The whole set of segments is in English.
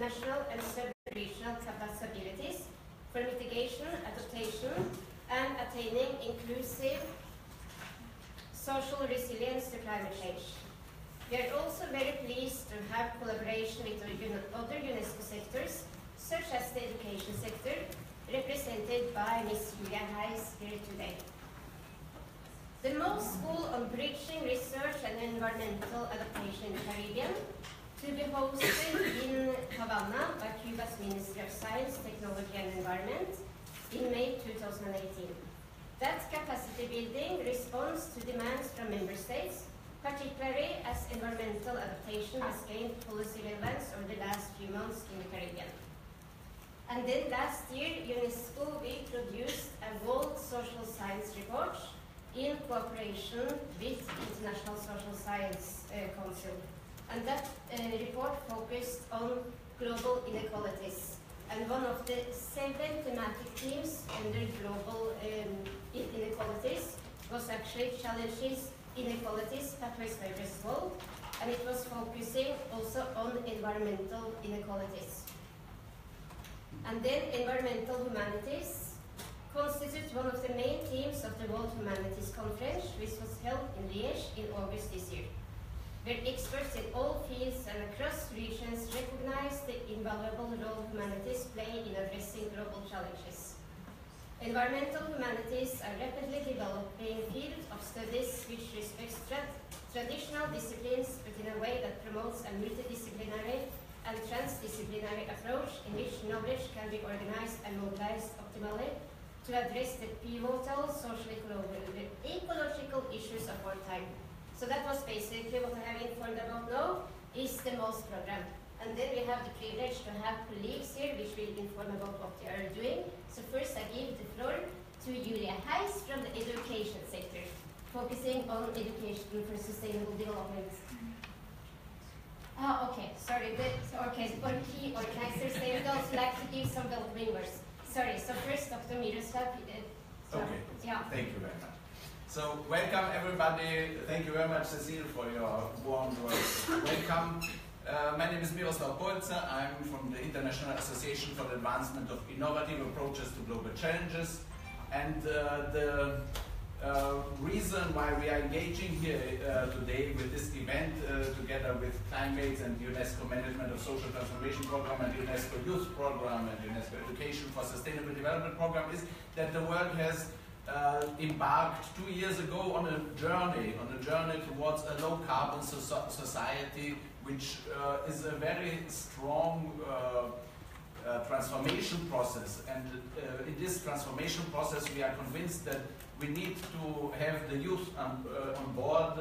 national and sub-regional capabilities for mitigation, adaptation, and attaining inclusive social resilience to climate change. We are also very pleased to have collaboration with other UNESCO sectors, such as the education sector, represented by Ms. Julia Heiss here today. The MOST School on Bridging Research and Environmental Adaptation in the Caribbean, to be hosted in Havana by Cuba's Ministry of Science, Technology and Environment in May 2018. That capacity building responds to demands from member states, particularly as environmental adaptation has gained policy relevance over the last few months in the Caribbean. And then last year, UNESCO produced a World Social Science Report in cooperation with the International Social Science Council. And that report focused on global inequalities. And one of the 7 thematic themes under global inequalities was actually challenges, inequalities, pathways to address all, and it was focusing also on environmental inequalities. And then environmental humanities constitutes one of the main themes of the World Humanities Conference, which was held in Liège in August this year, where experts in all fields and across regions recognize the invaluable role humanities play in addressing global challenges. Environmental humanities are rapidly developing field of studies which respects traditional disciplines, but in a way that promotes a multidisciplinary and transdisciplinary approach in which knowledge can be organized and mobilized optimally to address the pivotal social ecological issues of our time. So that was basically what I have informed about now, is the MOST program. And then we have the privilege to have colleagues here which will inform about what they are doing. So first I give the floor to Julia Heiss from the education sector, focusing on education for sustainable development. Okay, sorry, for key organizers, they would also like to give some welcoming words. Sorry, so first Dr. Miroslav. Okay, yeah. Thank you very much. So welcome everybody. Thank you very much, Cecile, for your warm words. Welcome. My name is Miroslav Polzer. I'm from the International Association for the Advancement of Innovative Approaches to Global Challenges. And the reason why we are engaging here today with this event together with CliMates and UNESCO Management of Social Transformation Program and UNESCO Youth Program and UNESCO Education for Sustainable Development Program is that the world has embarked 2 years ago on a journey towards a low carbon society, which is a very strong transformation process. And in this transformation process, we are convinced that we need to have the youth on board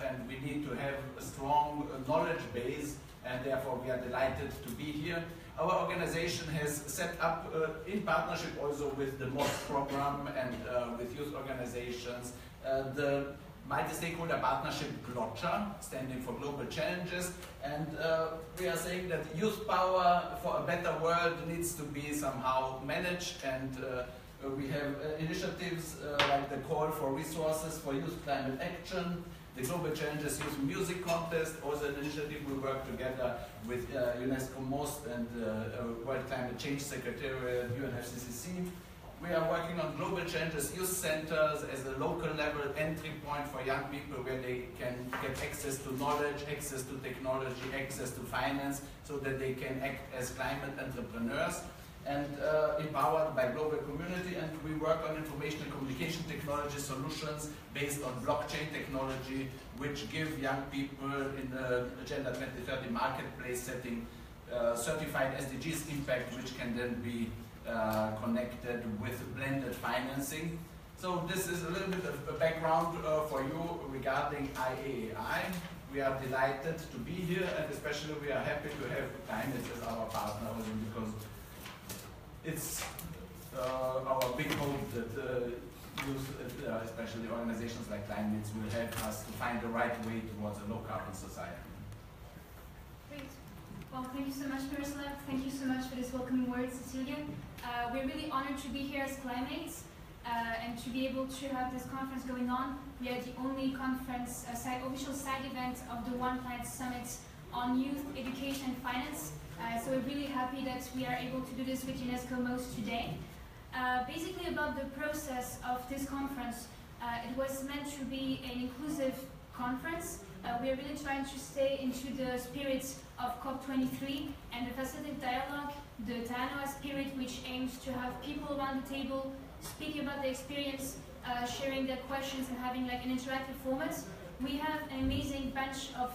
and we need to have a strong knowledge base, and therefore we are delighted to be here. Our organization has set up, in partnership also with the MOST program and with youth organizations, the multi-stakeholder partnership GLOCHA, standing for Global Challenges, and we are saying that youth power for a better world needs to be somehow managed, and we have initiatives like the Call for Resources for Youth Climate Action, the Global Challenges Youth Music Contest, also an initiative we work together with UNESCO MOST and World Climate Change Secretariat, UNFCCC. We are working on Global Challenges Youth Centers as a local level entry point for young people where they can get access to knowledge, access to technology, access to finance, so that they can act as climate entrepreneurs and empowered by global community. And we work on information and communication technology solutions based on blockchain technology, which give young people in the Agenda 2030 marketplace setting certified SDGs impact, which can then be connected with blended financing. So this is a little bit of a background for you regarding IAAI. We are delighted to be here, and especially we are happy to have CliMates as our partner, because it's our big hope that youth, especially organizations like CliMates, will help us to find the right way towards a low-carbon society. Great. Well, thank you so much, Miroslav. Thank you so much for this welcoming word, Cecilia. We're really honored to be here as CliMates and to be able to have this conference going on. We are the only conference, official side event of the One Planet Summit on youth, education and finance. So we're really happy that we are able to do this with UNESCO Most today. Basically about the process of this conference, it was meant to be an inclusive conference. We are really trying to stay into the spirit of COP23 and the facilitative dialogue, the Taanoa spirit, which aims to have people around the table speaking about their experience, sharing their questions and having like an interactive format. We have an amazing bunch of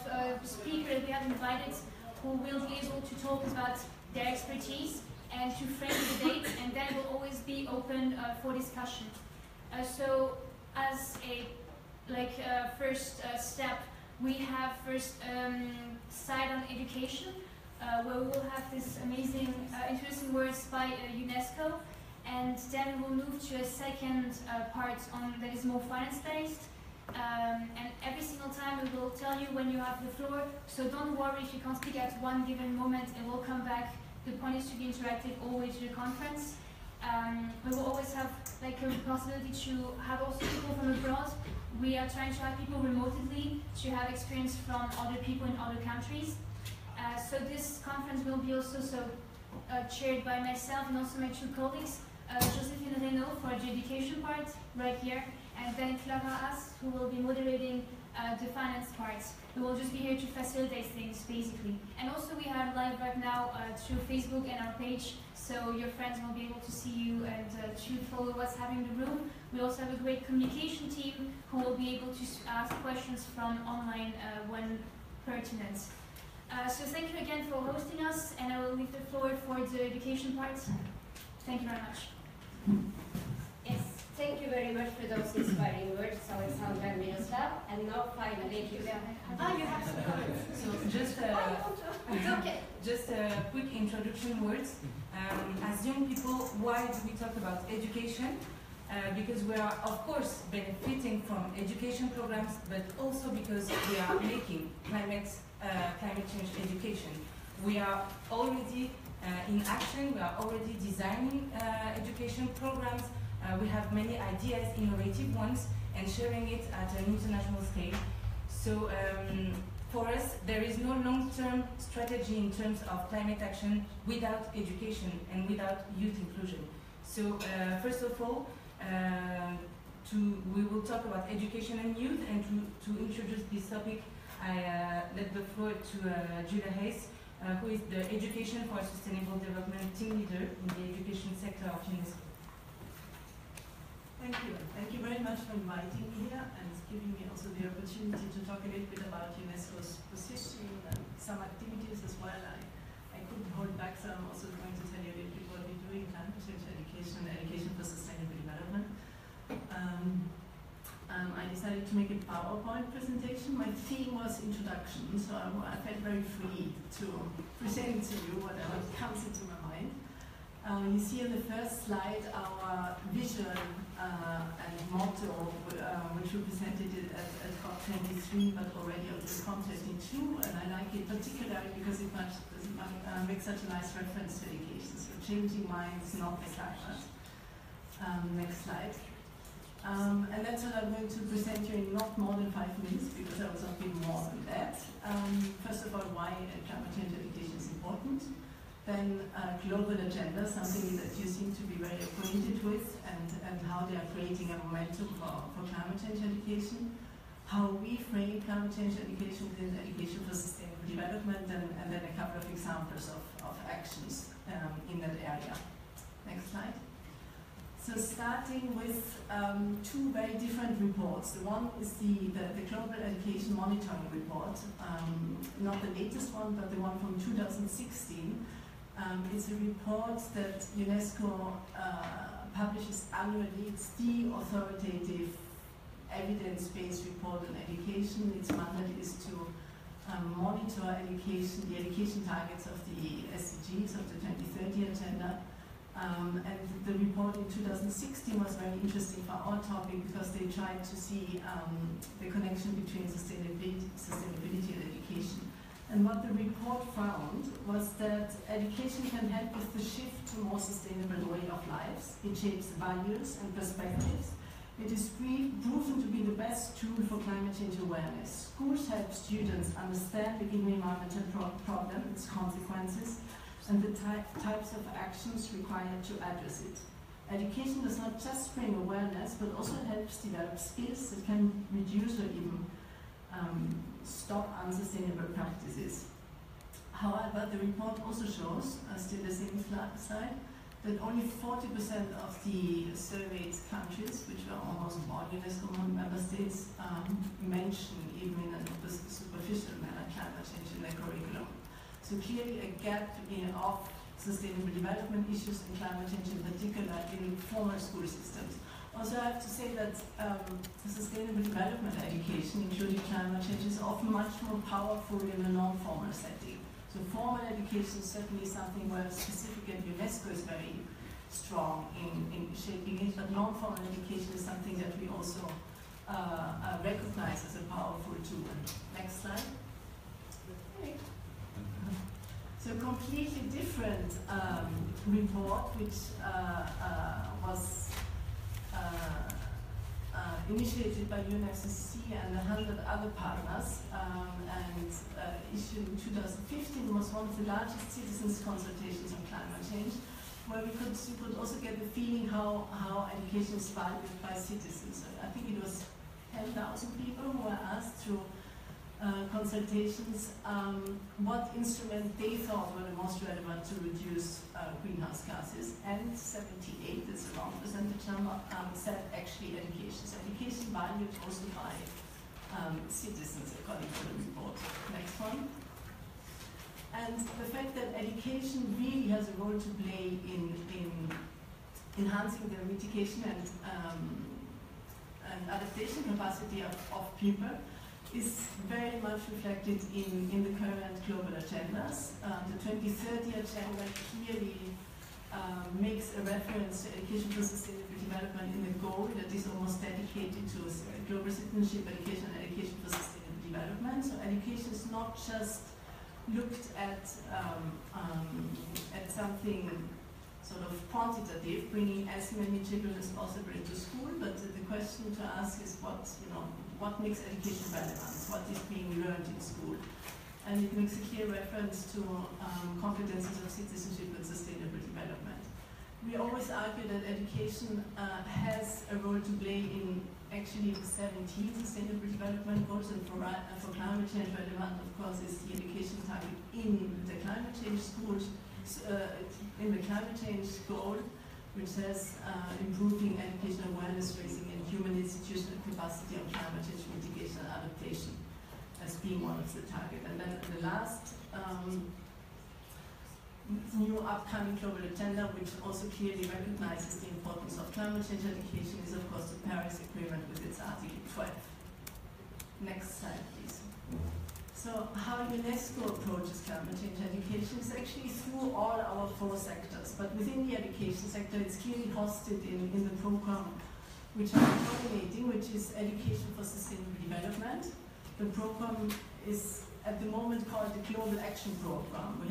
speakers we have invited who will be able to talk about their expertise and to frame the debate, and then will always be open for discussion. So as a first step, we have first side on education, where we will have this amazing introducing words by UNESCO, and then we will move to a second part on that is more finance-based. And every single time we will tell you when you have the floor, so don't worry if you can't speak at one given moment, and we'll come back. The point is to be interactive all the way to the conference. We will always have like a possibility to have also people from abroad. We are trying to have people remotely to have experience from other people in other countries. So this conference will be also chaired by myself and also my two colleagues, Josephine Reynaud for the education part right here, and then Clara As, who will be moderating the finance part. We will just be here to facilitate things, basically. And also we are live right now through Facebook and our page, so your friends will be able to see you and to follow what's happening in the room. We also have a great communication team who will be able to ask questions from online when pertinent. So thank you again for hosting us, and I will leave the floor for the education part. Thank you very much. Yes, thank you very much for those inspiring words, Alexandra and Miroslav. And now finally, you have some comments. So just a quick introduction words. As young people, why do we talk about education? Because we are, of course, benefiting from education programs, but also because we are making climate change education. We are already in action, we are already designing education programs. We have many ideas, innovative ones, and sharing it at an international scale. So for us, there is no long-term strategy in terms of climate action without education and without youth inclusion. So first of all, we will talk about education and youth, and to introduce this topic, I let the floor to Julia Hayes, who is the Education for Sustainable Development team leader in the education sector of UNESCO. Thank you. Thank you very much for inviting me here and giving me also the opportunity to talk a little bit about UNESCO's position and some activities as well. I couldn't hold back, so I'm also going to tell you a little bit what we do in climate change education and education for sustainable development. I decided to make a PowerPoint presentation. My theme was introduction, so I felt very free to present to you whatever comes into my mind. You see on the first slide our vision and motto, which we presented it at COP23, but already on the COP22, and I like it particularly because it makes such a nice reference to education. So changing minds, not the climate. Next slide. And that's what I'm going to present you in not more than 5 minutes, because I will not be more than that. First of all, why climate change education is important. Then global agenda, something that you seem to be very acquainted with, and how they are creating a momentum for climate change education. How we frame climate change education within education for sustainable development, and then a couple of examples of actions in that area. Next slide. So starting with 2 very different reports. The one is the Global Education Monitoring Report, not the latest one, but the one from 2016. It's a report that UNESCO publishes annually. It's the authoritative evidence-based report on education. Its mandate is to monitor education, the education targets of the SDGs, of the 2030 agenda. And the report in 2016 was very interesting for our topic, because they tried to see the connection between sustainability and education. And what the report found was that education can help with the shift to a more sustainable way of lives. It shapes values and perspectives. It is proven to be the best tool for climate change awareness. Schools help students understand the given environmental problem, its consequences, and the types of actions required to address it. Education does not just bring awareness, but also helps develop skills that can reduce or even stop unsustainable practices. However, the report also shows, still the same slide, that only 40% of the surveyed countries, which were almost all UNESCO member states, mention, even in a superficial manner, climate change in their curriculum. So clearly a gap of sustainable development issues and climate change in particular in formal school systems. Also, I have to say that sustainable development education, including climate change, is often much more powerful in a non-formal setting. So formal education is certainly something where specific and UNESCO is very strong in shaping it, but non-formal education is something that we also recognize as a powerful tool. Next slide. Okay. So a completely different report, which was initiated by UNESCO and 100 other partners, and issued in 2015, was one of the largest citizens' consultations on climate change, where you could also get the feeling how education is valued by citizens. I think it was 10,000 people who were asked through consultations what instrument they thought were the most relevant to reduce greenhouse gases, and 78, that's a wrong percentage number, said actually education. So education valued also by citizens, according to the report. Next one. And the fact that education really has a role to play in enhancing the mitigation and adaptation capacity of people is very much reflected in the current global agendas. The 2030 agenda clearly makes a reference to education for sustainable development in the goal that is almost dedicated to global citizenship, education, and education for sustainable development. So education is not just looked at something sort of quantitative, bringing as many children as possible into school, but the question to ask is what makes education relevant, what is being learned in school. And it makes a clear reference to competences of citizenship and sustainable development. We always argue that education has a role to play in actually the 17 sustainable development goals, and for climate change relevant, of course, is the education target in the climate change schools, in the climate change goal, which says improving education awareness raising and human institutional capacity on climate change mitigation and adaptation as being one of the target. And then the last new upcoming global agenda, which also clearly recognizes the importance of climate change education, is of course the Paris Agreement with its Article 12. Next slide, please. So how UNESCO approaches climate change education is actually through all our 4 sectors, but within the education sector it's clearly hosted in the program which I'm coordinating, which is Education for Sustainable Development. The program is at the moment called the Global Action Program.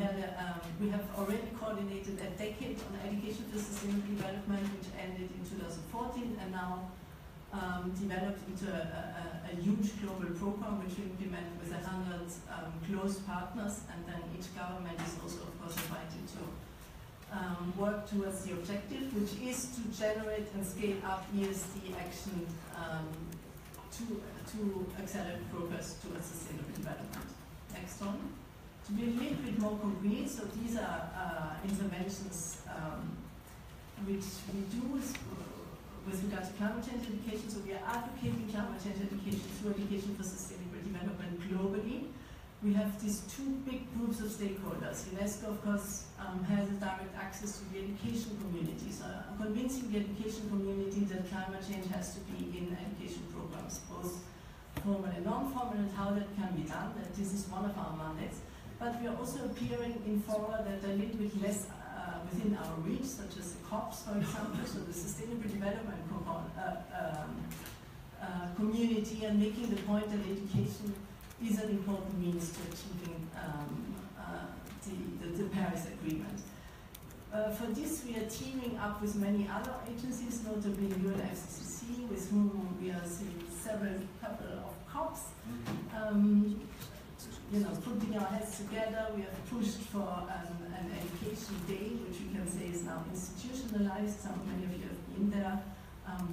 We have already coordinated a decade on Education for Sustainable Development, which ended in 2014, and now developed into a huge global program which we implement with 100 close partners, and then each government is also, of course, invited to work towards the objective, which is to generate and scale up ESD action to accelerate progress towards sustainable development. Next one. To be a little bit more concrete, so these are interventions which we do with regard to climate change education. So we are advocating climate change education through education for sustainable development globally. We have these 2 big groups of stakeholders. UNESCO, of course, has a direct access to the education community. So convincing the education community that climate change has to be in education programs, both formal and non-formal, and how that can be done. That this is one of our mandates. But we are also appearing in fora that are a little bit less within our reach, such as the COPs, for example, so the Sustainable Development community, and making the point that education is an important means to achieving the Paris Agreement. For this, we are teaming up with many other agencies, notably UNFCCC, with whom we are since couple of COPs. Putting our heads together, we have pushed for an education day, which we can say is now institutionalized. Many of you have been there.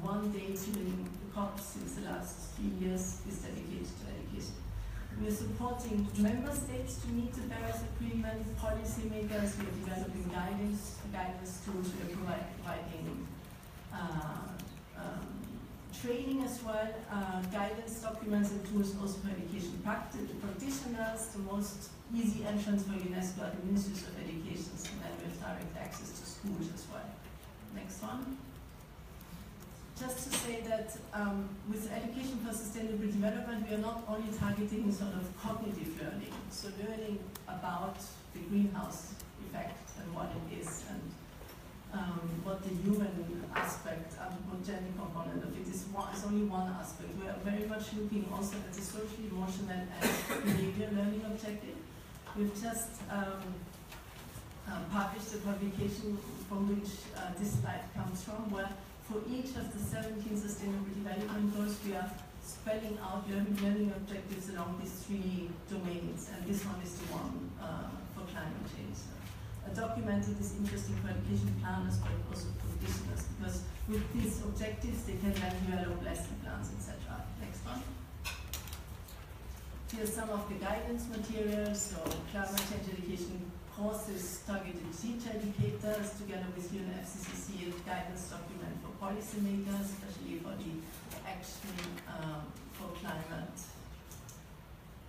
One day during the COP since the last few years is dedicated to education. We are supporting member states to meet the Paris Agreement, policymakers. We are developing guidance tools. We are providing training as well, guidance documents and tools also for education practitioners. The most easy entrance for UNESCO are the ministries of education, and then we have direct access to schools as well. Next one. Just to say that with Education for Sustainable Development, we are not only targeting sort of cognitive learning, so learning about the greenhouse effect and what it is, and what the human aspect, anthropogenic component of it is only one aspect. We are very much looking also at the social, emotional, and behavior learning objective. We've just published a publication from which this slide comes from, where for each of the 17 Sustainable Development Goals, we are spelling out learning objectives along these 3 domains, and this one is the one for climate change. Documented is interesting for education planners, but also practitioners, because with these objectives, they can then develop lesson plans, etc. Next one. Here's some of the guidance materials, so climate change education courses targeted teacher educators, together with UNFCCC, a guidance document for policymakers, especially for the action for climate.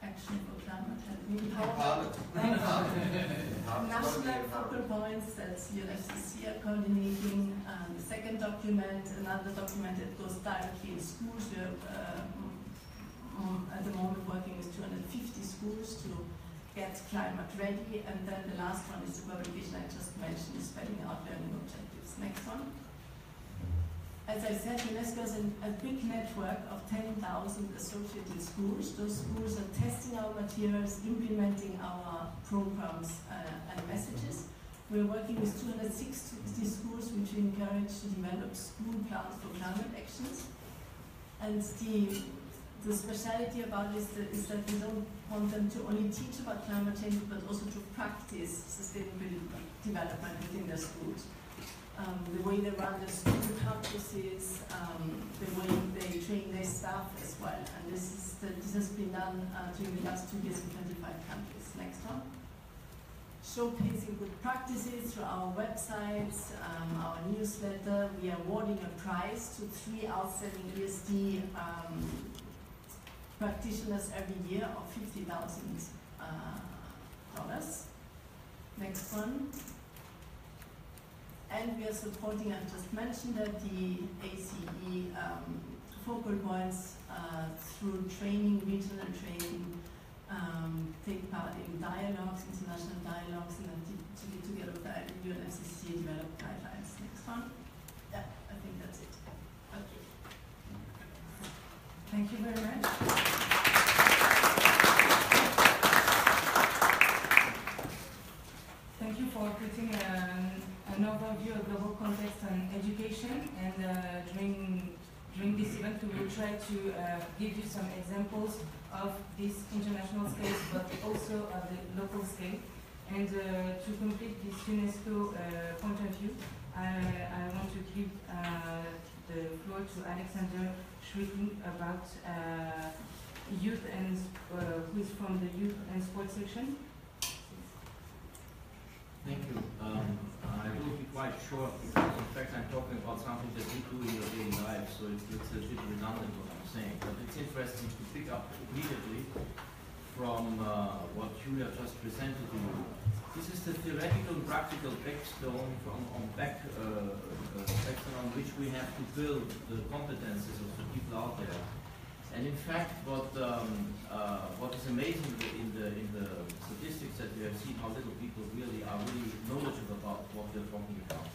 Action for climate national focal points that UNFCCC are coordinating. The second document, another document that goes directly in schools. We are at the moment working with 250 schools to get climate ready, and then the last one is the publication I just mentioned, spelling out learning objectives. Next one. As I said, UNESCO is a big network of 10,000 associated schools. Those schools are testing our materials, implementing our programs and messages. We're working with 260 schools, which we encourage to develop school plans for climate actions. And the speciality about this is that we don't want them to only teach about climate change, but also to practice sustainable development within their schools. The way they run their school campuses, the way they train their staff as well. And this has been done during the last 2 years in 25 countries. Next one. Showcasing good practices through our websites, our newsletter. We are awarding a prize to 3 outstanding ESD practitioners every year of $50,000. Next one. And we are supporting, I just mentioned that, the ACE focal points through training, regional training, take part in dialogues, international dialogues, and then together with the UNFCCC develop guidelines. Next one. Yeah, I think that's it. Okay. Thank you very much. Thank you for putting an overview of global context on education, and during this event we will try to give you some examples of this international scale, but also of the local scale. And to complete this UNESCO point of view, I want to give the floor to Alexander Schwicking about youth and who is from the youth and sports section. Thank you. I will be quite short because, in fact, I'm talking about something that we do in your daily life, so it's a bit redundant what I'm saying. But it's interesting to pick up immediately from what Julia just presented to you. This is the theoretical and practical backstone on which we have to build the competences of the people out there. And in fact, what is amazing in the statistics that we have seen, how little people really are knowledgeable about what we are talking about.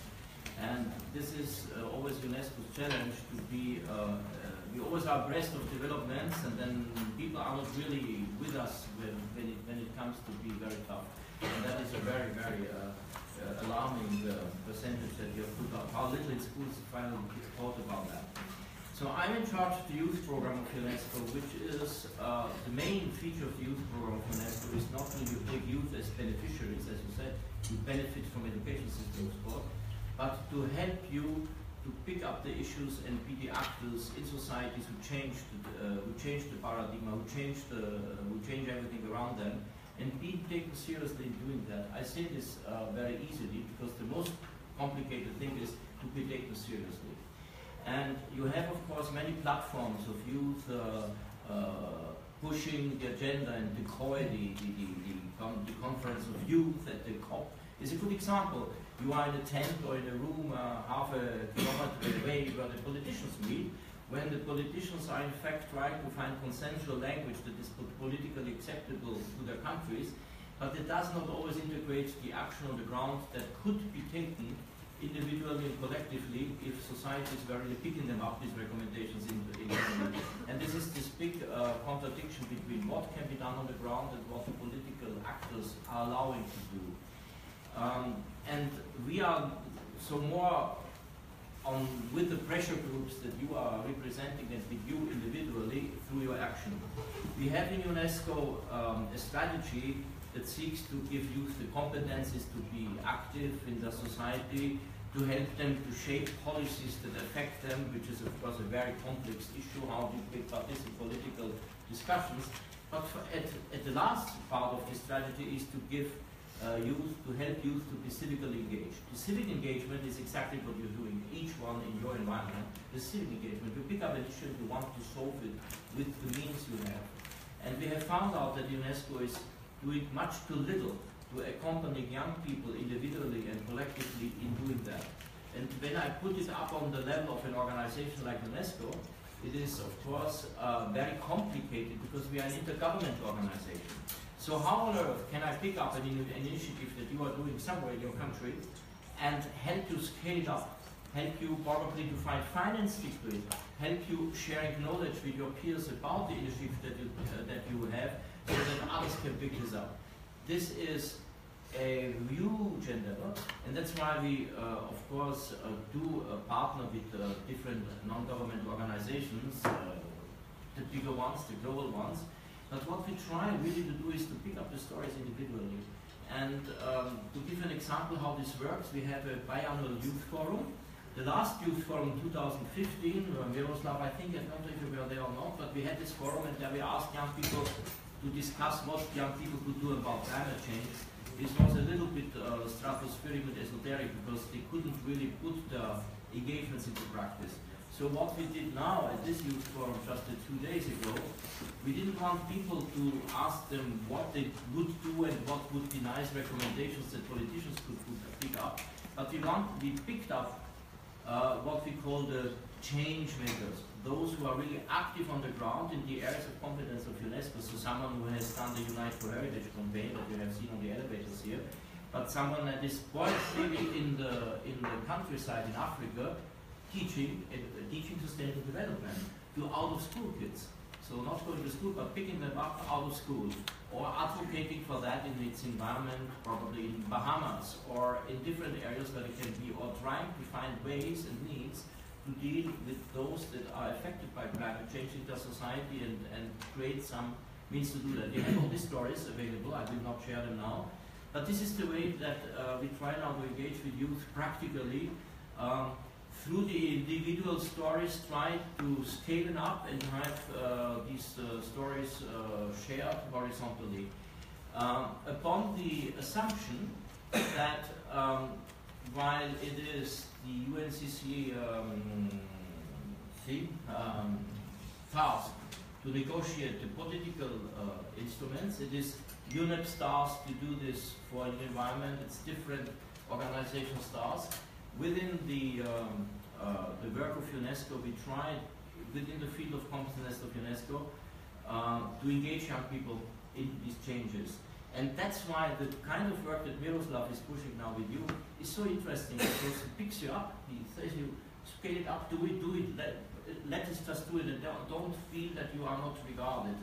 And this is always UNESCO's challenge to be, we always are abreast of developments, and then people are not really with us when it comes to be very tough. And that is a very, very alarming percentage that we have put up. How little in schools finally thought about that. So I'm in charge of the youth program of UNESCO, which is the main feature of the youth program of UNESCO is not only you take youth as beneficiaries, as you said, you benefit from education system, of course, but to help you to pick up the issues and be the actors in societies who change the paradigm, who change everything around them, and be taken seriously in doing that. I say this very easily because the most complicated thing is to be taken seriously. And you have, of course, many platforms of youth pushing the agenda, and the COI, the Conference of Youth at the COP, is a good example. You are in a tent or in a room half a kilometer away where the politicians meet, when the politicians are in fact trying to find consensual language that is politically acceptable to their countries, but it does not always integrate the action on the ground that could be taken individually and collectively if societies were really picking them up, these recommendations in government. And this is this big contradiction between what can be done on the ground and what the political actors are allowing to do. And we are so more on with the pressure groups that you are representing and with you individually through your action. We have in UNESCO a strategy that seeks to give youth the competencies to be active in the society, to help them to shape policies that affect them, which is of course a very complex issue, how do you participate in political discussions. But at the last part of this strategy is to give youth, to help youth to be civically engaged. The civic engagement is exactly what you're doing, each one in your environment. The civic engagement, you pick up an issue and you want to solve it with the means you have. And we have found out that UNESCO is doing much too little to accompany young people individually and collectively in doing that. And when I put it up on the level of an organization like UNESCO, it is of course very complicated because we are an intergovernmental organization. So how on earth can I pick up an initiative that you are doing somewhere in your country and help you scale it up, help you probably to find financing to it, help you sharing knowledge with your peers about the initiative that you have, so that others can pick this up. This is a huge endeavor, and that's why we, of course, do partner with different non-governmental organizations, the bigger ones, the global ones. But what we try really to do is to pick up the stories individually. And to give an example how this works, we have a biannual youth forum. The last youth forum in 2015, Miroslav, I think, I don't know if you were there or not, but we had this forum and there we asked young people to discuss what young people could do about climate change. This was a little bit stratospheric and esoteric because they couldn't really put the engagements into practice. So what we did now at this youth forum just 2 days ago, we didn't want people to ask them what they would do and what would be nice recommendations that politicians could pick up, but we picked up what we call the change makers, those who are really active on the ground in the areas of competence of UNESCO. So someone who has done the Unite for Heritage campaign that you have seen on the elevators here, but someone that is quite living in the countryside in Africa, teaching sustainable development to out-of-school kids. So not going to school, but picking them up out of school, or advocating for that in its environment, probably in Bahamas, or in different areas where it can be, or trying to find ways and means to deal with those that are affected by climate change in their society and create some means to do that. We have all these stories available, I will not share them now, but this is the way that we try now to engage with youth practically. Through the individual stories, try to scale it up and have these stories shared horizontally. Upon the assumption that while it is the UNCC task to negotiate the political instruments, it is UNEP's task to do this for the environment, it's different organizations' task. Within the work of UNESCO, we try, within the field of competence of UNESCO, to engage young people into these changes. And that's why the kind of work that Miroslav is pushing now with you is so interesting, because he picks you up, he says you scale it up, do it, let us just do it, and don't feel that you are not regarded.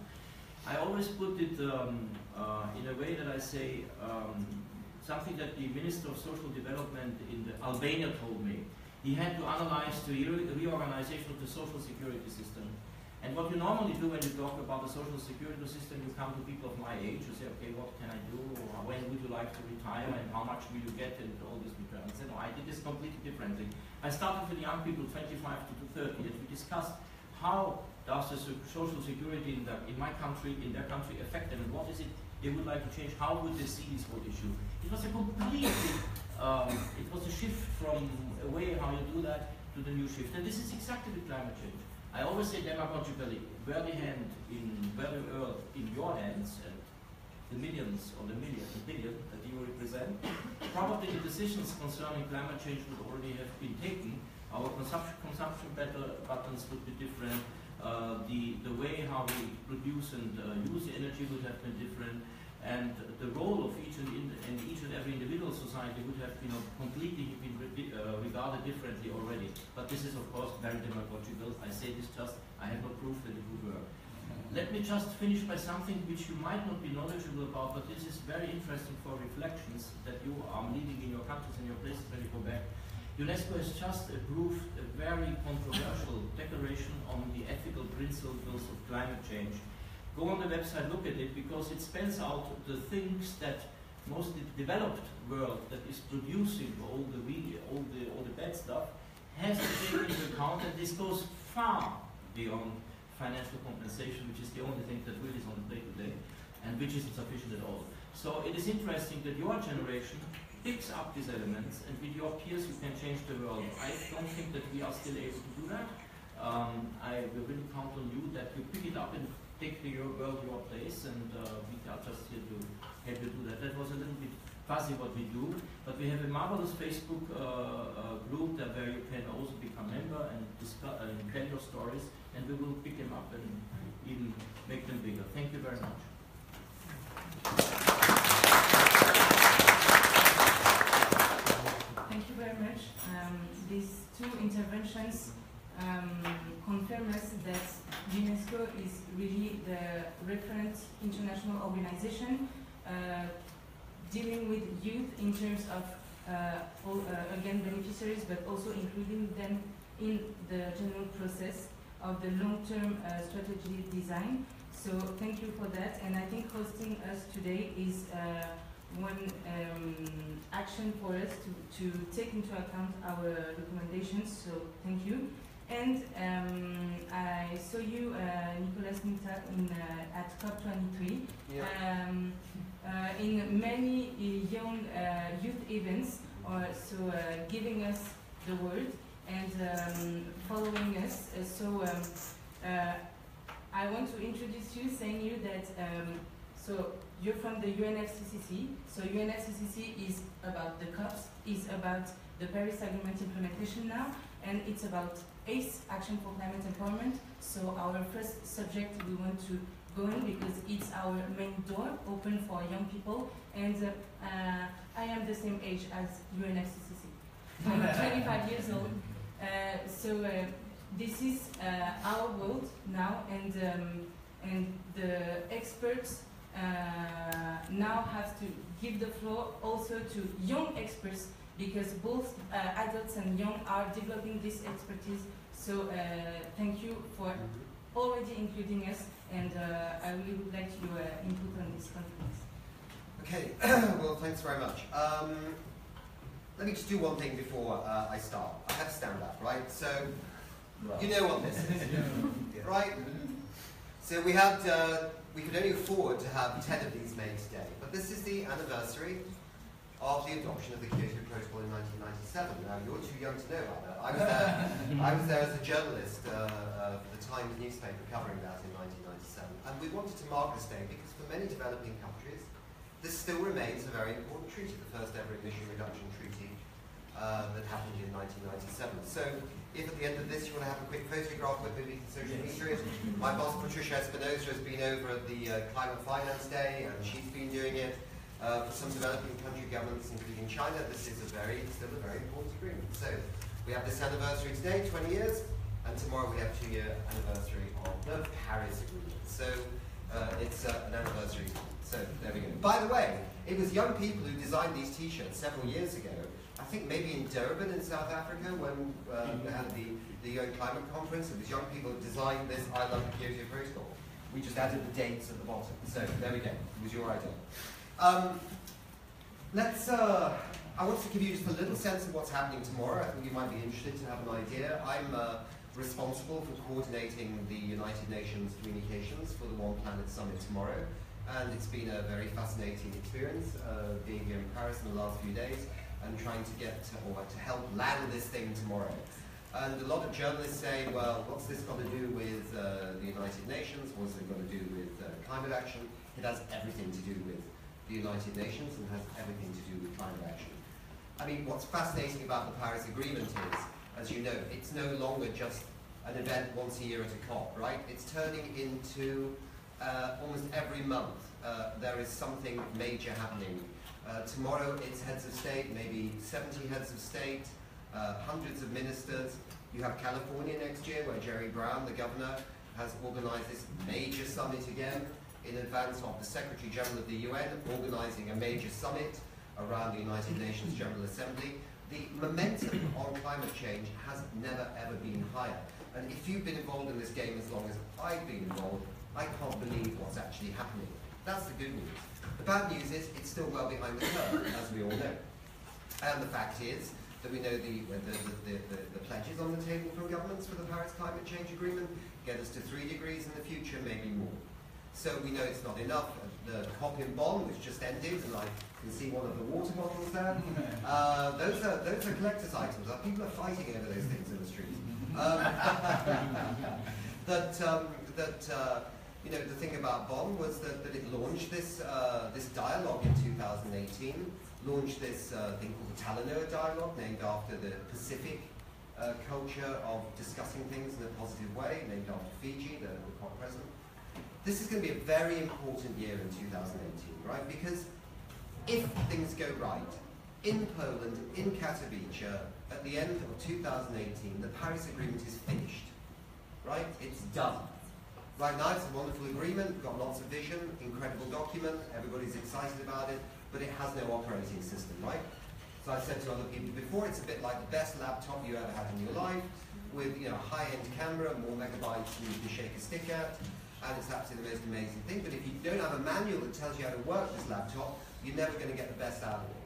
I always put it in a way that I say, something that the Minister of Social Development in Albania told me. He had to analyze the reorganization of the social security system. And what you normally do when you talk about the social security system, you come to people of my age, you say, okay, what can I do? Or when would you like to retire? And how much will you get? And all these returns. I said, no, I did this completely differently. I started with young people, 25 to 30, and we discussed how does the social security in my country, in their country, affect them, and what is it they would like to change? How would they see this whole issue? It was a completely, it was a shift from a way how you do that to the new shift. And this is exactly with climate change. I always say demagogically, where the earth in your hands, and the millions or the billion that you represent, probably the decisions concerning climate change would already have been taken. Our consumption patterns would be different. The way how we produce and use the energy would have been different, and the role of each and every individual society would have been completely been regarded differently already. But this is of course very demagogical. I say this just, I have no proof that it would work. Let me just finish by something which you might not be knowledgeable about, but this is very interesting for reflections that you are leading in your countries and your places when you go back. UNESCO has just approved a very controversial declaration on the ethical principles of climate change. Go on the website, look at it, because it spells out the things that most developed world that is producing all the bad stuff has to take into account, and this goes far beyond financial compensation, which is the only thing that really is on the plate today, and which isn't sufficient at all. So it is interesting that your generation picks up these elements, and with your peers you can change the world. I don't think that we are still able to do that. I will really count on you that you pick it up and take your world your place, and we are just here to help you do that. That was a little bit fuzzy what we do, but we have a marvelous Facebook group that where you can also become a member and discuss and tell your stories, and we will pick them up and even make them bigger. Thank you very much. Thank you very much. These two interventions confirm us that UNESCO is really the referent international organization dealing with youth in terms of again beneficiaries, but also including them in the general process of the long-term strategy design. So thank you for that, and I think hosting us today is one action for us to take into account our recommendations, so thank you. And I saw you, Nicolas Nita, at COP23, yeah. In many young youth events, so giving us the word and following us. I want to introduce you, saying you that so you're from the UNFCCC. So UNFCCC is about the COPs, is about the Paris Agreement implementation now, and it's about ACE, Action for Climate Empowerment. So our first subject we want to go in because it's our main door open for young people, and I am the same age as UNFCCC. I'm 25 years old. So this is our world now, and the experts now have to give the floor also to young experts, because both adults and young are developing this expertise. So thank you for already including us, and I really would like your input on this conference. Okay, well, thanks very much. Let me just do one thing before I start. I have to stand up, right? So, you know what this is, right? So we could only afford to have 10 of these made today, but this is the anniversary of the adoption of the Kyoto Protocol in 1997. Now, you're too young to know about that. I was there as a journalist for the Times newspaper covering that in 1997. And we wanted to mark this day because for many developing countries, this still remains a very important treaty, the first ever emission reduction treaty that happened in 1997. So, if at the end of this you want to have a quick photograph with me, social media, my boss Patricia Espinosa has been over at the Climate Finance Day, and she's been doing it. For some developing country governments, including China, this is still a very important agreement. So we have this anniversary today, 20 years, and tomorrow we have 2-year anniversary of the Paris Agreement. So it's an anniversary. So there we go. By the way, it was young people who designed these T-shirts several years ago. I think maybe in Durban in South Africa when we had the UN Climate Conference, and these young people designed this I Love the Kyoto Protocol. We just added the dates at the bottom. So there we go. It was your idea. I want to give you just a little sense of what's happening tomorrow. I think you might be interested to have an idea. I'm responsible for coordinating the United Nations communications for the One Planet Summit tomorrow. And it's been a very fascinating experience being here in Paris in the last few days and trying to get to help land this thing tomorrow. And a lot of journalists say, well, what's this got to do with the United Nations? What's it got to do with climate action? It has everything to do with the United Nations and has everything to do with climate action. I mean, what's fascinating about the Paris Agreement is, as you know, it's no longer just an event once a year at a COP, right? It's turning into almost every month there is something major happening. Tomorrow it's heads of state, maybe 70 heads of state, hundreds of ministers. You have California next year where Jerry Brown, the governor, has organized this major summit again in advance of the Secretary General of the UN organizing a major summit around the United Nations General Assembly. The momentum on climate change has never ever been higher. And if you've been involved in this game as long as I've been involved, I can't believe what's actually happening. That's the good news. The bad news is it's still well behind the curve, as we all know. And the fact is that we know the pledges on the table from governments for the Paris Climate Change Agreement get us to 3 degrees in the future, maybe more. So we know it's not enough. The COP in Bonn, which just ended, and I can see one of the water bottles there. Those are collector's items. People are fighting over those things in the street. You know, the thing about Bonn was that it launched this dialogue in 2018. Launched this thing called the Talanoa Dialogue, named after the Pacific culture of discussing things in a positive way, named after Fiji, the COP president. This is going to be a very important year in 2018, right? Because if things go right, in Poland, in Katowice, at the end of 2018, the Paris Agreement is finished, right? It's done. Right now it's a wonderful agreement, got lots of vision, incredible document, everybody's excited about it, but it has no operating system, right? So I said to other people before, it's a bit like the best laptop you ever had in your life, with high-end camera, more megabytes than you can shake a stick at, and it's absolutely the most amazing thing. But if you don't have a manual that tells you how to work this laptop, you're never going to get the best out of it.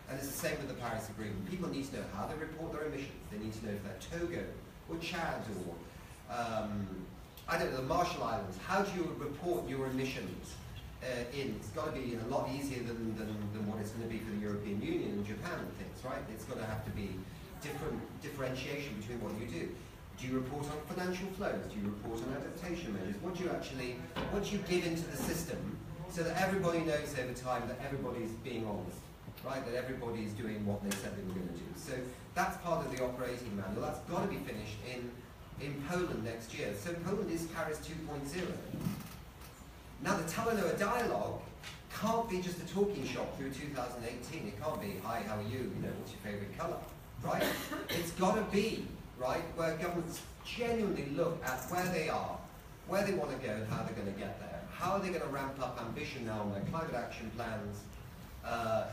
And it's the same with the Paris Agreement. People need to know how they report their emissions. They need to know if they're Togo or Chad or I don't know, the Marshall Islands. How do you report your emissions? It's got to be a lot easier than what it's going to be for the European Union and Japan and things, right? It's going to have to be differentiation between what you do. Do you report on financial flows? Do you report on adaptation measures? What do you give into the system so that everybody knows over time that everybody's being honest, right? That everybody's doing what they said they were going to do. So that's part of the operating manual. That's got to be finished in Poland next year. So Poland is Paris 2.0. Now the Talanoa Dialogue can't be just a talking shop through 2018. It can't be, hi, how are you? What's your favorite color? Right? It's got to be, right, where governments genuinely look at where they are, where they want to go, and how they're going to get there. How are they going to ramp up ambition now on their climate action plans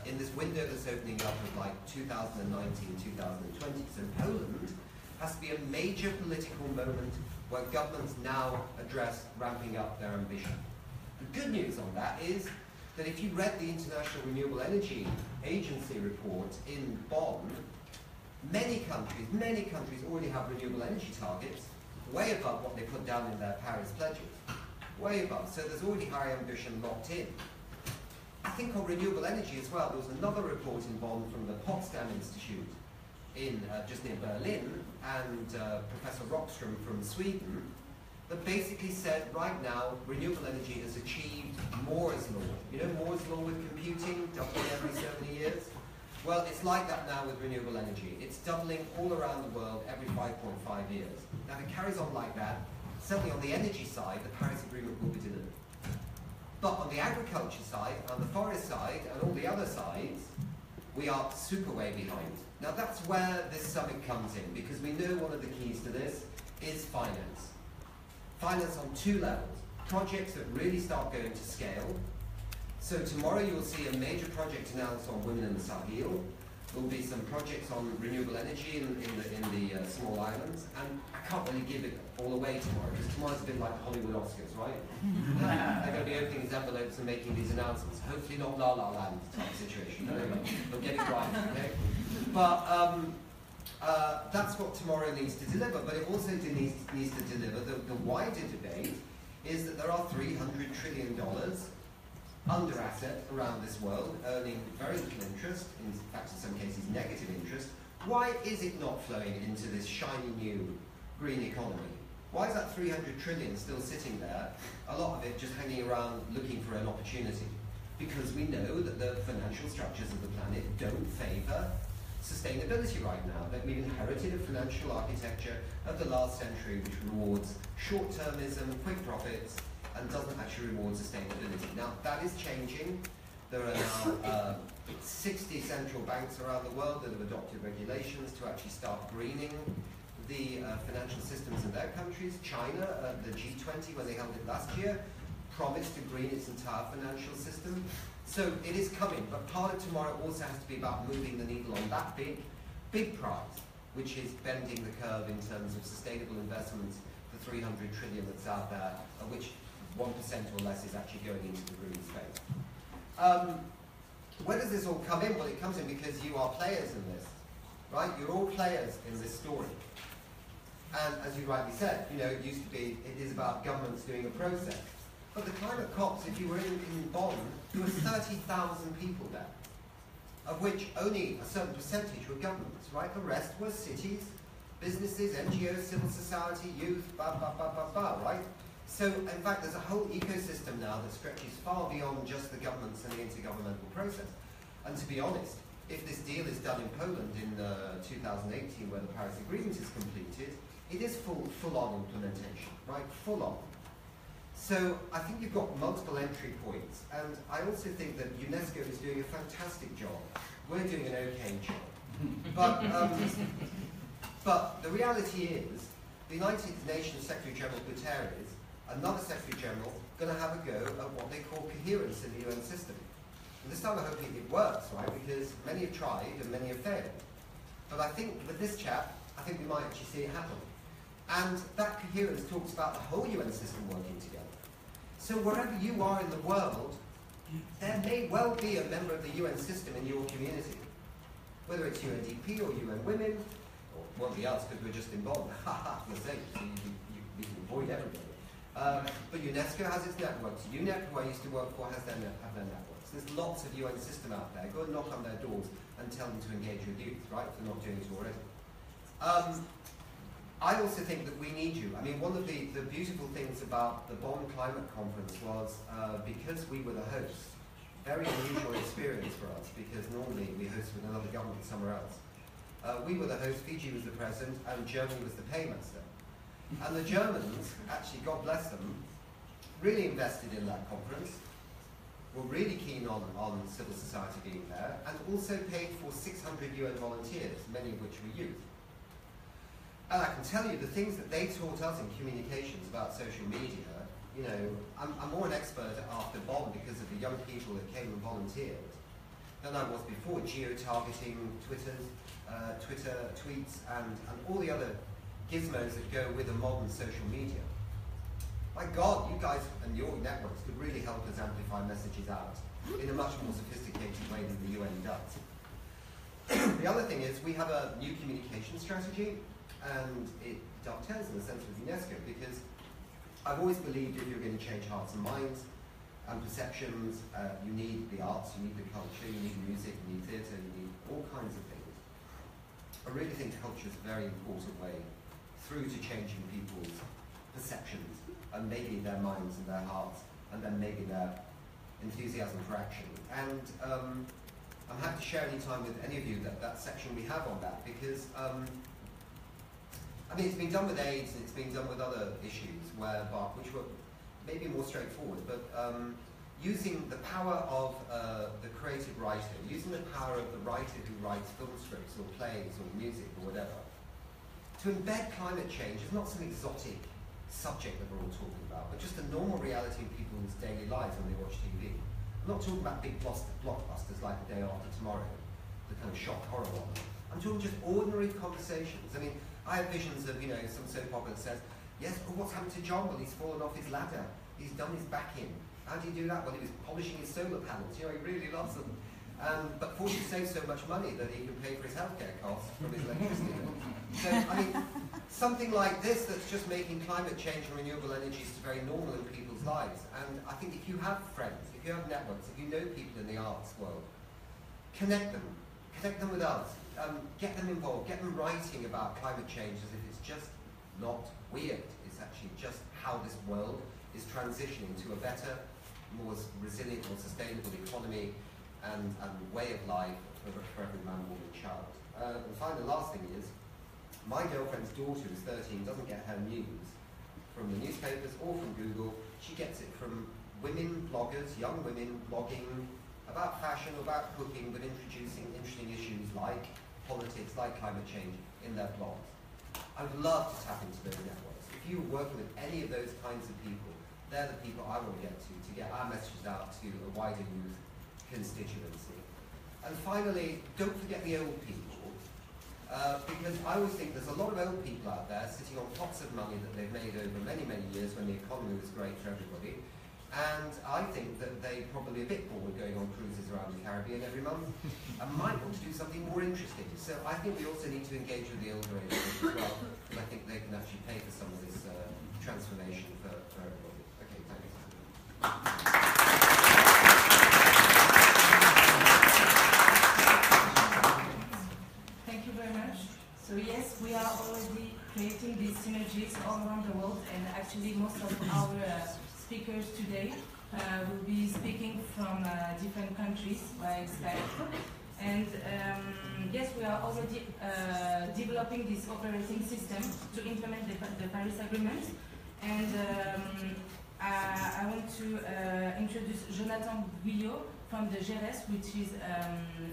in this window that's opening up of like 2019, 2020. So Poland has to be a major political moment where governments now address ramping up their ambition. The good news on that is that if you read the International Renewable Energy Agency report in Bonn, many countries already have renewable energy targets way above what they put down in their Paris pledges. Way above. So there's already high ambition locked in. I think on renewable energy as well, there was another report in Bonn from the Potsdam Institute in just near Berlin, and Professor Rockström from Sweden, that basically said right now renewable energy has achieved Moore's law. Moore's law with computing, doubling every so many years? Well, it's like that now with renewable energy. It's doubling all around the world every 5.5 years. Now, if it carries on like that, certainly on the energy side, the Paris Agreement will be delivered. But on the agriculture side, on the forest side, and all the other sides, we are super way behind. Now, that's where this summit comes in, because we know one of the keys to this is finance. Finance on 2 levels. Projects that really start going to scale. So tomorrow you'll see a major project announced on women in the Sahel. There will be some projects on renewable energy in the small islands, and I can't really give it all away tomorrow, because tomorrow's a bit like the Hollywood Oscars, right? They're going to be opening these envelopes and making these announcements. Hopefully not La La Land type situation. They'll get it right, okay? But that's what tomorrow needs to deliver, but it also needs to deliver the wider debate is that there are $300 trillion under asset around this world, earning very little interest, in fact in some cases negative interest. Why is it not flowing into this shiny new green economy? Why is that 300 trillion still sitting there, a lot of it just hanging around looking for an opportunity? Because we know that the financial structures of the planet don't favour sustainability right now. That we've inherited a financial architecture of the last century which rewards short-termism, quick profits, and doesn't actually reward sustainability. Now, that is changing. There are now 60 central banks around the world that have adopted regulations to actually start greening the financial systems in their countries. China, the G20, when they held it last year, promised to green its entire financial system. So it is coming, but part of tomorrow also has to be about moving the needle on that big prize, which is bending the curve in terms of sustainable investments, the 300 trillion that's out there, of which 1% or less is actually going into the green space. Where does this all come in? Well, it comes in because you are players in this, right? You're all players in this story. And as you rightly said, you know, it used to be, it is about governments doing a process. But the climate COPs, if you were in Bonn, there were 30,000 people there, of which only a certain percentage were governments, right? The rest were cities, businesses, NGOs, civil society, youth, right? So, in fact, there's a whole ecosystem now that stretches far beyond just the governments and the intergovernmental process. And to be honest, if this deal is done in Poland in 2018, where the Paris Agreement is completed, it is full-on implementation, right? Full-on. So I think you've got multiple entry points, and I also think that UNESCO is doing a fantastic job. We're doing an okay job. But the reality is, the United Nations Secretary General Guterres, another Secretary General, going to have a go at what they call coherence in the UN system. And this time I'm hoping it works, right? Because many have tried and many have failed. But I think with this chap, I think we might actually see it happen. And that coherence talks about the whole UN system working together. So wherever you are in the world, there may well be a member of the UN system in your community. Whether it's UNDP or UN Women, or won't be us because we're just in Bonn. Ha for sake, so you can avoid everybody. But UNESCO has its networks. UNEP, who I used to work for, have their networks. There's lots of UN system out there. Go and knock on their doors and tell them to engage with youth, right? If they're not doing it already. I also think that we need you. I mean, one of the beautiful things about the Bonn Climate Conference was because we were the hosts, very unusual experience for us because normally we host with another government somewhere else. We were the host, Fiji was the president, and Germany was the paymaster. And the Germans, actually, God bless them, really invested in that conference, were really keen on civil society being there, and also paid for 600 UN volunteers, many of which were youth. And I can tell you the things that they taught us in communications about social media, you know, I'm more an expert after Bonn because of the young people that came and volunteered than I was before, geo-targeting Twitter tweets and all the other gizmos that go with a modern social media. My God, you guys and your networks could really help us amplify messages out in a much more sophisticated way than the UN does. The other thing is we have a new communication strategy, and it dovetails in the sense with UNESCO because I've always believed if you're going to change hearts and minds and perceptions, you need the arts, you need the culture, you need music, you need theatre, you need all kinds of things. I really think culture is a very important way through to changing people's perceptions and maybe their minds and their hearts and then maybe their enthusiasm for action. And I'm happy to share any time with any of you that section we have on that because I mean, it's been done with AIDS and it's been done with other issues which were maybe more straightforward, but using the power of the creative writer, using the power of the writer who writes film scripts or plays or music or whatever, to embed climate change is not some exotic subject that we're all talking about, but just a normal reality in people's daily lives when they watch TV. I'm not talking about big blockbusters like The Day After Tomorrow. the kind of shock horror one. I'm talking just ordinary conversations. I mean, I have visions of, some soap opera that says, yes, but what's happened to John? Well, he's fallen off his ladder. He's done his back in. How do you do that? Well, he was polishing his solar panels. He really loves them. But fortunately, he saves so much money that he can pay for his healthcare costs from his electricity. So, I mean, something like this that's just making climate change and renewable energies very normal in people's lives. And I think if you have friends, if you have networks, if you know people in the arts world, connect them with us. Get them involved, get them writing about climate change as if it's just not weird. It's actually just how this world is transitioning to a better, more resilient, more sustainable economy and way of life for every man, woman, child. And finally, the last thing is, my girlfriend's daughter, who's 13, doesn't get her news from the newspapers or from Google. She gets it from women bloggers, young women blogging about fashion, about cooking, but introducing interesting issues like politics, like climate change in their blogs. I would love to tap into those networks. If you're working with any of those kinds of people, they're the people I want to get our messages out to a wider youth constituency. And finally, don't forget the old people, because I always think there's a lot of old people out there sitting on pots of money that they've made over many, many years when the economy was great for everybody. And I think that they're probably a bit bored going on cruises around the Caribbean every month and might want to do something more interesting. So I think we also need to engage with the older age group as well, and I think they can actually pay for some of this transformation for everybody. Okay, thanks. Thank you very much. So yes, we are already creating these synergies all around the world, and actually most of our speakers today will be speaking from different countries by Skype. And yes, we are already developing this operating system to implement the Paris Agreement. And I want to introduce Jonathan Guyot from the GERES, which is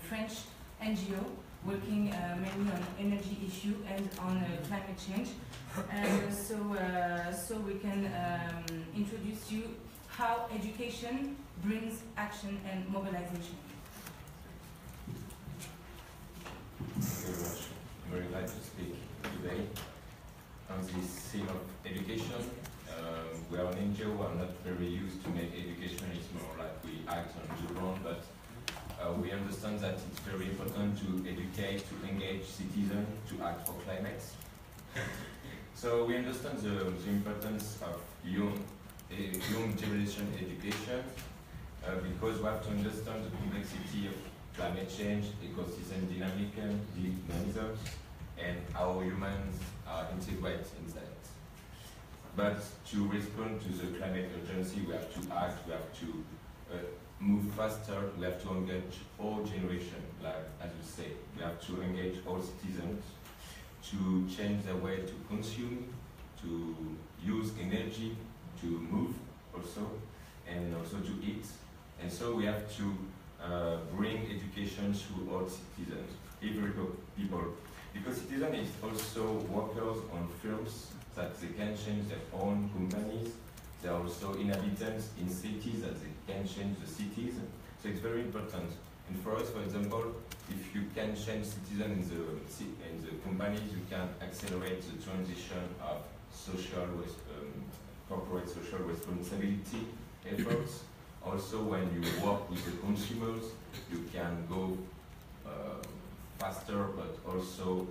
French NGO working mainly on energy issue and on climate change. So we can introduce you how education brings action and mobilization. Thank you very much. I'm very glad to speak today on this theme of education. We are an NGO. I'm not very used to make education. It's more like we act on the ground, but we understand that it's very important to educate, to engage citizens, to act for climate. So we understand the importance of young generation education because we have to understand the complexity of climate change, ecosystem dynamisms, and how humans are integrated in that. But to respond to the climate urgency, we have to act, we have to move faster, we have to engage all generations, like as you say, we have to engage all citizens to change their way to consume, to use energy, to move also, and also to eat. And so we have to bring education to all citizens, every people. Because citizens is also workers on firms that they can change their own companies. They are also inhabitants in cities that they can change the cities. So it's very important. And for us, for example, if you can change citizens in the companies, you can accelerate the transition of corporate social responsibility efforts. Also, when you work with the consumers, you can go faster, but also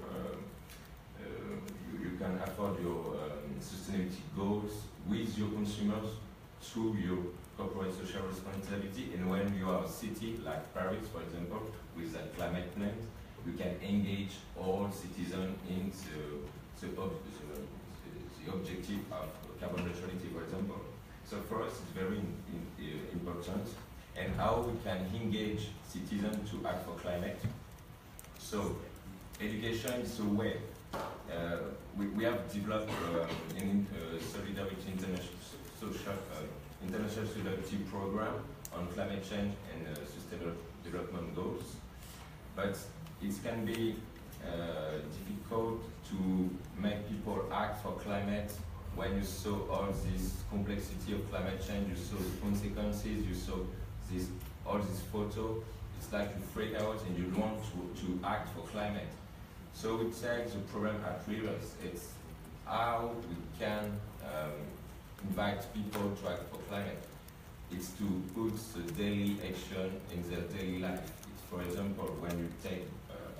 you can afford your sustainability goals with your consumers through your corporate social responsibility. And when you are a city like Paris, for example, with a climate plan, you can engage all citizens in the objective of carbon neutrality, for example. So for us, it's very important. And how we can engage citizens to act for climate. So education is a way. We have developed international solidarity program on climate change and sustainable development goals. But it can be difficult to make people act for climate when you saw all this complexity of climate change, you saw the consequences, you saw all this photo, it's like you freak out and you don't want to act for climate. So we take the problem at reverse. It's how we can invite people to act for climate. It's to put the daily action in their daily life. It's, for example, when you take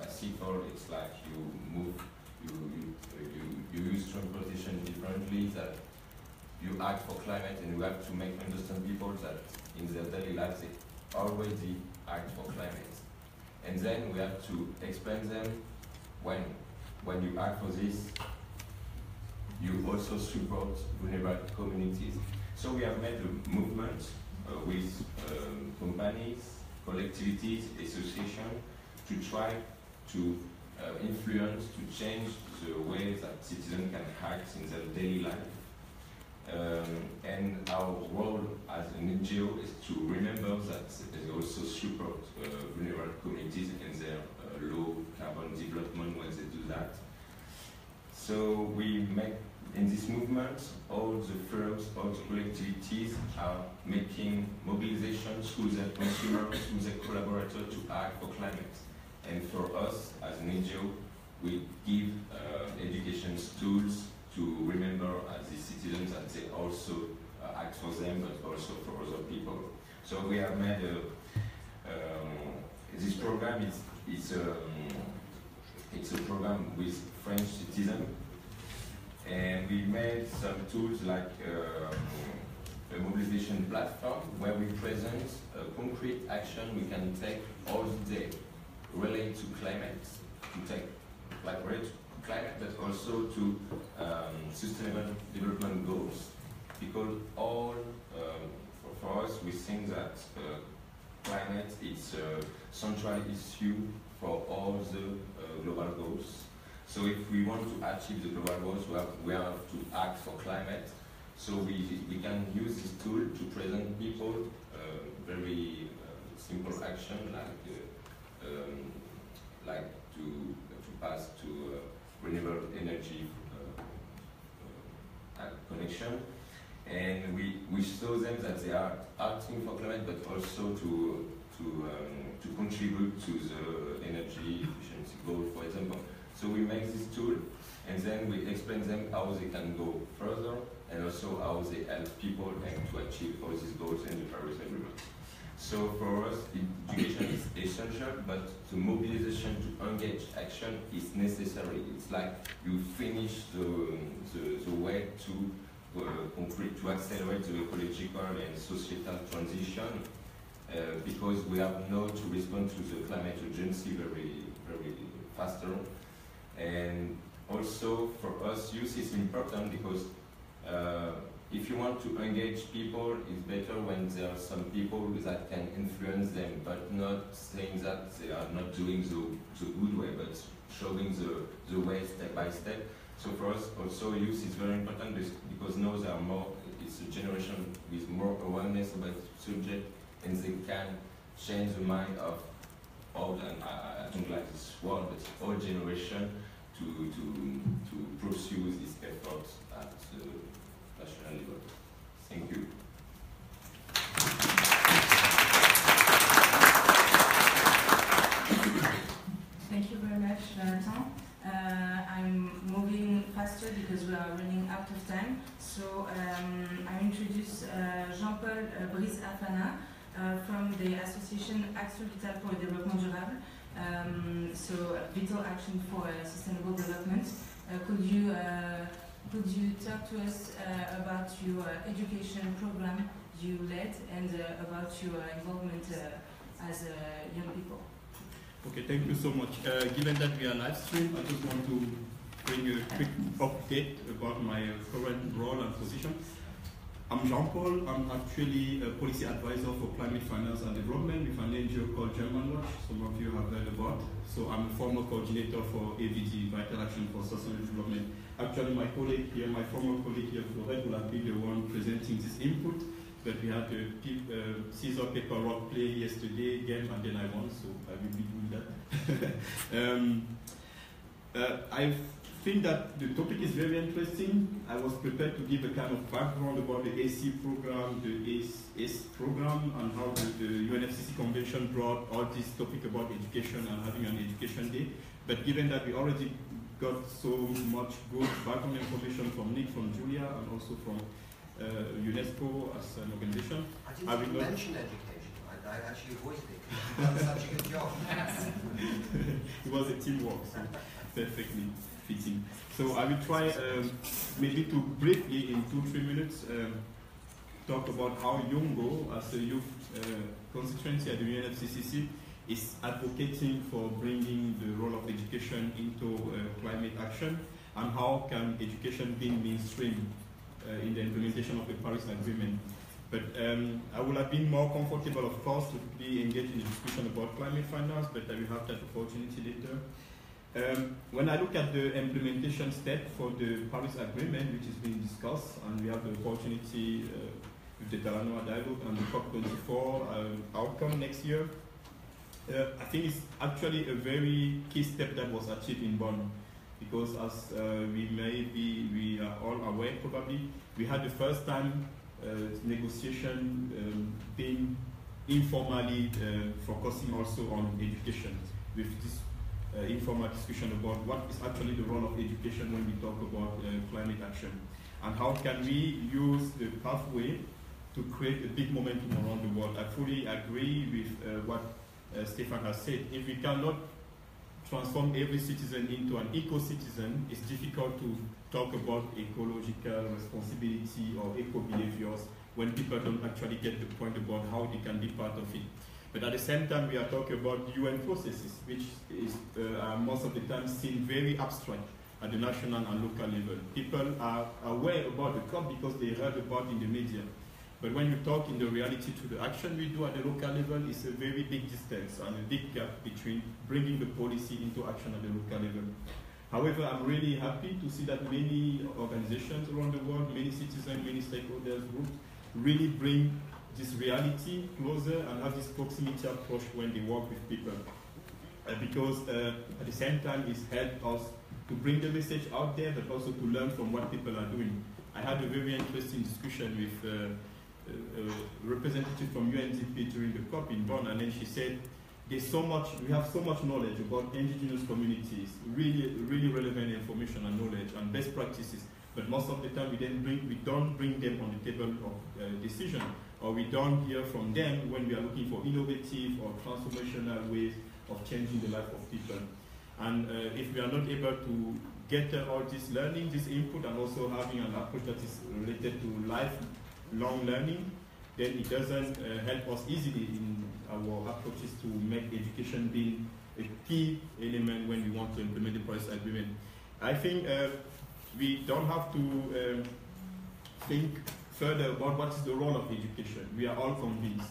a cycle, it's like you move, you use transportation differently, that you act for climate, and you have to make understand people that in their daily lives they already act for climate. And then we have to explain them when you act for this, you also support vulnerable communities. So we have made a movement with companies, collectivities, associations to try to influence, to change the way that citizens can act in their daily life. And our role as an NGO is to remember that they also support vulnerable communities in their low carbon development when they do that. So we make, in this movement, all the firms, all the collectivities are making mobilization through their consumers, through their collaborators to act for climate. And for us, as an NGO, we give education tools to remember as the citizens that they also act for them, but also for other people. So we have made this program. It's a program with French citizens, and we made some tools like a mobilization platform where we present a concrete action we can take all the day related to climate, but also to sustainable development goals. Because all, for us, we think that climate is a central issue for all the global goals. So if we want to achieve the global goals, we have to act for climate. So we can use this tool to present people very simple action like to pass to renewable energy connection, and we show them that they are acting for climate, but also to contribute to the energy efficiency goal, for example. So we make this tool, and then we explain them how they can go further, and also how they help people and to achieve all these goals in the Paris Agreement. So for us, education is essential, but the mobilization to engage action is necessary. It's like you finish the way to accelerate the ecological and societal transition, because we have now to respond to the climate urgency very faster. And also for us, youth is important because if you want to engage people, it's better when there are some people that can influence them, but not saying that they are not doing the good way, but showing the way step by step. So for us, also youth is very important because now there are more, it's a generation with more awareness about the subject, and they can change the mind of all, and I don't like this word, but all generation to pursue this effort at national level. Thank you. Thank you very much, Valentin. I'm moving faster because we are running out of time. So I introduce Jean-Paul Brice-Afana from the association Action Vital pour le Développement Durable. So Vital Action for Sustainable Development. Could you talk to us about your education program you led and about your involvement as young people? Okay, thank you so much. Given that we are live stream, I just want to bring you a quick update about my current role and position. I'm Jean-Paul. I'm actually a policy advisor for climate finance and development with an NGO called German Watch. Some of you have heard about. So I'm a former coordinator for AVD, Vital Action for Sustainable Development. Actually, my colleague here, my former colleague here, Florette, will have been the one presenting this input. But we had a scissor, paper, rock play yesterday game, and then I won, so I will be doing that. think that the topic is very interesting. I was prepared to give a kind of background about the AC program, the ACE program, and how the UNFCCC Convention brought all this topic about education and having an education day. But given that we already got so much good background information from Nick, from Julia, and also from UNESCO as an organization, I didn't mention education. I actually voiced it. You've done such a good job. It was a teamwork, so perfectly fitting. So I will try maybe to briefly, in 2-3 minutes, talk about how Yungo, as a youth constituency at the UNFCCC, is advocating for bringing the role of education into climate action, and how can education be mainstream in the implementation of the Paris Agreement. But I would have been more comfortable, of course, to be engaged in a discussion about climate finance, but I will have that opportunity later. When I look at the implementation step for the Paris Agreement, which is being discussed, and we have the opportunity with the Talanoa Dialogue and the COP24 outcome next year, I think it's actually a very key step that was achieved in Bonn, because as we are all aware probably, we had the first time negotiation being informally focusing also on education, with this informal discussion about what is actually the role of education when we talk about climate action, and how can we use the pathway to create a big momentum around the world. I fully agree with what Stefan has said. If we cannot transform every citizen into an eco-citizen, it's difficult to talk about ecological responsibility or eco-behaviors when people don't actually get the point about how they can be part of it. But at the same time, we are talking about UN processes, which is most of the time seen very abstract at the national and local level. People are aware about the COP because they heard about it in the media. But when you talk in the reality to the action we do at the local level, it's a very big distance and a big gap between bringing the policy into action at the local level. However, I'm really happy to see that many organizations around the world, many citizens, many stakeholders groups really bring this reality closer and have this proximity approach when they work with people. Because at the same time, it's helped us to bring the message out there, but also to learn from what people are doing. I had a very interesting discussion with a representative from UNDP during the COP in Bonn, and then she said, we have so much knowledge about indigenous communities, really relevant information and knowledge and best practices, but most of the time we don't bring them on the table of decision, or we don't hear from them when we are looking for innovative or transformational ways of changing the life of people. And if we are not able to get all this learning, this input, and also having an approach that is related to lifelong learning, then it doesn't help us easily in our approaches to make education being a key element when we want to implement the Paris Agreement. I think we don't have to think further about what is the role of education. We are all convinced.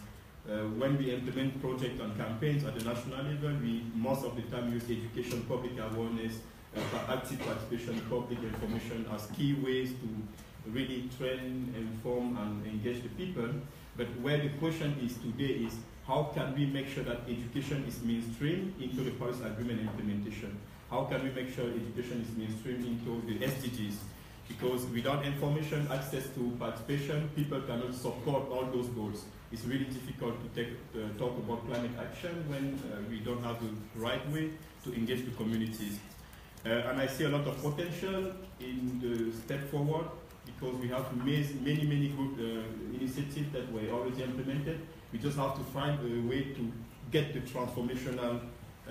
When we implement projects and campaigns at the national level, we most of the time use education, public awareness, active participation, public information as key ways to really train, inform, and engage the people. But where the question is today is, how can we make sure that education is mainstream into the Paris Agreement implementation? How can we make sure education is mainstream into the SDGs? Because without information, access to participation, people cannot support all those goals. It's really difficult to talk about climate action when we don't have the right way to engage the communities. And I see a lot of potential in the step forward, because we have many good initiatives that were already implemented. We just have to find a way to get the transformational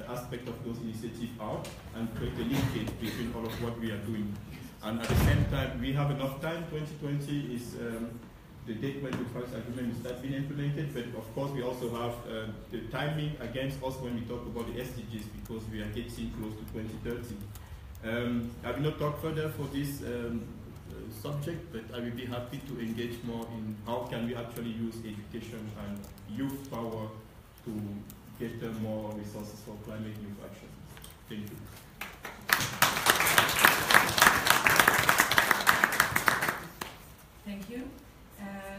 aspect of those initiatives out and create a linkage between all of what we are doing. And at the same time, we have enough time. 2020 is the date when the Paris Agreement will start being implemented, but of course we also have the timing against us when we talk about the SDGs, because we are getting close to 2030. I will not talk further for this subject, but I will be happy to engage more in how can we actually use education and youth power to get more resources for climate youth action. Thank you. Thank you.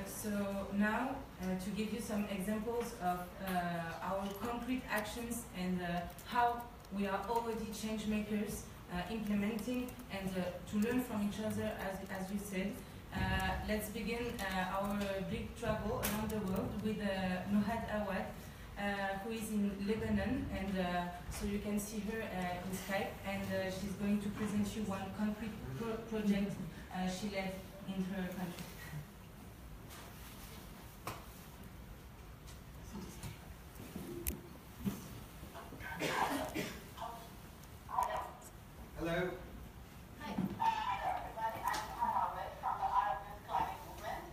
So now, to give you some examples of our concrete actions and how we are already change makers implementing and to learn from each other, as you said. Let's begin our big travel around the world with Nohad Awad, who is in Lebanon, and so you can see her in Skype, and she's going to present you one concrete project she led in her country. Hello. Hi. Everybody, I'm Mohammed from the Youth Climate Movement.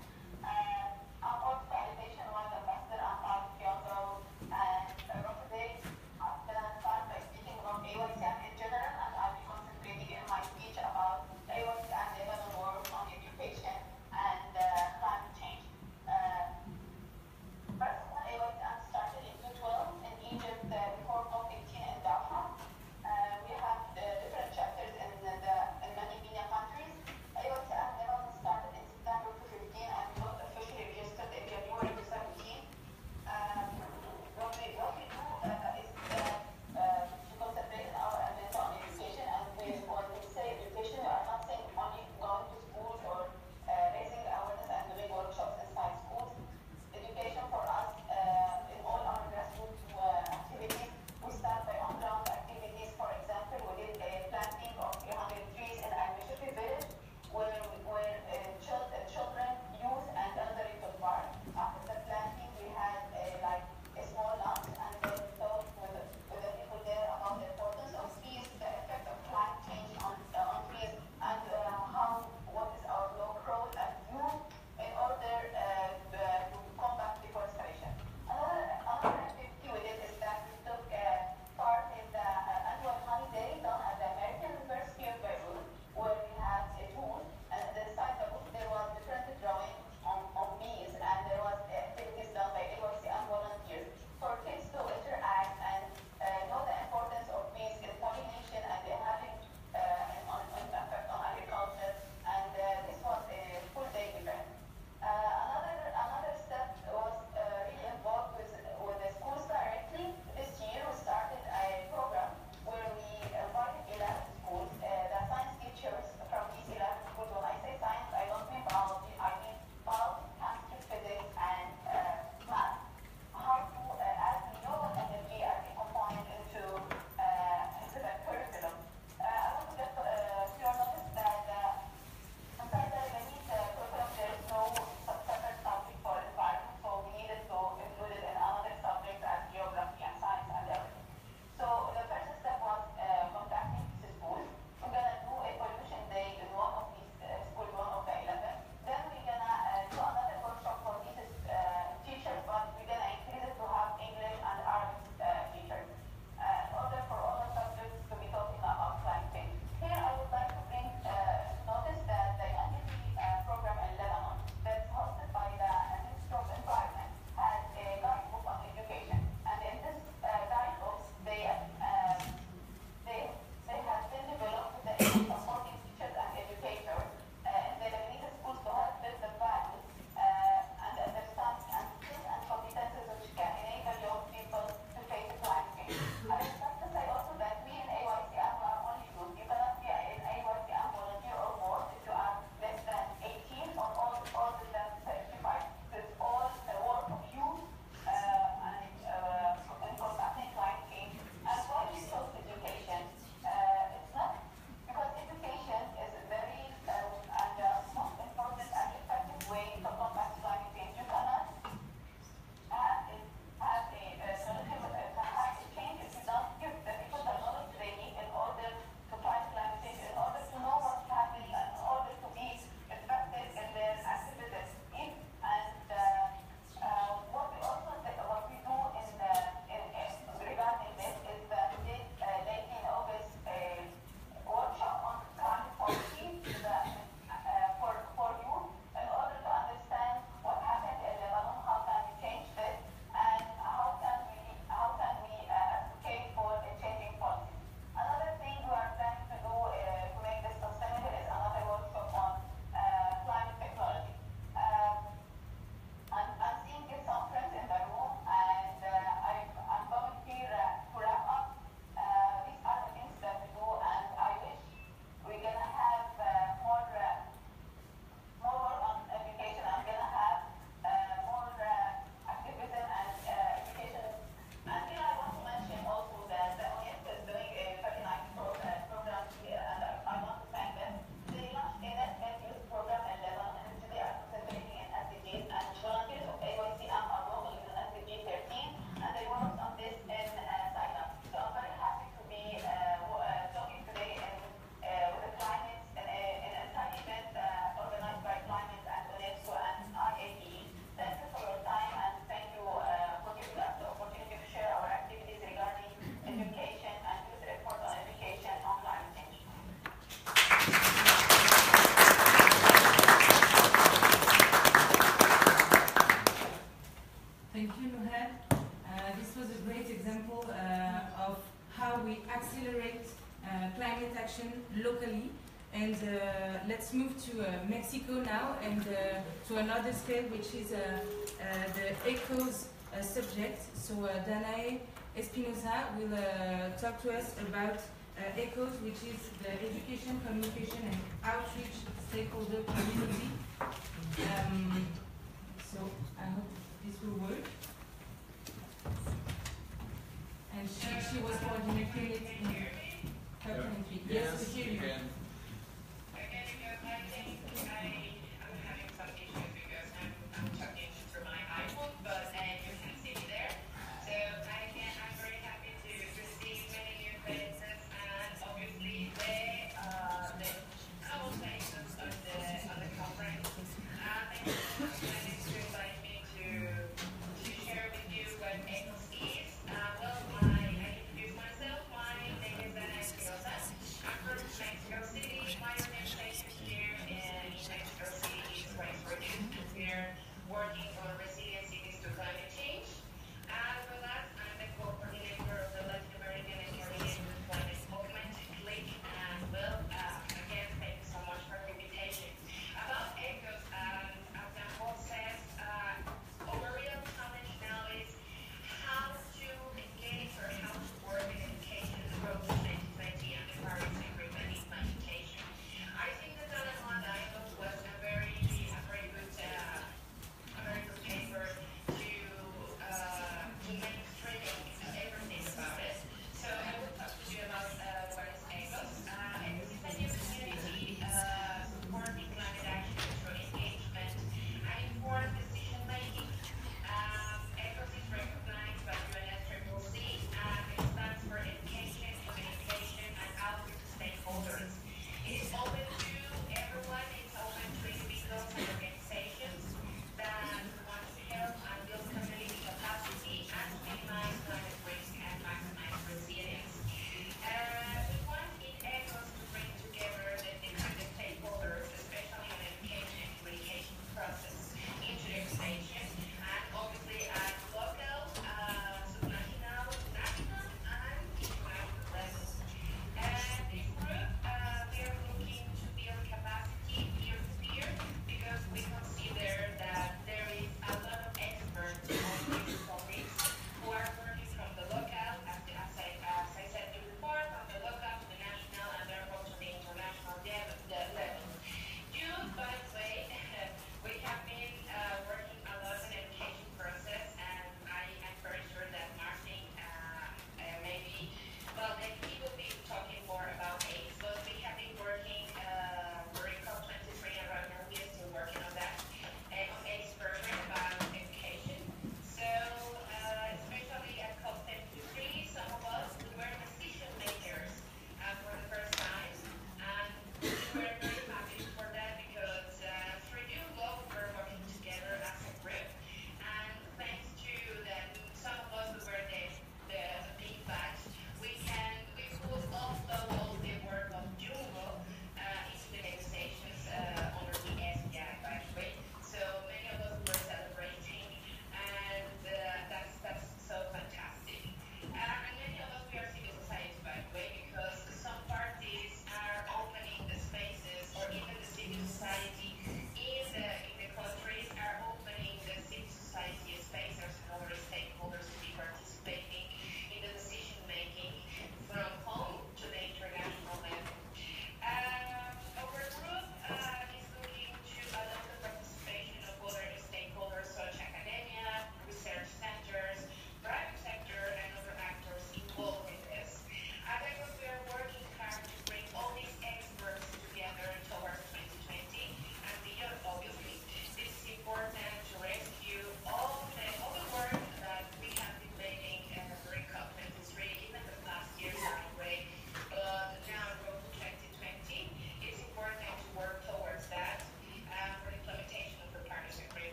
I'm also Elevation One Ambassador. I'm part of Kyoto and today I'm going to start by speaking about AYCM in general, and I'll be concentrating in my speech about AYCM and Lebanon work on education and education locally. And let's move to Mexico now and to another scale, which is the ECOS subject. So Danae Espinosa will talk to us about ECOS, which is the Education, Communication and Outreach Stakeholder Community. So I hope this will work. And she was coordinating it in her country. Yes, we hear you. Mexico City.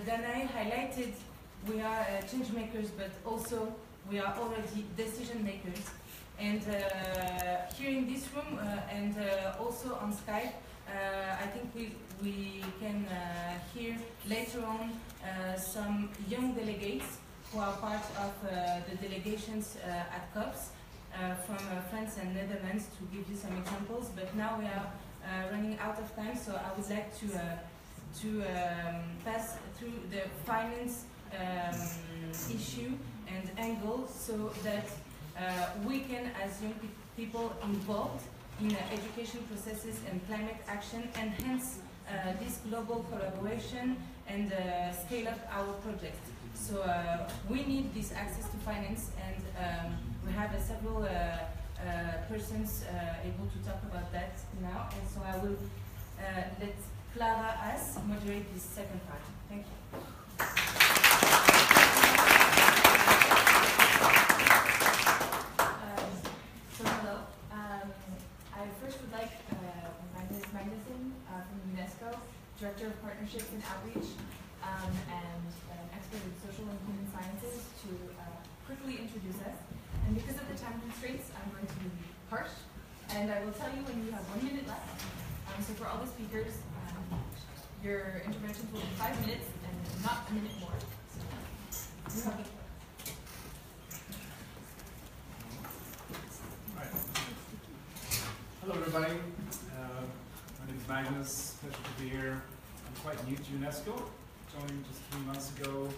Danae highlighted, we are change makers, but also we are already decision makers. And here in this room and also on Skype, I think we can hear later on some young delegates who are part of the delegations at COPs from France and Netherlands, to give you some examples. But now we are running out of time, so I would like to pass through the finance issue and angle, so that we can, as young people involved in education processes and climate action, enhance this global collaboration and scale up our project. So we need this access to finance, and we have several persons able to talk about that now. And so I will let Clara As moderate this second part. Thank you. So hello. I first would like, my name is Magnuson from UNESCO, Director of Partnerships and Outreach, and an expert in social and human sciences, to quickly introduce us. And because of the time constraints, I'm going to be harsh, and I will tell you when you have 1 minute left. So for all the speakers, your interventions will be 5 minutes and not a minute more. So you have the floor. Hello everybody, my name is Magnus, pleasure to be here. I'm quite new to UNESCO, joined just 3 months ago,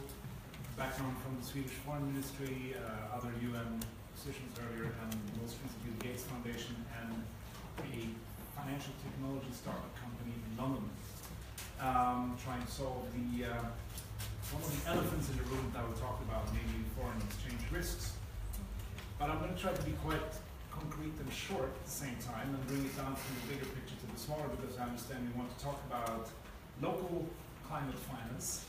background from the Swedish Foreign Ministry, other UN positions earlier, and most recently the Gates Foundation and a financial technology startup company in London, trying to solve the one of the elephants in the room that we talked about, namely foreign exchange risks. But I'm going to try to be quite concrete and short at the same time, and bring it down from the bigger picture to the smaller, because I understand we want to talk about local climate finance.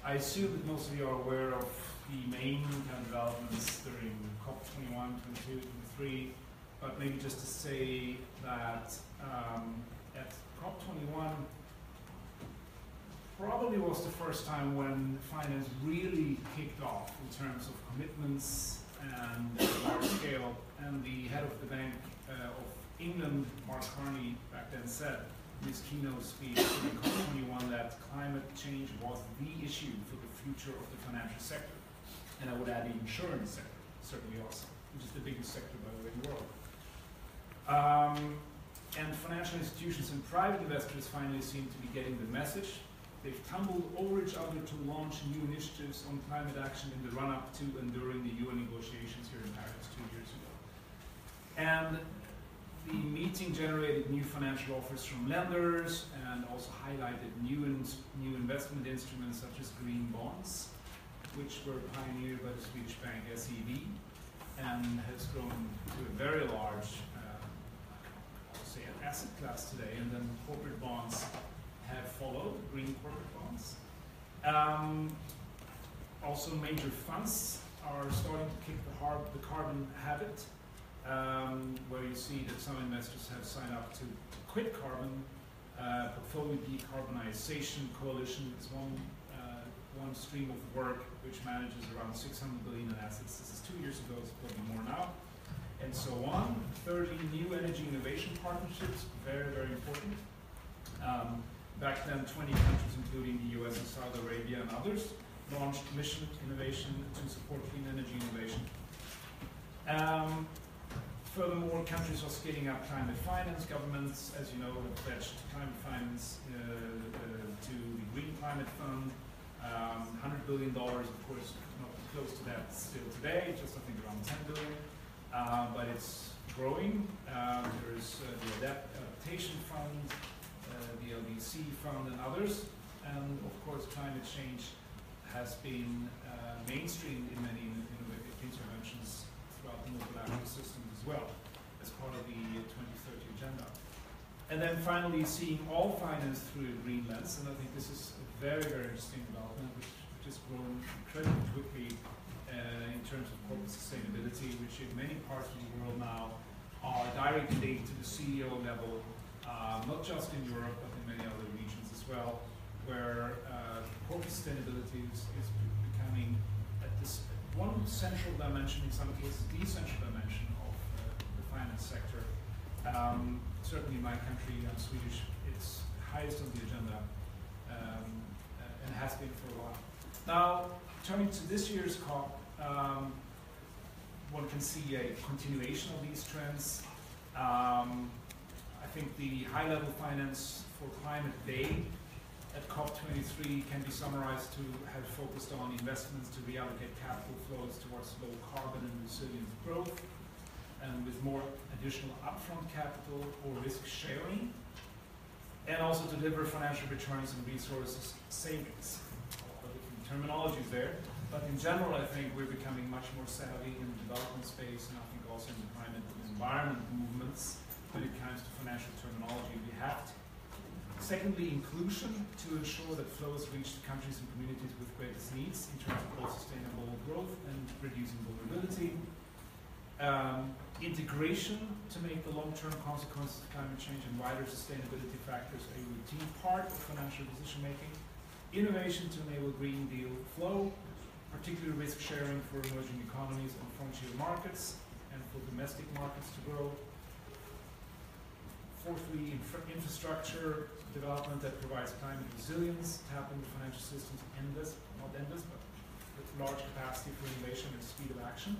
I assume that most of you are aware of the main developments during COP21, 22, 23, but maybe just to say that at COP21 probably was the first time when finance really kicked off in terms of commitments and large scale, and the head of the Bank of England, Mark Carney, back then said in his keynote speech in COP21 that climate change was the issue for the future of the financial sector. And I would add the insurance sector, certainly also, which is the biggest sector, by the way, in the world. And financial institutions and private investors finally seem to be getting the message. They've tumbled over each other to launch new initiatives on climate action in the run-up to and during the UN negotiations here in Paris 2 years ago. And the meeting generated new financial offers from lenders, and also highlighted new investment instruments such as green bonds, which were pioneered by the Swedish bank SEB, and has grown to a very large, I'll say, an asset class today. And then corporate bonds have followed, green corporate bonds. Also, major funds are starting to kick the carbon habit, where you see that some investors have signed up to quit carbon. Portfolio Decarbonization Coalition is one stream of work which manages around 600 billion in assets. This is 2 years ago, it's probably more now, and so on. Thirdly, new energy innovation partnerships, very, very important. Back then, 20 countries, including the US and Saudi Arabia and others, launched mission innovation to support clean energy innovation. Furthermore, countries are scaling up climate finance. Governments, as you know, have pledged climate finance to the Green Climate Fund. $100 billion, of course, not close to that still today, just I think around 10 billion, but it's growing. There's the Adaptation Fund, the LDC Fund, and others. And of course, climate change has been mainstreamed in many interventions throughout the multilateral systems as well, as part of the 2030 agenda. And then finally, seeing all finance through a green lens, and I think this is a very, very interesting development, which has grown incredibly quickly in terms of corporate sustainability, which in many parts of the world now are directly linked to the CEO level, not just in Europe, but in many other regions as well. where corporate sustainability is becoming at this one central dimension, in some cases the central dimension of the finance sector. Certainly in my country, I'm Swedish, it's highest on the agenda and has been for a while. Now, turning to this year's COP, one can see a continuation of these trends. I think the high-level finance for climate day at COP23 can be summarized to have focused on investments to reallocate capital flows towards low carbon and resilient growth, and with more additional upfront capital or risk sharing, and also to deliver financial returns and resources savings. Different terminologies there, but in general I think we're becoming much more savvy in the development space, and I think also in the climate and environment movements when it comes to financial terminology. We have to. Secondly, inclusion, to ensure that flows reach the countries and communities with greatest needs in terms of both sustainable growth and reducing vulnerability. Integration, to make the long-term consequences of climate change and wider sustainability factors a routine part of financial decision-making. Innovation to enable Green Deal flow, particularly risk sharing for emerging economies and frontier markets, and for domestic markets to grow. Fourthly, infrastructure development that provides climate resilience, tapping the financial systems not endless, but with large capacity for innovation and speed of action.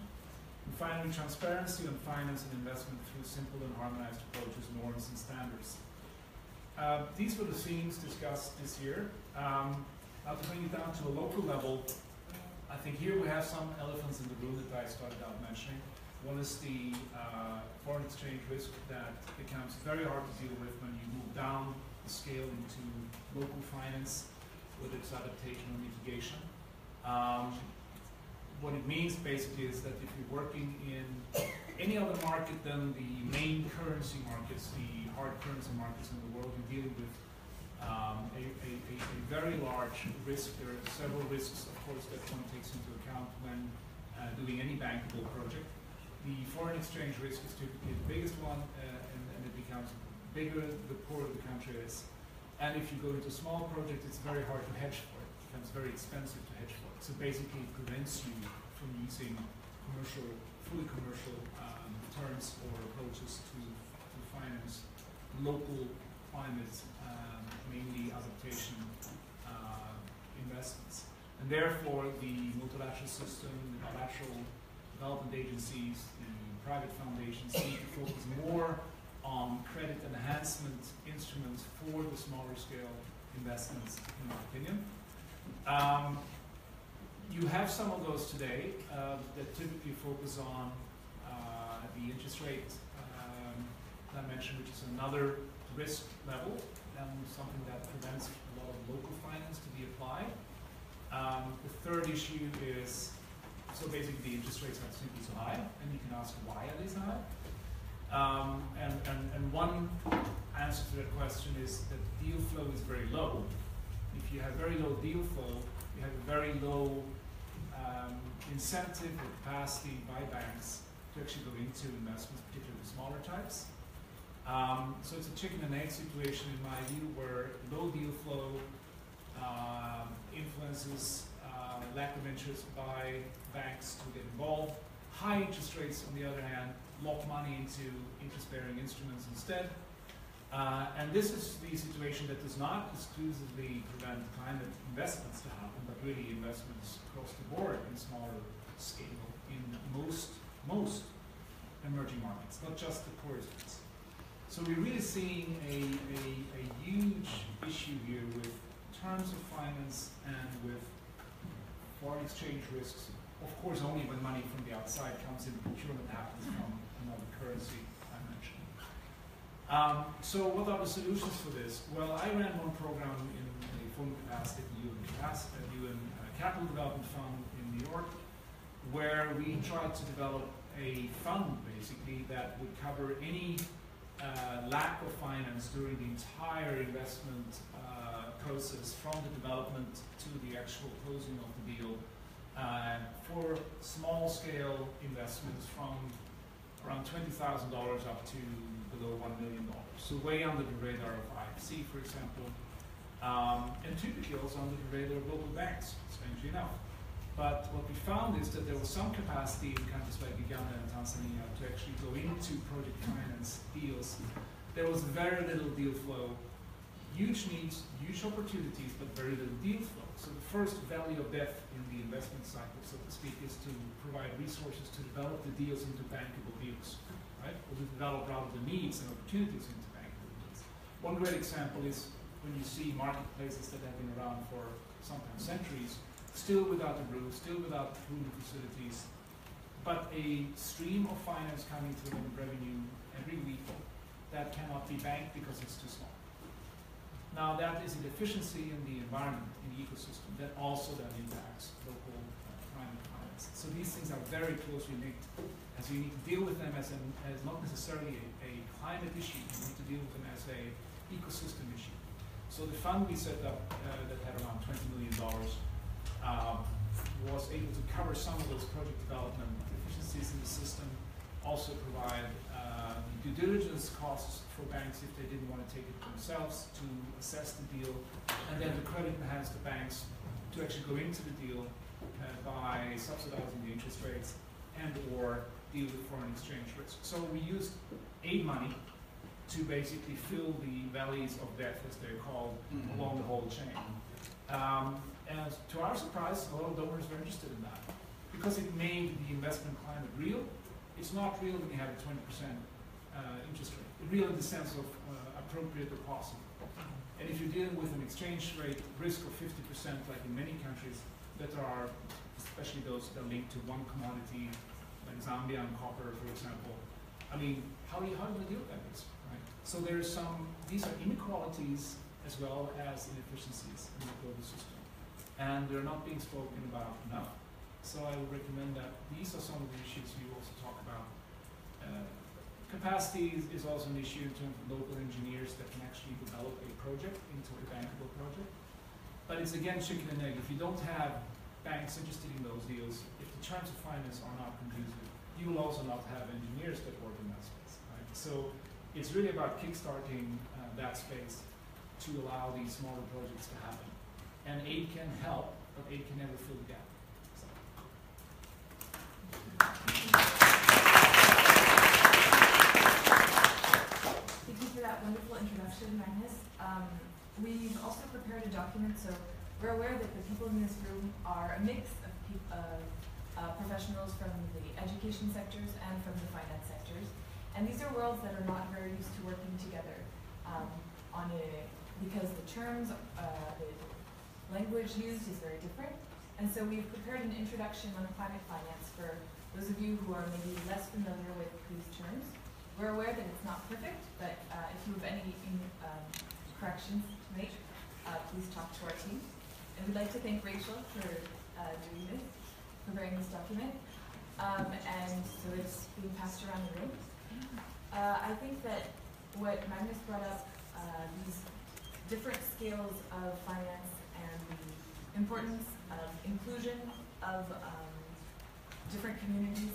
And finally, transparency on finance and investment through simple and harmonized approaches, norms, and standards. These were the themes discussed this year. Now to bring it down to a local level, I think here we have some elephants in the room that I started out mentioning. One is the foreign exchange risk that becomes very hard to deal with when you move down the scale into local finance, whether it's adaptation or mitigation. What it means basically is that if you're working in any other market than the main currency markets, the hard currency markets in the world, you're dealing with a very large risk. There are several risks, of course, that one takes into account when doing any bankable project. The foreign exchange risk is typically the biggest one, and it becomes bigger the poorer the country is. And if you go into a small project, it's very hard to hedge for it. It becomes very expensive to hedge for it. So basically, it prevents you from using fully commercial terms or approaches to finance local climate, mainly adaptation investments. And therefore, the multilateral system, the bilateral development agencies, the private foundations need to focus more on credit enhancement instruments for the smaller scale investments, in my opinion. You have some of those today that typically focus on the interest rate dimension, which is another risk level, and something that prevents a lot of local finance to be applied. The third issue is, so basically the interest rates are simply so high, and you can ask why are they so high? And one answer to that question is that deal flow is very low. If you have very low deal flow, you have a very low incentive or capacity by banks to actually go into investments, particularly the smaller types. So it's a chicken and egg situation in my view, where low deal flow influences lack of interest by banks to get involved. High interest rates, on the other hand, lock money into interest-bearing instruments instead. And this is the situation that does not exclusively prevent climate investments to happen, but really investments across the board in smaller scale in most emerging markets, not just the poorest ones. So we're really seeing a huge issue here with terms of finance and with foreign exchange risks. Of course, only when money from the outside comes in, procurement happens from another currency I mentioned. So what are the solutions for this? Well, I ran one program in a former capacity at the UN Capital Development Fund in New York, where we tried to develop a fund, basically, that would cover any lack of finance during the entire investment process, from the development to the actual closing of the deal, for small-scale investments from around $20,000 up to below $1 million. So way under the radar of IFC, for example. and typically also under the radar of local banks, strangely enough. But what we found is that there was some capacity in countries like Uganda and Tanzania to actually go into project finance deals. There was very little deal flow, huge needs, huge opportunities, but very little deal flow. So the first valley of death in the investment cycle, so to speak, is to provide resources to develop the deals into bankable deals, right? Or to develop rather the needs and opportunities into bankable deals. One great example is when you see marketplaces that have been around for sometimes centuries, still without a roof, still without proven facilities, but a stream of finance coming to them, revenue every week that cannot be banked because it's too small. Now that is a deficiency in the environment, in the ecosystem, that also then impacts local climate finance. So these things are very closely linked, as you need to deal with them as not necessarily a climate issue, you need to deal with them as a ecosystem issue. So the fund we set up that had around $20 million was able to cover some of those project development deficiencies in the system, also provide due diligence costs for banks if they didn't want to take it themselves to assess the deal, and then to credit enhance the banks to actually go into the deal by subsidizing the interest rates and or deal with foreign exchange risk. So we used aid money to basically fill the valleys of death, as they're called, along the whole chain. And to our surprise, a lot of donors were interested in that because it made the investment climate real. It's not real when you have a 20% interest rate. It's real in the sense of appropriate or possible. And if you're dealing with an exchange rate risk of 50%, like in many countries that are, especially those that are linked to one commodity, like Zambia and copper, for example, I mean, how do you deal with that risk, right? So there's these are inequalities as well as inefficiencies in the global system. And they're not being spoken about enough. So I would recommend that these are some of the issues we also talk about. Capacity is also an issue in terms of local engineers that can actually develop a project into a bankable project. But it's again chicken and egg. If you don't have banks interested in those deals, if the terms of finance are not conducive, you will also not have engineers that work in that space. Right? So it's really about kickstarting that space to allow these smaller projects to happen. And aid can help, but aid can never fill the gap. So. Thank you for that wonderful introduction, Magnus. We've also prepared a document, so we're aware that the people in this room are a mix of professionals from the education sectors and from the finance sectors. And these are worlds that are not very used to working together because the terms, the language used is very different. And so we've prepared an introduction on climate finance for those of you who are maybe less familiar with these terms. We're aware that it's not perfect, but if you have any corrections to make, please talk to our team. And we'd like to thank Rachel for doing this, preparing this document. And so it's being passed around the room. I think that what Magnus brought up, these different scales of finance and the importance of inclusion of different communities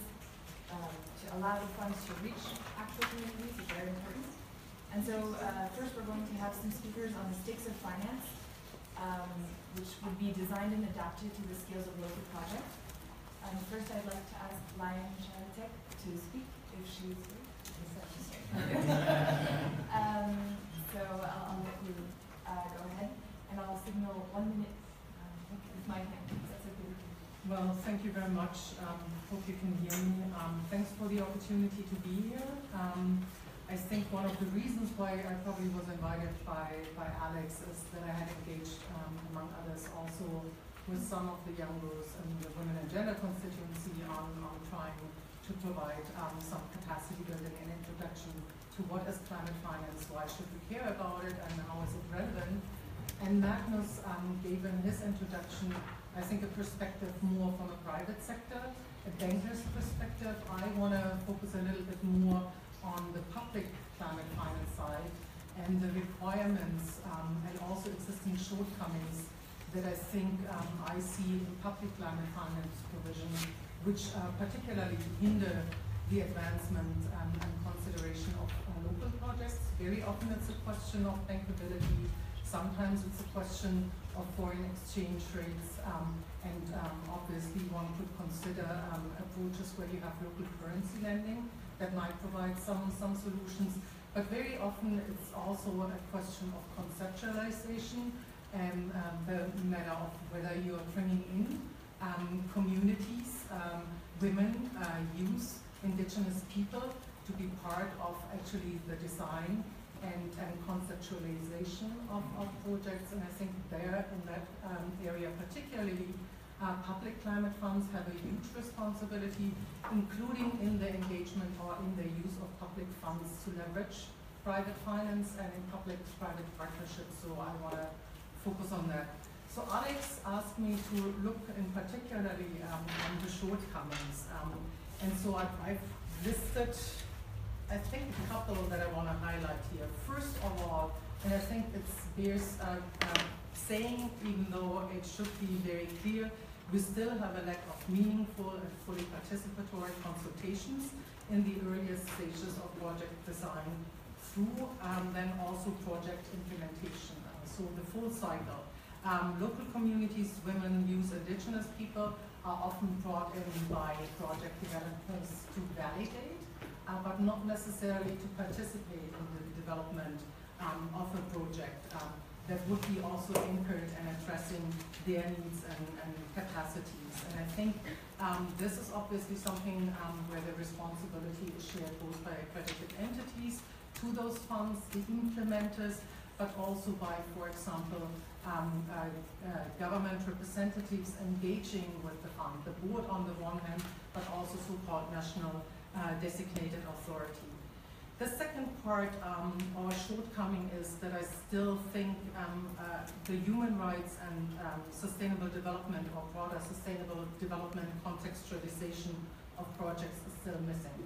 to allow the funds to reach actual communities is very important. And so first we're going to have some speakers on the stakes of finance, which would be designed and adapted to the scales of local projects. First I'd like to ask Lion Shanatek to speak, if she's here. So I'll let you go ahead, and I'll signal 1 minute with my hand. That's okay. Well, thank you very much. Hope you can hear me. Thanks for the opportunity to be here. I think one of the reasons why I probably was invited by Alex is that I had engaged, among others, also with some of the young girls in the Women and Gender constituency on trying to provide some capacity building and introduction to what is climate finance, why should we care about it, and how is it relevant. And Magnus gave in his introduction, I think, a perspective more from a private sector, a banker's perspective. I want to focus a little bit more on the public climate finance side and the requirements and also existing shortcomings that I think I see in public climate finance provision, which particularly hinder the advancement and consideration of local projects. Very often it's a question of bankability. sometimes it's a question of foreign exchange rates, and obviously one could consider approaches where you have local currency lending that might provide some solutions. But very often it's also a question of conceptualization and the matter of whether you're bringing in communities, women, youth, indigenous people to be part of actually the design and conceptualization of projects. And I think there in that area particularly, public climate funds have a huge responsibility, including in the engagement or in the use of public funds to leverage private finance and in public-private partnerships. So I want to focus on that. So Alex asked me to look in particularly on the shortcomings. And so I've listed, I think, a couple that I want to highlight here. First of all, and I think it bears saying, even though it should be very clear, we still have a lack of meaningful and fully participatory consultations in the earliest stages of project design through then also project implementation. So the full cycle. Local communities, women, youth, indigenous people are often brought in by project developers to validate, but not necessarily to participate in the development of a project that would be also anchored and addressing their needs and capacities. And I think this is obviously something where the responsibility is shared both by accredited entities to those funds, the implementers, but also by, for example, government representatives engaging with the fund, the board on the one hand, but also so-called national designated authority. The second part or shortcoming is that I still think the human rights and sustainable development or broader sustainable development contextualization of projects is still missing.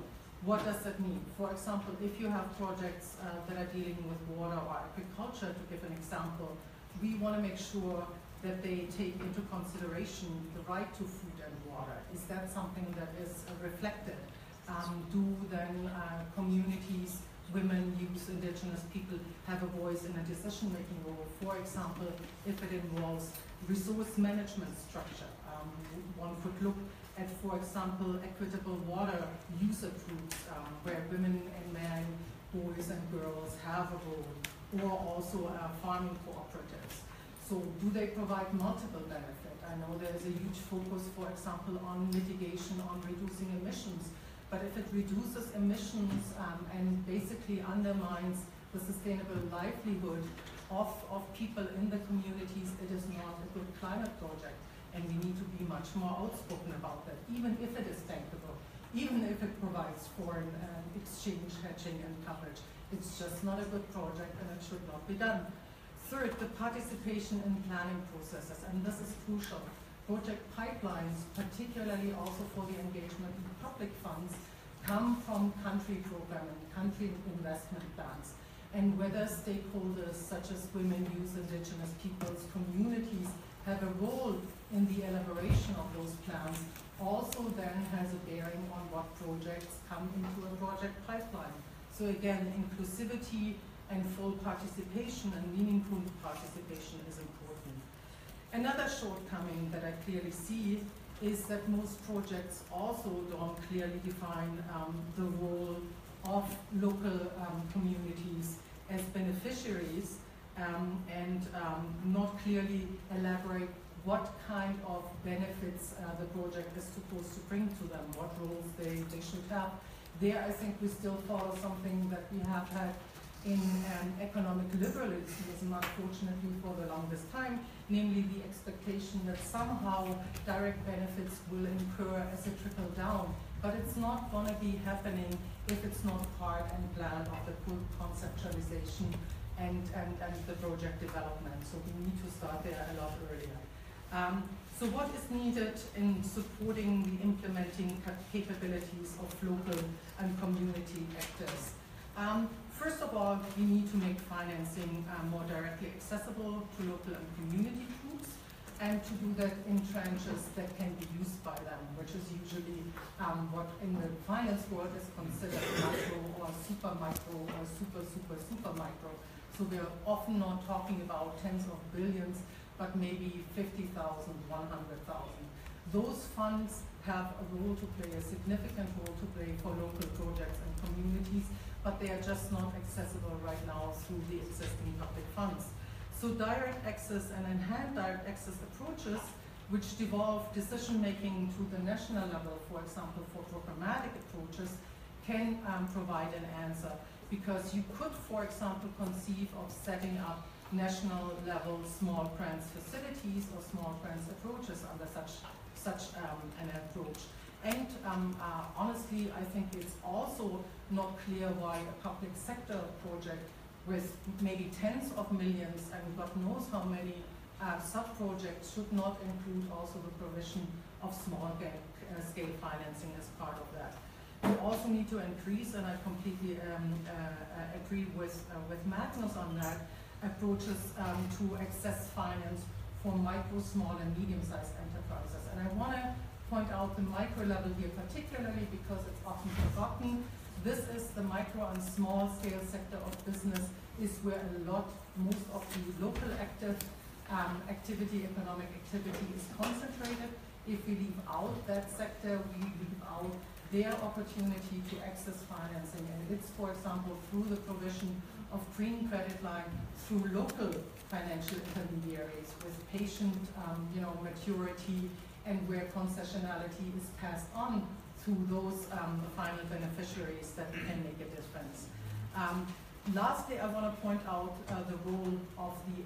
What does that mean? For example, if you have projects that are dealing with water or agriculture, to give an example, we want to make sure that they take into consideration the right to food and water. Is that something that is reflected? Do then communities, women, youth, indigenous people have a voice in a decision-making role? For example, if it involves resource management structure, one could look at, for example, equitable water user groups where women and men, boys and girls have a role, or also farming cooperatives. So do they provide multiple benefit? I know there's a huge focus, for example, on mitigation, on reducing emissions, but if it reduces emissions and basically undermines the sustainable livelihood of people in the communities, it is not a good climate project. And we need to be much more outspoken about that, even if it is bankable, even if it provides foreign exchange, hedging, and coverage. It's just not a good project and it should not be done. Third, the participation in planning processes, and this is crucial. Project pipelines, particularly also for the engagement in public funds, come from country programming, country investment plans. And whether stakeholders such as women, youth, indigenous peoples, communities have a role in the elaboration of those plans also then has a bearing on what projects come into a project pipeline. So again, inclusivity and full participation and meaningful participation is important. Another shortcoming that I clearly see is that most projects also don't clearly define the role of local communities as beneficiaries and not clearly elaborate what kind of benefits the project is supposed to bring to them, what roles they should have. There, I think we still follow something that we have had in economic liberalism, unfortunately for the longest time, namely the expectation that somehow direct benefits will incur as a trickle down. But it's not going to be happening if it's not part and plan of the full conceptualization and the project development. So we need to start there a lot earlier. So what is needed in supporting the implementing capabilities of local and community actors? First of all, we need to make financing more directly accessible to local and community groups, and to do that in tranches that can be used by them, which is usually what in the finance world is considered micro or super micro or super micro So we are often not talking about tens of billions, but maybe 50,000, 100,000. Those funds have a role to play, a significant role to play for local projects and communities, but they are just not accessible right now through the existing public funds. So direct access and enhanced direct access approaches, which devolve decision-making to the national level, for example, for programmatic approaches, can provide an answer. Because you could, for example, conceive of setting up national level small grants facilities or small grants approaches under such an approach. And honestly, I think it's also not clear why a public sector project with maybe tens of millions and God knows how many sub-projects should not include also the provision of small scale financing as part of that. We also need to increase, and I completely agree with Magnus on that, approaches to access finance for micro, small, and medium-sized enterprises. And I want to point out the micro level here particularly because it's often forgotten. This is the micro and small scale sector of business is where most of the local economic activity is concentrated. If we leave out that sector, we leave out their opportunity to access financing. And it's, for example, through the provision of green credit line through local financial intermediaries with patient maturity and where concessionality is passed on through those final beneficiaries that can make a difference. Lastly, I want to point out the role of the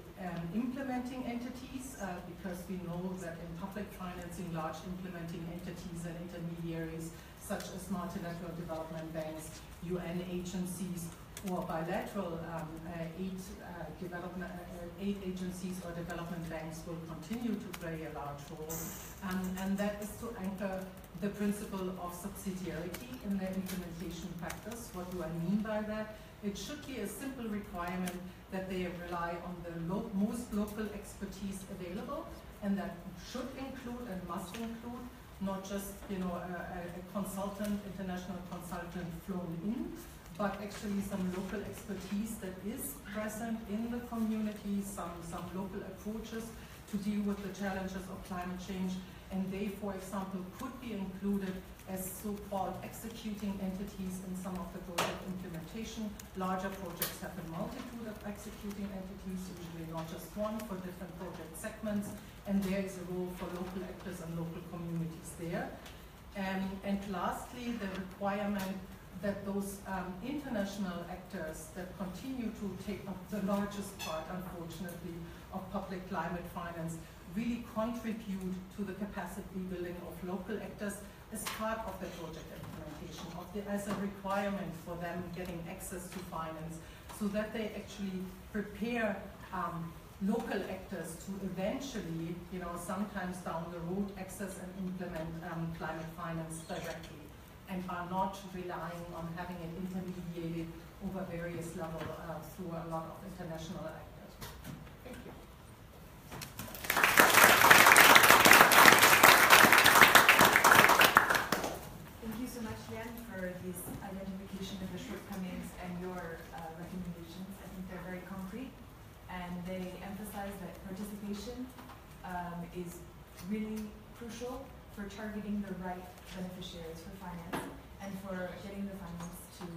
implementing entities because we know that in public financing, large implementing entities and intermediaries such as multilateral development banks, UN agencies, or bilateral aid agencies or development banks will continue to play a large role. And that is to anchor the principle of subsidiarity in their implementation practice. What do I mean by that? It should be a simple requirement that they rely on the most local expertise available, and that should include and must include not just a consultant, international consultant flown in, but actually some local expertise that is present in the community, some local approaches to deal with the challenges of climate change. And they, for example, could be included as so-called executing entities in some of the project implementation. Larger projects have a multitude of executing entities, usually not just one, for different project segments. And there is a role for local actors and local communities there. And lastly, the requirement that those international actors that continue to take up the largest part, unfortunately, of public climate finance really contribute to the capacity building of local actors as part of the project implementation, as a requirement for them getting access to finance, so that they actually prepare local actors to eventually, sometimes down the road, access and implement climate finance directly, and are not relying on having it intermediated over various levels through a lot of international actors. Thank you. Thank you so much, Jan, for this identification of the shortcomings and your recommendations. I think they're very concrete, and they emphasize that participation is really crucial for targeting the right beneficiaries for finance and for getting the finance to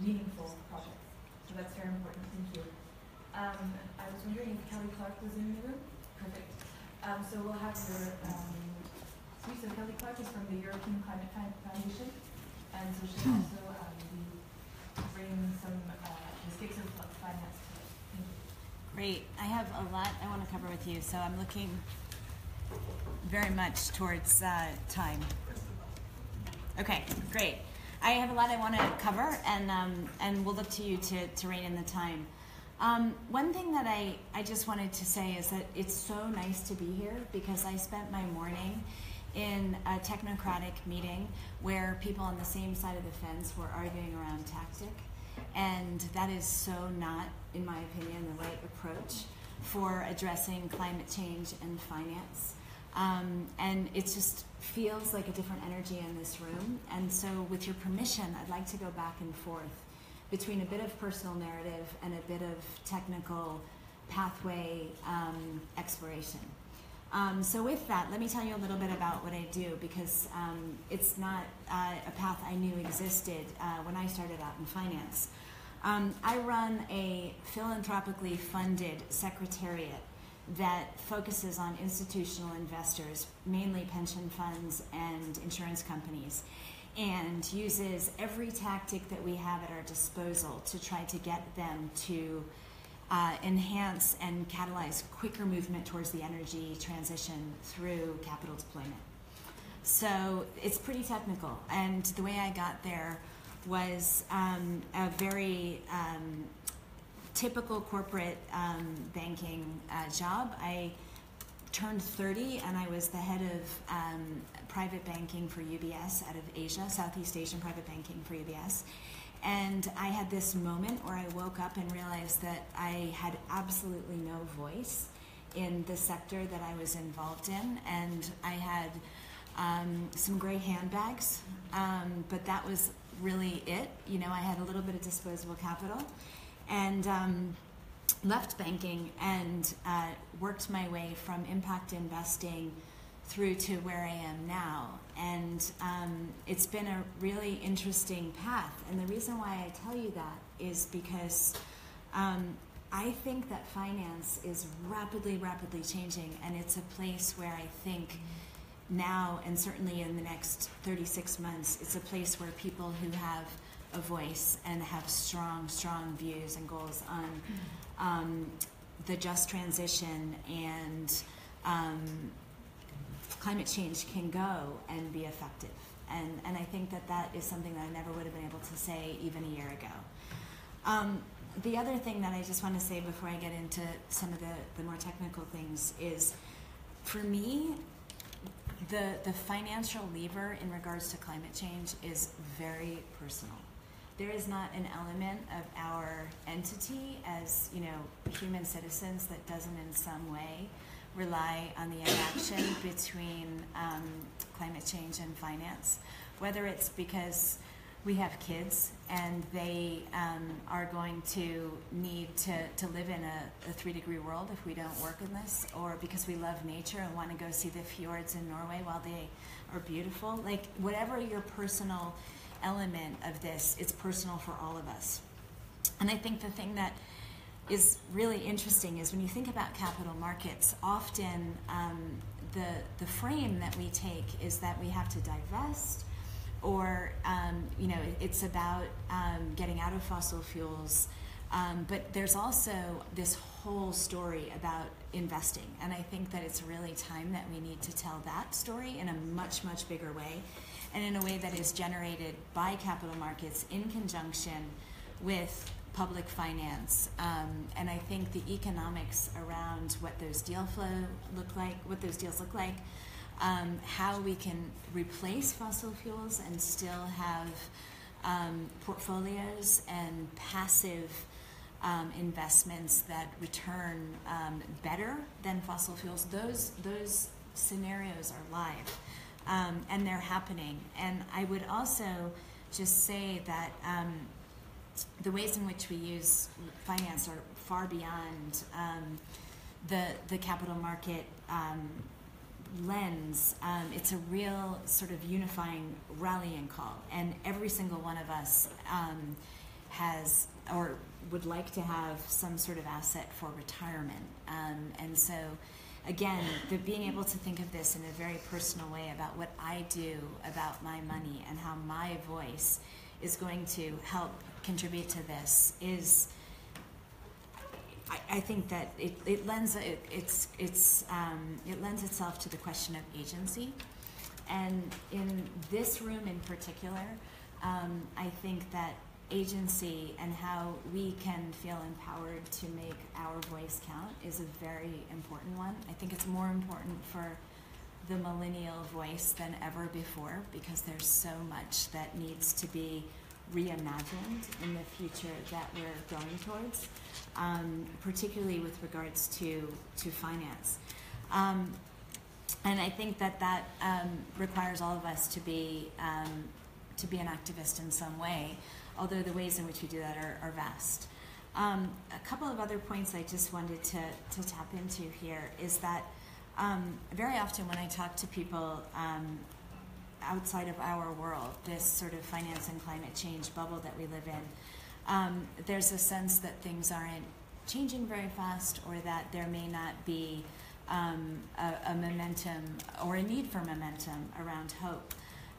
meaningful projects. So that's very important. Thank you. I was wondering if Kelly Clark was in the room. Perfect. So we'll have your speech. So Kelly Clark is from the European Climate Foundation, and so she'll also be bringing some mistakes of finance to it. Thank you. Great. I have a lot I want to cover with you, so I'm looking very much towards time. Okay, great. I have a lot I want to cover, and we'll look to you to rein in the time. One thing that I just wanted to say is that it's so nice to be here because I spent my morning in a technocratic meeting where people on the same side of the fence were arguing around tactic, and that is so not, in my opinion, the right approach for addressing climate change and finance. And it just feels like a different energy in this room. And so with your permission, I'd like to go back and forth between a bit of personal narrative and a bit of technical pathway exploration. So with that, let me tell you a little bit about what I do, because it's not a path I knew existed when I started out in finance. I run a philanthropically funded secretariat that focuses on institutional investors, mainly pension funds and insurance companies, and uses every tactic that we have at our disposal to try to get them to enhance and catalyze quicker movement towards the energy transition through capital deployment. So it's pretty technical, and the way I got there was a very typical corporate banking job. I turned 30 and I was the head of private banking for UBS out of Asia, Southeast Asian private banking for UBS. And I had this moment where I woke up and realized that I had absolutely no voice in the sector that I was involved in, and I had some gray handbags, but that was really it. You know, I had a little bit of disposable capital, and left banking and worked my way from impact investing through to where I am now. And it's been a really interesting path. And the reason why I tell you that is because I think that finance is rapidly changing, and it's a place where I think now, and certainly in the next 36 months, it's a place where people who have a voice and have strong views and goals on the just transition and climate change can go and be effective. And I think that that is something that I never would have been able to say even a year ago. The other thing that I just want to say before I get into some of the more technical things is, for me, the financial lever in regards to climate change is very personal. There is not an element of our entity as, you know, human citizens that doesn't in some way rely on the interaction between climate change and finance, whether it's because we have kids and they are going to need to live in a 3-degree world if we don't work in this, or because we love nature and want to go see the fjords in Norway while they are beautiful. Like, whatever your personal element of this, it's personal for all of us. And I think the thing that is really interesting is when you think about capital markets, often the frame that we take is that we have to divest, or you know, it's about getting out of fossil fuels, but there's also this whole story about investing, and I think that it's really time that we need to tell that story in a much bigger way, and in a way that is generated by capital markets in conjunction with public finance, and I think the economics around what those deal flow look like, what those deals look like, how we can replace fossil fuels and still have portfolios and passive investments that return better than fossil fuels. Those scenarios are live, and they're happening. And I would also just say that the ways in which we use finance are far beyond the capital market lens. It's a real sort of unifying rallying call, and every single one of us has or would like to have some sort of asset for retirement. And so, again, being able to think of this in a very personal way about what I do about my money and how my voice is going to help contribute to this is, I think that it lends itself to the question of agency, and in this room in particular, I think that agency and how we can feel empowered to make our voice count is a very important one. I think it's more important for the millennial voice than ever before, because there's so much that needs to be reimagined in the future that we're going towards, particularly with regards to finance. And I think that requires all of us to be an activist in some way. although the ways in which we do that are vast. A couple of other points I just wanted to tap into here is that very often when I talk to people outside of our world, this sort of finance and climate change bubble that we live in, there's a sense that things aren't changing very fast, or that there may not be a momentum or a need for momentum around hope.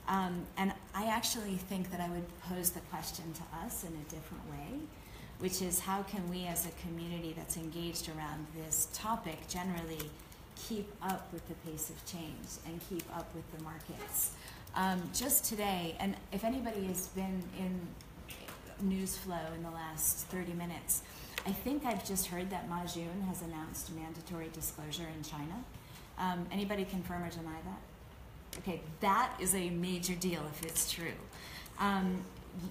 And I actually think that I would pose the question to us in a different way, which is how can we as a community that's engaged around this topic generally keep up with the pace of change and keep up with the markets. Just today, and if anybody has been in news flow in the last 30 minutes, I think I've just heard that Ma Jun has announced mandatory disclosure in China. Anybody confirm or deny that? Okay, that is a major deal if it's true.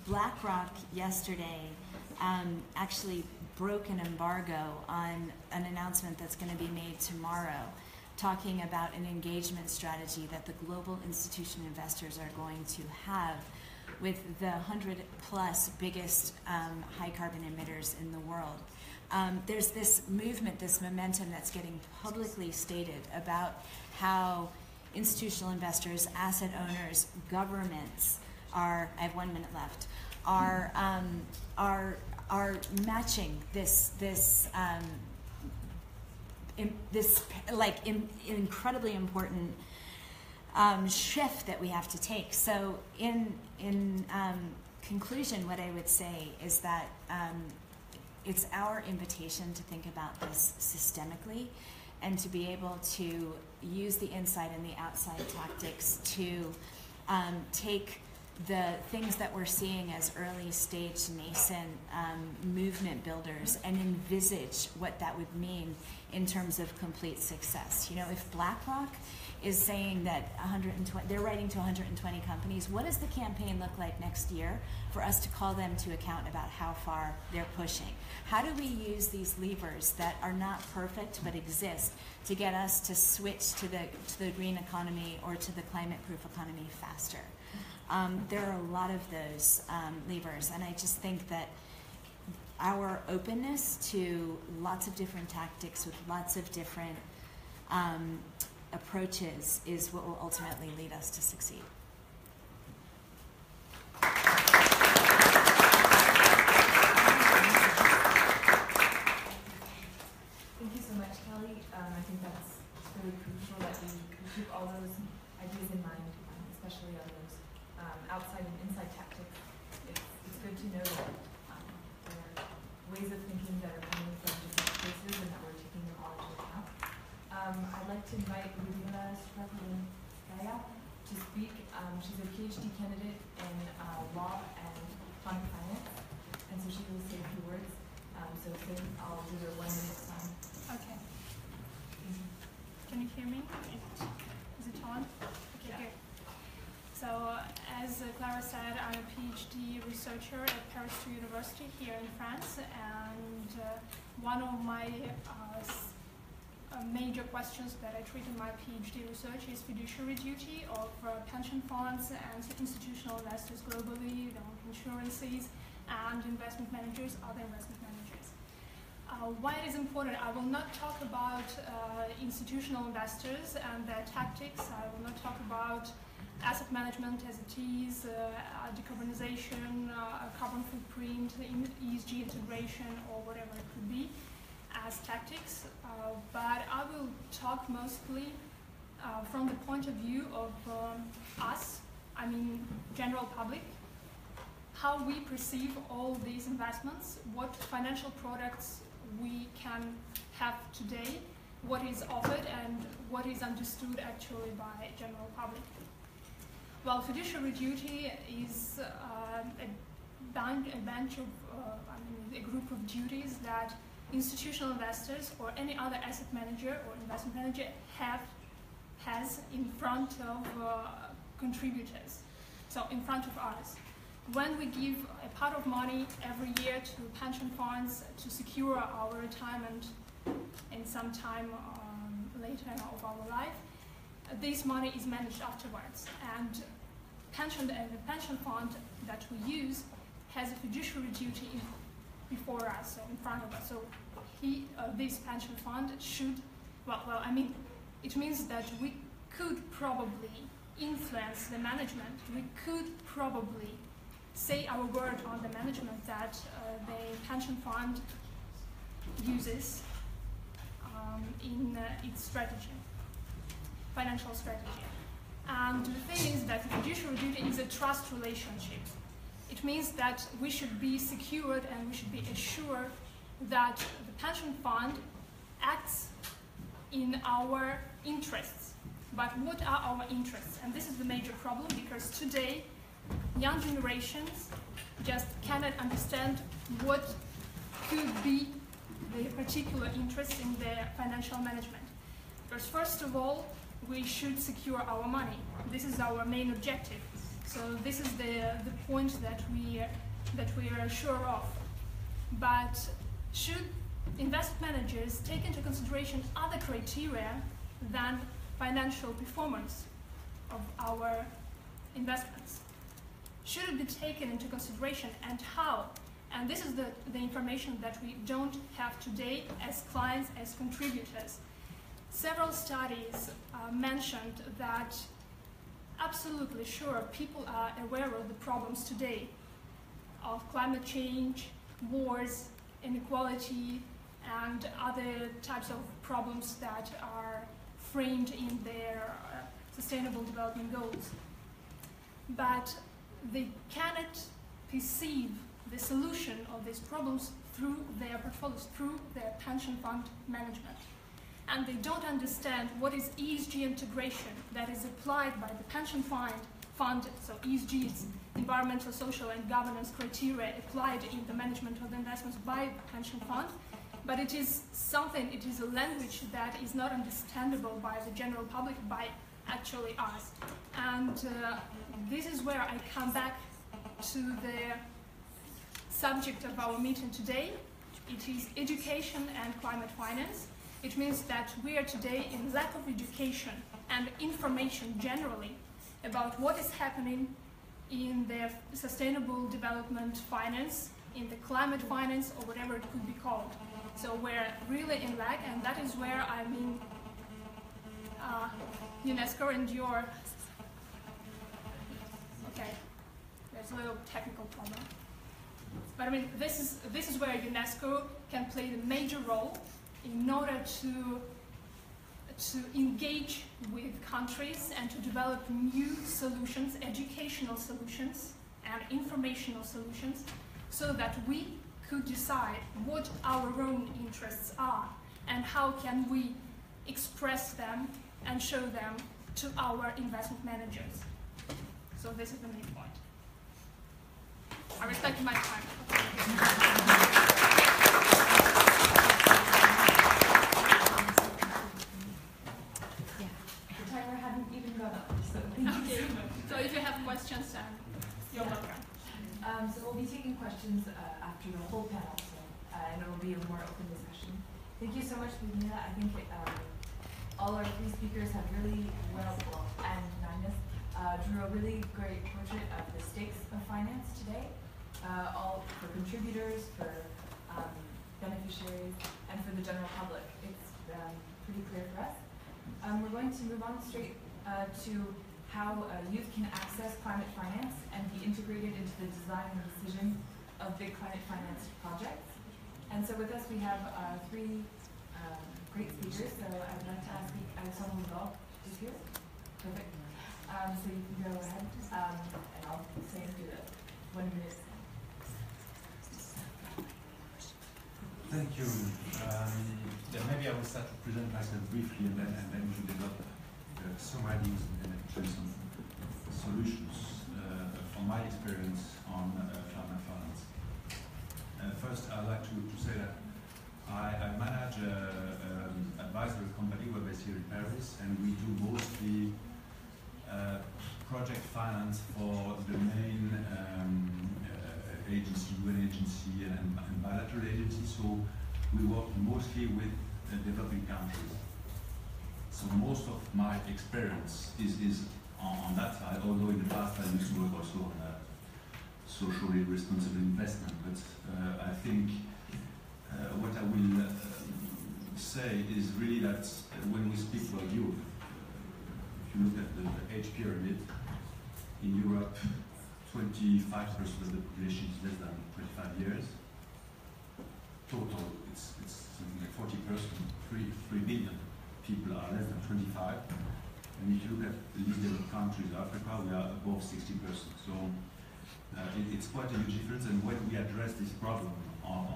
BlackRock yesterday actually broke an embargo on an announcement that's going to be made tomorrow, talking about an engagement strategy that the global institutional investors are going to have with the 100+ biggest high carbon emitters in the world. There's this movement, this momentum that's getting publicly stated about how institutional investors, asset owners, governments are, I have 1 minute left, are matching this incredibly important shift that we have to take. So in conclusion, what I would say is that it's our invitation to think about this systemically and to be able to use the inside and the outside tactics to take the things that we're seeing as early stage nascent movement builders and envisage what that would mean in terms of complete success. You know, if BlackRock is saying that they're writing to 120 companies, what does the campaign look like next year for us to call them to account about how far they're pushing? How do we use these levers that are not perfect but exist to get us to switch to the green economy or to the climate-proof economy faster? There are a lot of those levers, and I just think that our openness to lots of different tactics with lots of different approaches is what will ultimately lead us to succeed. Thank you so much, Kelly. I think that's really crucial that we keep all those ideas in mind, especially on those outside and inside tactics. It's good to know that there are ways of thinking that are coming from different places and that we're taking them all into account. I'd like to invite Ludmila Strakovskaya to speak. She's a PhD candidate in law and fund finance, and so she will say a few words. So I'll do her 1 minute time. Okay. Can you hear me? Is it on? Okay, Yeah. good. So, as Clara said, I'm a PhD researcher at Paris 2 University here in France, and one of my major questions that I treat in my PhD research is fiduciary duty of pension funds and institutional investors globally, insurances, and investment managers, other investment managers. Why it is important, I will not talk about institutional investors and their tactics. I will not talk about asset management as it is, decarbonization, carbon footprint, ESG integration, or whatever it could be as tactics. But I will talk mostly from the point of view of us, I mean general public, how we perceive all these investments, what financial products we can have today, what is offered, and what is understood actually by general public. Well, fiduciary duty is a group of duties that institutional investors or any other asset manager or investment manager has in front of contributors, so in front of us. When we give a pot of money every year to pension funds to secure our retirement in some time later of our life, this money is managed afterwards. And the pension fund that we use has a fiduciary duty before us, so in front of us. So this pension fund should, it means that we could probably influence the management. We could probably say our word on the management that the pension fund uses in its strategy, financial strategy. And the thing is that the fiduciary duty is a trust relationship. It means that we should be secured and we should be assured that the pension fund acts in our interests. But what are our interests? And this is the major problem, because today young generations just cannot understand what could be the particular interest in their financial management. Because first of all, we should secure our money. This is our main objective. So this is the point that we are sure of. But should investment managers take into consideration other criteria than financial performance of our investments? Should it be taken into consideration, and how? And this is the information that we don't have today as clients, as contributors. Several studies mentioned that absolutely sure people are aware of the problems today of climate change, wars, inequality, and other types of problems that are framed in their sustainable development goals. But they cannot perceive the solution of these problems through their portfolios, through their pension fund management. And they don't understand what is ESG integration that is applied by the pension fund. So ESG is environmental, social, and governance criteria applied in the management of the investments by the pension fund. But it is something, it is a language that is not understandable by the general public, by actually us. And this is where I come back to the subject of our meeting today. It is education and climate finance. It means that we are today in lack of education and information generally about what is happening in the sustainable development finance, in the climate finance, or whatever it could be called. So we're really in lack, and that is where I mean UNESCO and your... Okay, there's a little technical problem. But I mean, this is where UNESCO can play the major role in order to engage with countries and to develop new solutions, educational solutions and informational solutions, so that we could decide what our own interests are and how can we express them and show them to our investment managers. So this is the main point. I respect my time. The timer hadn't even gone up, so thank you so much. So if you have questions, you're welcome. So we'll be taking questions after the whole panel, so, and it will be a more open discussion. Thank you so much, Ludmila. I think all our three speakers have really and Magnus drew a really great portrait of the stakes of finance today, all for contributors, for beneficiaries, and for the general public. It's pretty clear for us. We're going to move on straight to how youth can access climate finance and be integrated into the design and decision of big climate finance projects. And so with us we have three great speakers. So I'd like to ask Alexandre Laval is here. Perfect. So you can go ahead and I'll say and do the 1 minute. Thank you. Maybe I will start to present myself briefly and then to develop some ideas and actually some solutions from my experience on climate finance. First, I'd like to say that I manage an advisory company. We're based here in Paris, and we do mostly project finance for the main agency, UN agency, and bilateral agencies. So we work mostly with developing countries. So most of my experience is on that side, although in the past I used to work also socially responsible investment. But I think what I will say is really that when we speak about youth, if you look at the age pyramid, in Europe, 25% of the population is less than 25 years. Total, it's something like 40%, 3 billion people are less than 25. And if you look at the least developed countries, Africa, we are above 60%. So it's quite a huge difference. And when we address this problem on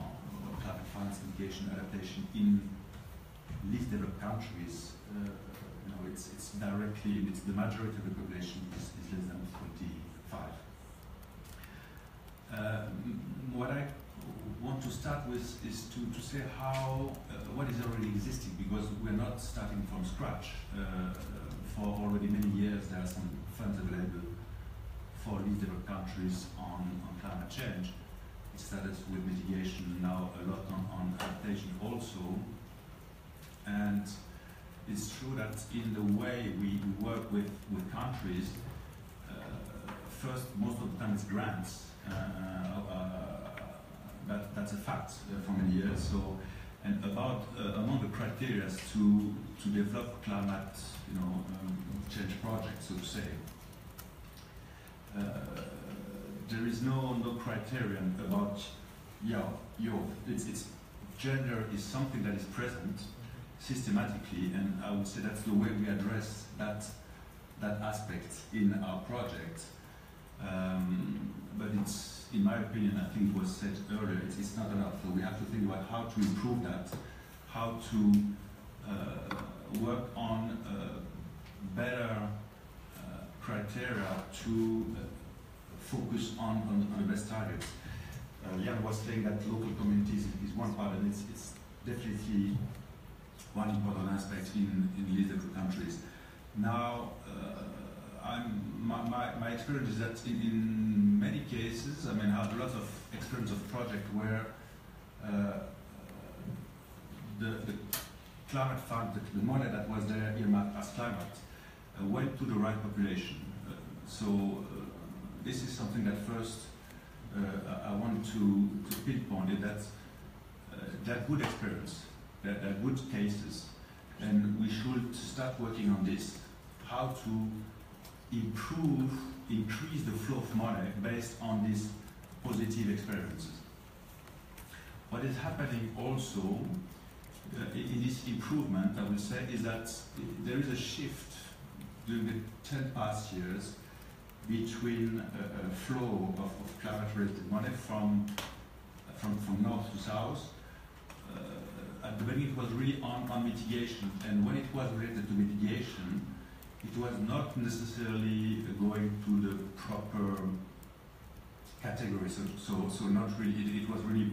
climate finance, mitigation, adaptation in least developed countries, it's directly, the majority of the population is less than 25. What I want to start with is to say how, what is already existing, because we're not starting from scratch. For already many years, there are some funds available for least developed countries on climate change. It started with mitigation, now a lot on adaptation also. And it's true that in the way we work with countries, first, most of the time it's grants. That's a fact for many years. So, and about among the criteria to develop climate, change projects, so to say, there is no criterion about it's gender is something that is present systematically, and I would say that's the way we address that aspect in our project. But it's, in my opinion, I think it was said earlier, it's not enough. So we have to think about how to improve that, how to work on better criteria to focus on the best targets. Jan was saying that local communities is one part, and it's definitely one important aspect in least developed countries. Now, my experience is that in many cases, I had a lot of experience of project where the climate fund, the money that was there earmarked as climate, went to the right population. So this is something that first I want to pinpoint it, that they're good experience, they're good cases, and we should start working on this, how to increase the flow of money based on these positive experiences. What is happening also in this improvement, I would say, is that there is a shift during the 10 past years between a flow of climate-related money from north to south. At the beginning, it was really on mitigation, and when it was related to mitigation, it was not necessarily going to the proper category. So not really. It was really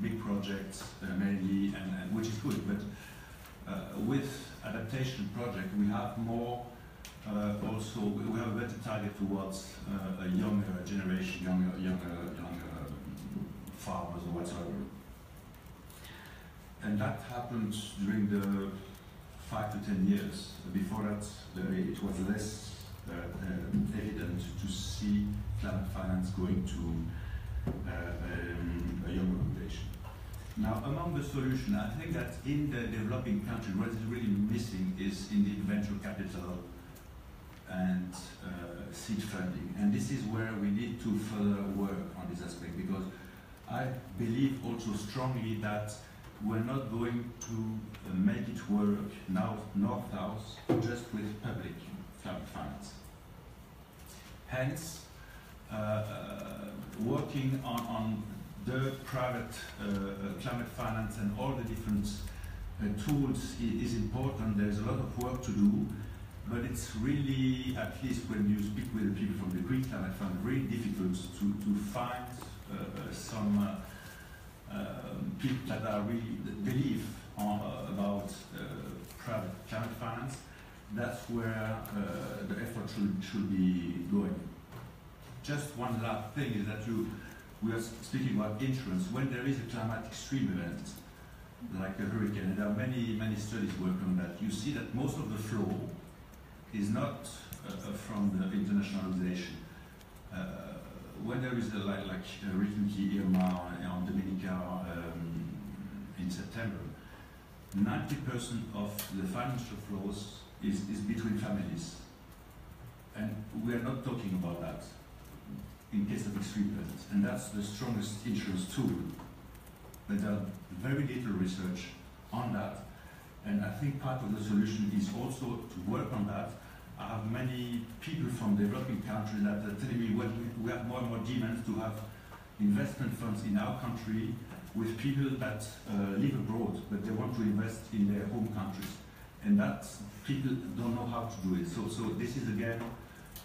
big projects mainly, and which is good. But with adaptation project, we have more. Also, we have a better target towards a younger generation, younger farmers or whatsoever. And that happened during the 5 to 10 years. Before that, it was less evident to see climate finance going to a younger population. Now, among the solutions, I think that in the developing countries, what is really missing is indeed venture capital and seed funding. And this is where we need to further work on this aspect, because I believe also strongly that we're not going to make it work now north-south just with public climate finance. Hence, working on the private climate finance and all the different tools is important. There's a lot of work to do, but it's really, at least when you speak with the people from the Green Climate Fund, really difficult to find some people that are really believe about private climate finance. That's where the effort should be going. Just one last thing is that we are speaking about insurance. When there is a climate extreme event, like a hurricane, and there are many studies working on that, you see that most of the flow is not from the international organization. when there is recently Irma on Dominica in September, 90% of the financial flows is between families. And we are not talking about that in case of extreme events. And that's the strongest insurance tool. But there are very little research on that. And I think part of the solution is also to work on that. I have many people from developing countries that are telling me we have more and more demands to have investment funds in our country with people that live abroad, but they want to invest in their home countries. And that people don't know how to do it. So this is again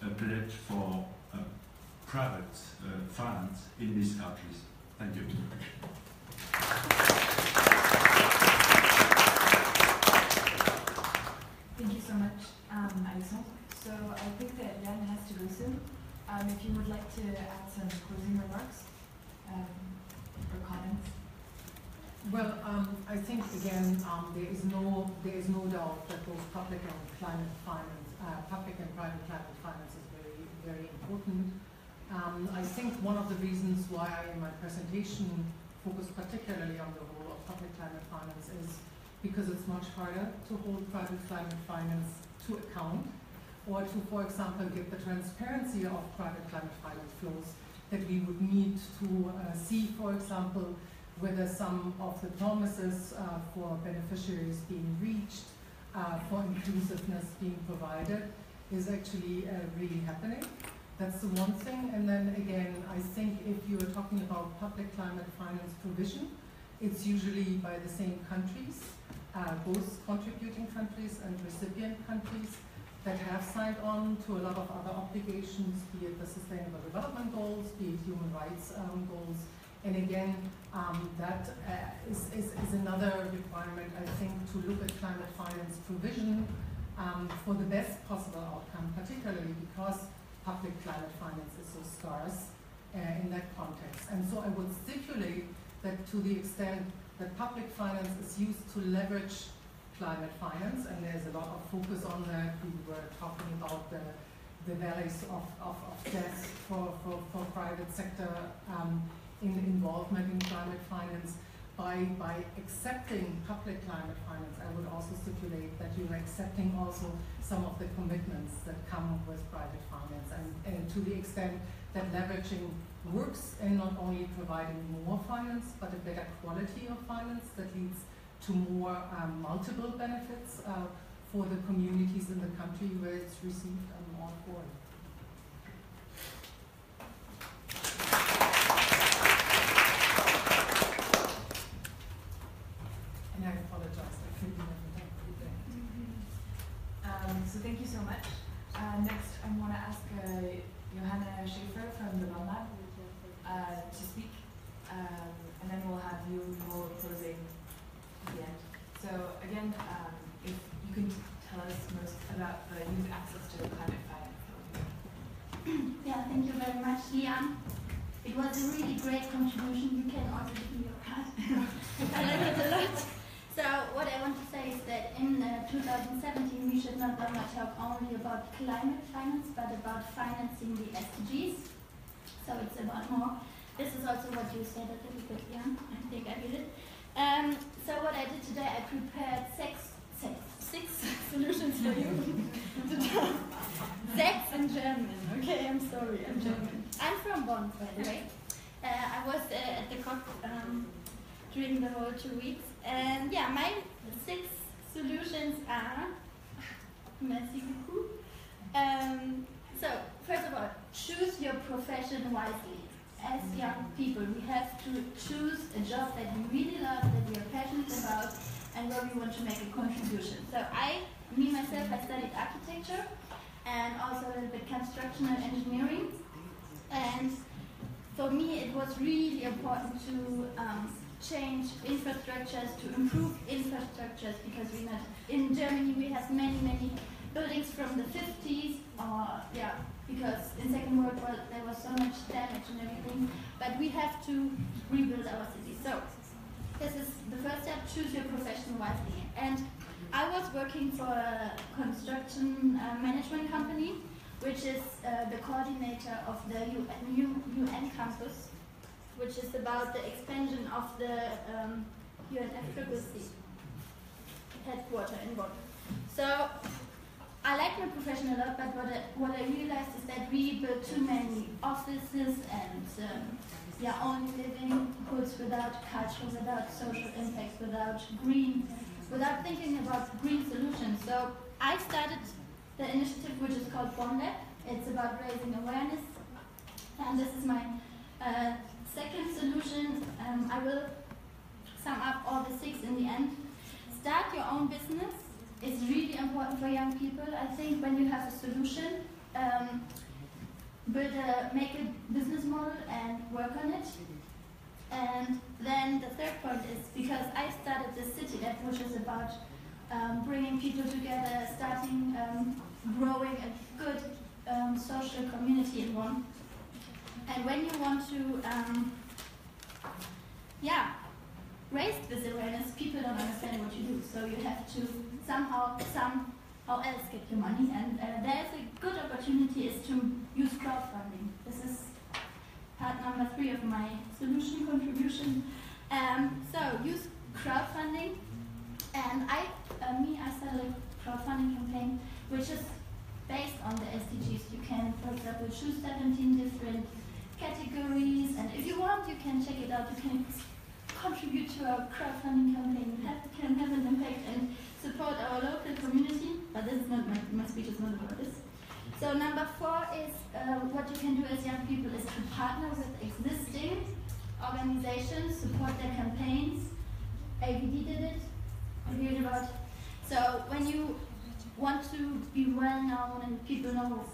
a pledge for private finance in these countries. Thank you. Thank you so much, Alexandre. So I think that Jan has to go soon. If you would like to add some closing remarks or comments. Well, I think again there is no doubt that both public and climate finance, public and private climate finance is very, very important. I think one of the reasons why I in my presentation focused particularly on the role of public climate finance is because it's much harder to hold private climate finance to account, or to, for example, give the transparency of private climate finance flows that we would need to see, for example, whether some of the promises for beneficiaries being reached, for inclusiveness being provided, is actually really happening. That's the one thing. And then again, I think if you're talking about public climate finance provision, it's usually by the same countries, both contributing countries and recipient countries, that have signed on to a lot of other obligations, be it the Sustainable Development Goals, be it human rights goals. And again, that is another requirement, I think, to look at climate finance provision for the best possible outcome, particularly because public climate finance is so scarce in that context. And so I would stipulate that to the extent that public finance is used to leverage climate finance, and there's a lot of focus on that. We were talking about the valleys of death for private sector involvement in climate finance. By accepting public climate finance, I would also stipulate that you're accepting also some of the commitments that come with private finance, and to the extent that leveraging works in not only providing more finance, but a better quality of finance that leads to more multiple benefits for the communities in the country where it's received. I'm all for it. And I apologize, I couldn't have done So thank you so much. Next, I want to ask Johanna Schaefer from the Bond Lab to speak, and then we'll have you closing at the end. So again, if you can tell us most about the youth access to climate finance. Yeah, thank you very much, Liam. It was a really great contribution. You can also give me your card. I like it a lot. So what I want to say is that in 2017 we should not only talk only about climate finance, but about financing the SDGs. So it's about more. This is also what you said a little bit, yeah. I think I did it. So what I did today, I prepared six solutions for you. Sechs in German. Okay, I'm sorry, I'm German. I'm from Bonn, by the way. I was at the COP during the whole 2 weeks. And yeah, my 6 solutions are, merci beaucoup. So, first of all, choose your profession wisely. As young people, we have to choose a job that we really love, that we are passionate about, and where we want to make a contribution. So myself, I studied architecture and also a little bit construction and engineering. And for me, it was really important to change infrastructures, to improve infrastructures, because in Germany we have many buildings from the 50s, because in Second World War there was so much damage and everything, but we have to rebuild our cities. So this is the first step, choose your profession wisely. And I was working for a construction management company which is the coordinator of the UN campus, which is about the expansion of the UNFCCC headquarter in Bonn. So I like my profession a lot, but what I realized is that we build too many offices and only living hoods without culture, without social impact, without thinking about green solutions. So I started the initiative, which is called Bonn Lab. It's about raising awareness, and this is my second solution. I will sum up all the 6 in the end. Start your own business is really important for young people. I think when you have a solution, make a business model and work on it. And then the third point is, because I started the SideEvent, which is about bringing people together, starting, growing a good social community in one. And when you want to, raise this awareness, people don't understand what you do. So you have to somehow else get your money. And there's a good opportunity is to use crowdfunding. This is part number 3 of my solution contribution. So use crowdfunding. And I started a crowdfunding campaign, which is based on the SDGs. You can, for example, choose 17 different categories, and if you want, you can check it out. You can contribute to our crowdfunding campaign. You can have an impact and support our local community. But this is not my speech is not about this. So number 4 is what you can do as young people is to partner with existing organizations, support their campaigns. ABD did it. I heard about. So when you want to be well known and people know,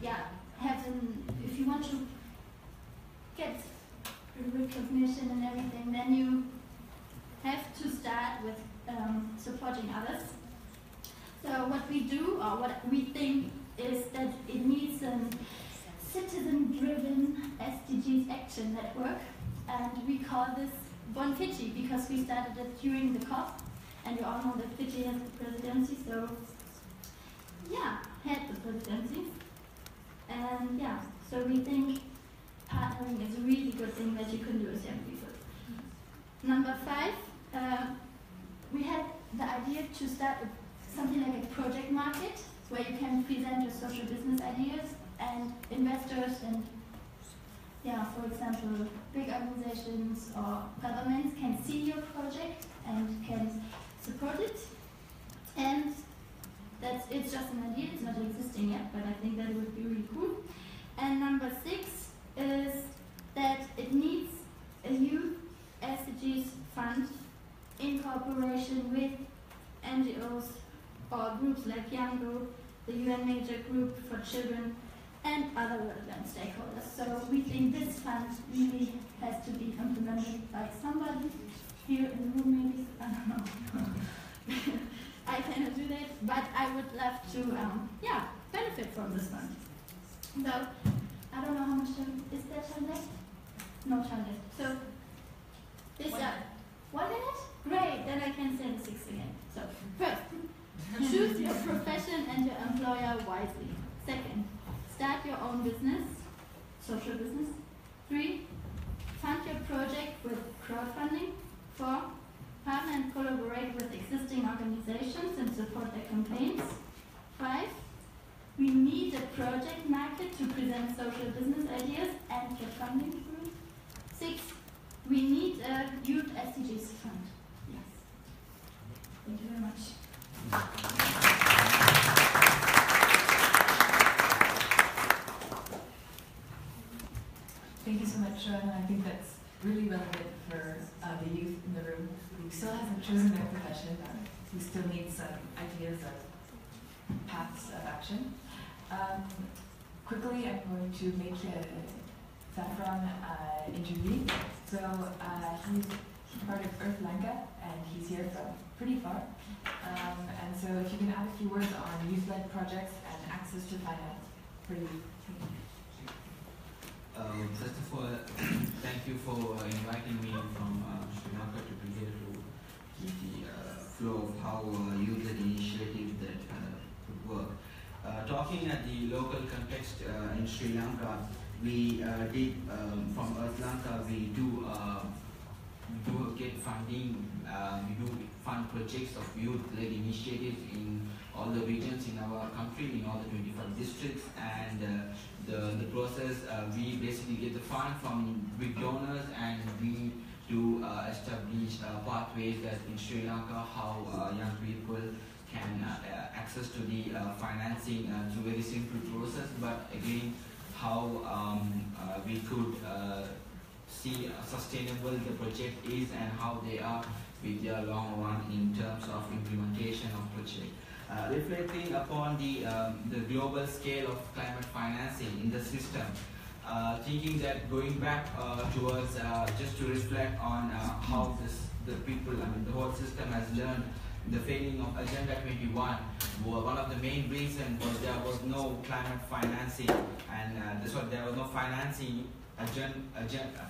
if you want to get recognition and everything, then you have to start with supporting others. So what we do, or what we think, is that it needs a citizen-driven SDGs action network, and we call this Bonn Fiji because we started it during the COP, and you all know that Fiji has the presidency, so had the presidency. And so we think partnering is a really good thing that you can do as young people. Number 5, we had the idea to start something like a project market where you can present your social business ideas and investors and, for example, big organizations or governments can see your project and can support it. And it's just an idea, it's not existing yet, but I think that would be really cool. And number 6 is that it needs a youth SDGs fund in cooperation with NGOs or groups like Yango, the UN Major Group for Children, and other relevant stakeholders. So we think this fund really has to be implemented by somebody here in the room, maybe. I don't know. I cannot do that, but I would love to, benefit from this fund. So I don't know how much time is there. Time left? No time left. So this 1 minute? Great. Then I can say the 6 again. So first, choose your profession and your employer wisely. Second, start your own business, social business. 3, fund your project with crowdfunding. 4, partner and collaborate with existing organizations and support their campaigns. 5, we need a project market to present social business ideas and get funding. 6, we need a youth SDGs fund. Yes. Thank you very much. Thank you so much, Joanna. I think that's really relevant for the youth in the room who still hasn't chosen their profession, who still need some ideas of paths of action. Quickly, I'm going to make Saffron interview. So he's part of Earth Lanka, and he's here from pretty far. And so if you can add a few words on youth-led projects and access to finance for youth. First of all, thank you for inviting me from Sri Lanka to be here to give the flow of how youth-led initiatives that could work. To talking at the local context in Sri Lanka, we did from Earth Lanka we do get funding. We do fund projects of youth-led initiatives in all the regions in our country, in all the 25 districts, and the process, we basically get the fund from big donors, and we do establish pathways that in Sri Lanka how young people can access to the financing through a very simple process, but again how we could see sustainable the project is and how they are with their long run in terms of implementation of project. Reflecting upon the global scale of climate financing in the system, thinking that going back towards just to reflect on how the people, I mean the whole system has learned the failing of Agenda 21. One of the main reasons was there was no climate financing, and there was no financing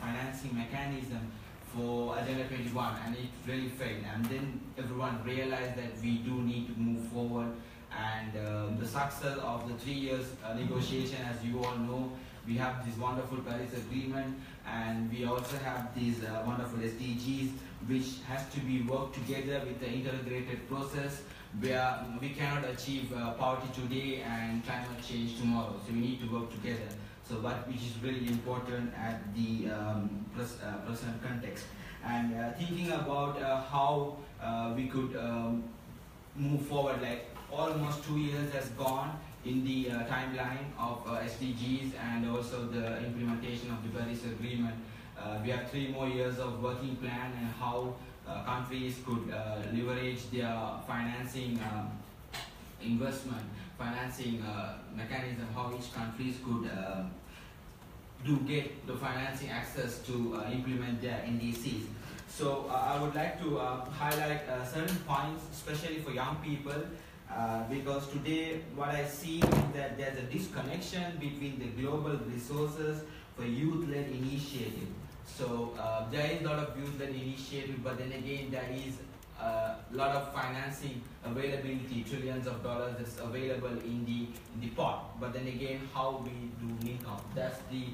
financing mechanism for Agenda 21, and it really failed. And then everyone realized that we do need to move forward, and the success of the 3 years negotiation, as you all know, we have this wonderful Paris Agreement, and we also have these wonderful SDGs, which has to be worked together with the integrated process, where we cannot achieve poverty today and climate change tomorrow. So we need to work together. So that which is really important at the present context. And thinking about how we could move forward, like almost 2 years has gone in the timeline of SDGs and also the implementation of the Paris Agreement. We have 3 more years of working plan and how countries could leverage their financing investment, financing mechanism, how each countries could do get the financing access to implement their NDCs. So I would like to highlight certain points, especially for young people, because today what I see is that there's a disconnection between the global resources for youth-led initiative. So there is a lot of youth-led initiative, but then again there is a lot of financing availability, trillions of dollars that's available in the pot. But then again, how we do link up? That's the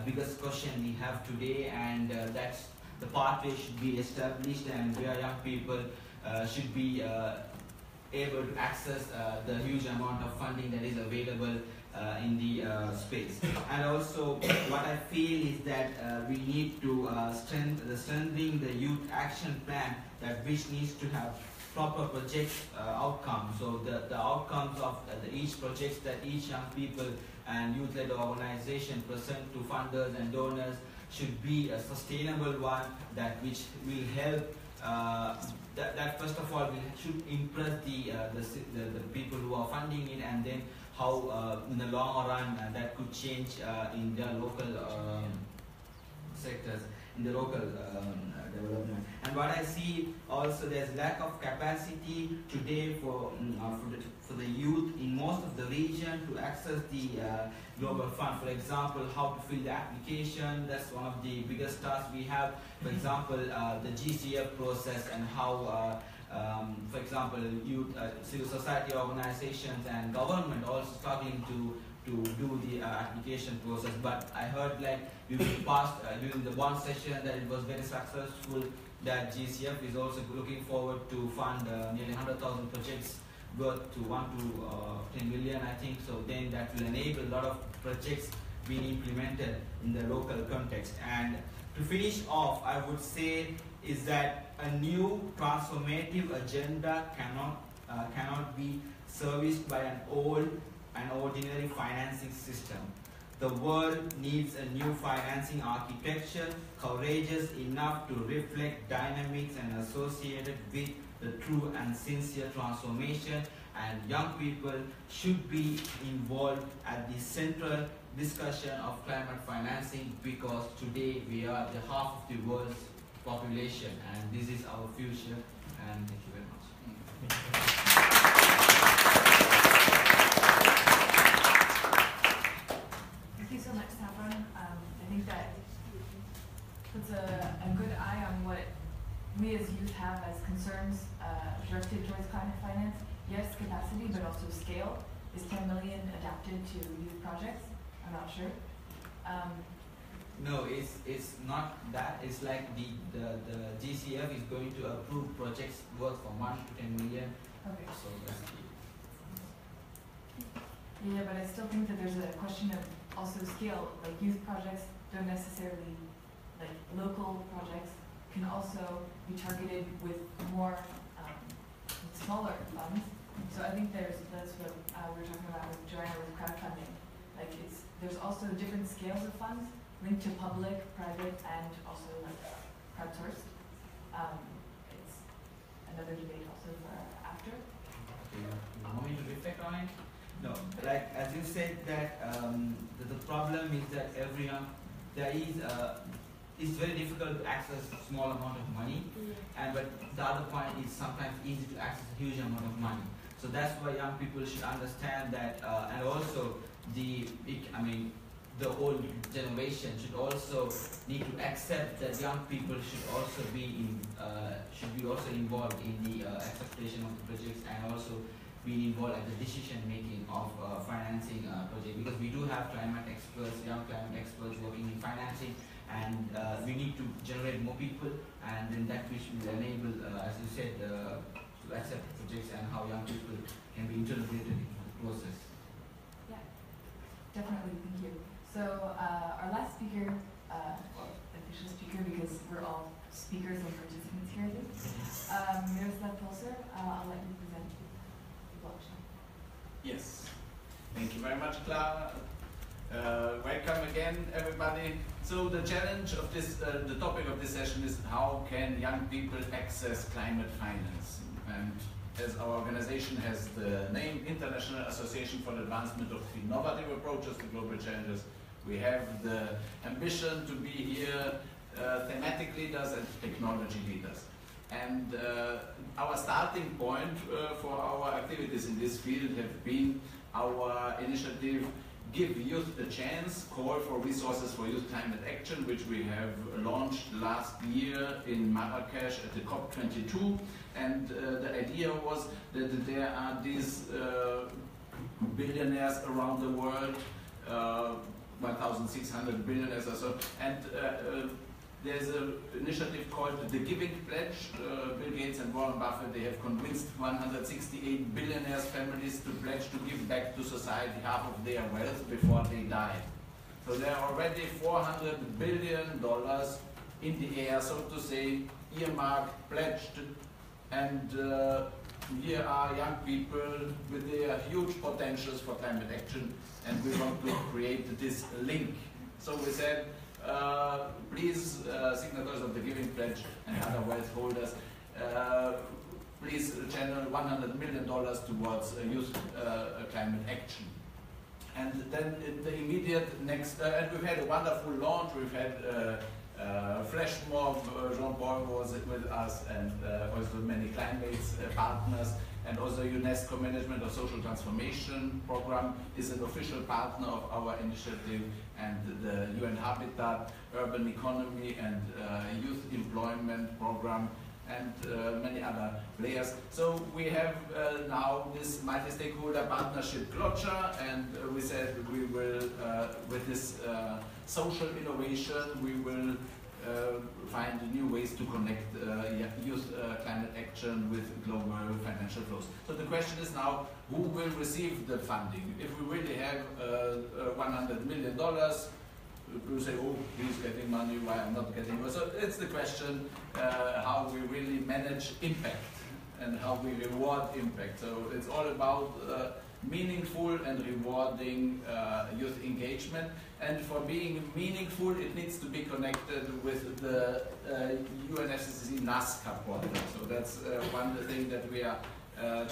biggest question we have today, and that's the pathway should be established, and where young people should be able to access the huge amount of funding that is available in the space. And also what I feel is that we need to strengthening the youth action plan, that which needs to have proper project outcomes. So the outcomes of each project that each young people and youth-led organization present to funders and donors should be a sustainable one, that which will help that first of all should impress the people who are funding it, and then how in the long run that could change in their local sectors, in the local development. And what I see also, there's lack of capacity today for the youth in most of the region to access the global fund. For example, how to fill the application, that's one of the biggest tasks we have. For example, the GCF process, and how for example, youth, civil society organizations and government also struggling to do the application process. But I heard like we passed during the one session that it was very successful, that GCF is also looking forward to fund nearly 100,000 projects worth to 1 to 10 million, I think. So then that will enable a lot of projects being implemented in the local context. And to finish off, I would say is that a new transformative agenda cannot be serviced by an old and ordinary financing system. The world needs a new financing architecture, courageous enough to reflect dynamics and associated with the true and sincere transformation, and young people should be involved at the central discussion of climate financing, because today we are the half of the world's population, and this is our future. And thank you very much. Thank you so much, Saffron. I think that puts a good eye on what we as youth have as concerns directed towards climate finance. Yes, capacity, but also scale. is 10 million adapted to youth projects? I'm not sure. No, it's not that. It's like the GCF is going to approve projects worth from 1 to 10 million. Okay. So that's yeah, but I still think that there's a question of also scale. Like youth projects don't necessarily, like local projects can also be targeted with more smaller funds. So I think that's what we were talking about with Joanna with crowdfunding. Like there's also different scales of funds linked to public, private, and also like crowdsourced. It's another debate also for after. you want me to reflect on it? No, like as you said that the problem is that it's very difficult to access a small amount of money, and but the other point is sometimes easy to access a huge amount of money. So that's why young people should understand that, and also the old generation should also need to accept that young people should also be involved in the acceptation of the projects, and also being involved at the decision making of financing project, because we do have climate experts, young climate experts working in financing, and we need to generate more people, and then that which will enable, as you said, to accept projects and how young people can be integrated into the process. Yeah, definitely, thank you. So our last speaker, official speaker, because we're all speakers and participants here, I think, Miroslav Polser, I'll let you present the blockchain. Yes, thank you very much, Clara. Welcome again, everybody. So the challenge of this, the topic of this session is how can young people access climate finance? And as our organization has the name International Association for the Advancement of Innovative Approaches to Global Challenges, we have the ambition to be here thematic leaders and technology leaders. And our starting point for our activities in this field have been our initiative Give Youth a Chance, Call for Resources for Youth Climate Action, which we have launched last year in Marrakesh at the COP22. And the idea was that there are these billionaires around the world, 1,600 billionaires or so, and there's an initiative called the Giving Pledge. Bill Gates and Warren Buffett, they have convinced 168 billionaires' families to pledge to give back to society half of their wealth before they die. So there are already $400 billion in the air, so to say, earmarked, pledged, and here are young people with their huge potentials for climate action, and we want to create this link. So we said, please, signatories of the Giving Pledge and other wealth holders, please channel $100 million towards youth climate action. And then in the immediate next, and we've had a wonderful launch. We've had Flash Mob, Jean-Paul was with us, and also many CliMates partners, and also UNESCO Management of Social Transformation Program is an official partner of our initiative, and the UN Habitat, Urban Economy and Youth Employment Program, and many other players. So we have now this multi-stakeholder partnership Glotcha, and we said we will, with this social innovation, we will find new ways to connect youth climate action with global financial flows. So the question is now, who will receive the funding? If we really have $100 million, people say, oh, he's getting money, why I'm not getting money? So it's the question how we really manage impact and how we reward impact. So it's all about meaningful and rewarding youth engagement. And for being meaningful, it needs to be connected with the UNFCCC NASCA portal. So that's one thing that we are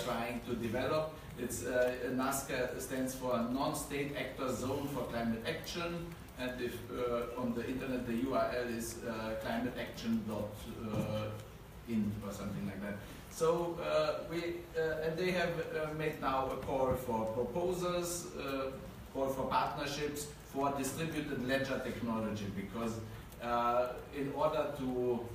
trying to develop. It's NASCA stands for Non-State Actor Zone for Climate Action. And if on the internet the URL is climateaction.in or something like that. So and they have made now a call for proposals, call for partnerships for distributed ledger technology, because in order to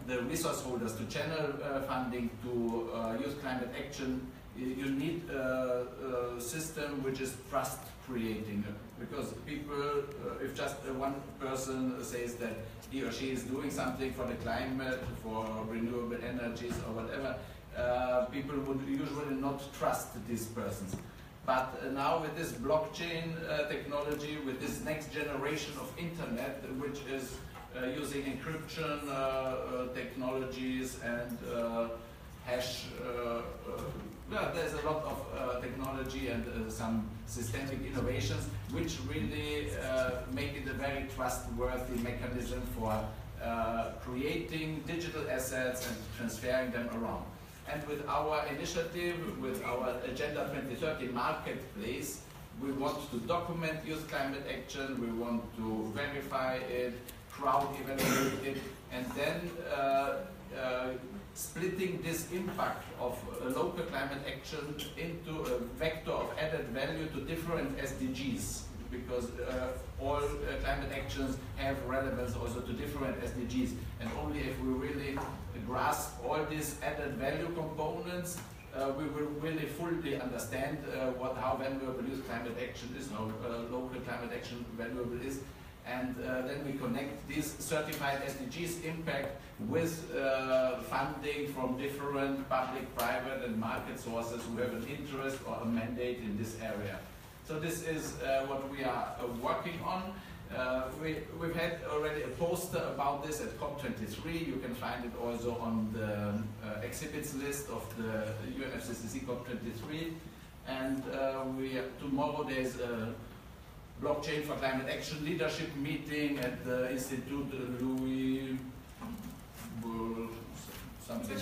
the resource holders to channel funding to youth climate action, you need a system which is trust creating, because people, if just one person says that he or she is doing something for the climate, for renewable energies or whatever, people would usually not trust these persons. But now with this blockchain technology, with this next generation of internet, which is using encryption technologies and hash, there's a lot of technology and some systemic innovations which really make it a very trustworthy mechanism for creating digital assets and transferring them around. And with our initiative, with our Agenda 2030 marketplace, we want to document youth climate action, we want to verify it, crowd evaluate it, and then splitting this impact of local climate action into a vector of added value to different SDGs, because all climate actions have relevance also to different SDGs, and only if we really grasp all these added value components, we will really fully understand how valuable youth climate action is, how local climate action valuable is, and then we connect this certified SDGs impact with funding from different public, private and market sources who have an interest or a mandate in this area. So this is what we are working on. We've had already a poster about this at COP23. You can find it also on the exhibits list of the UNFCCC COP23. And tomorrow there's a Blockchain for Climate Action leadership meeting at the Institute Louis something.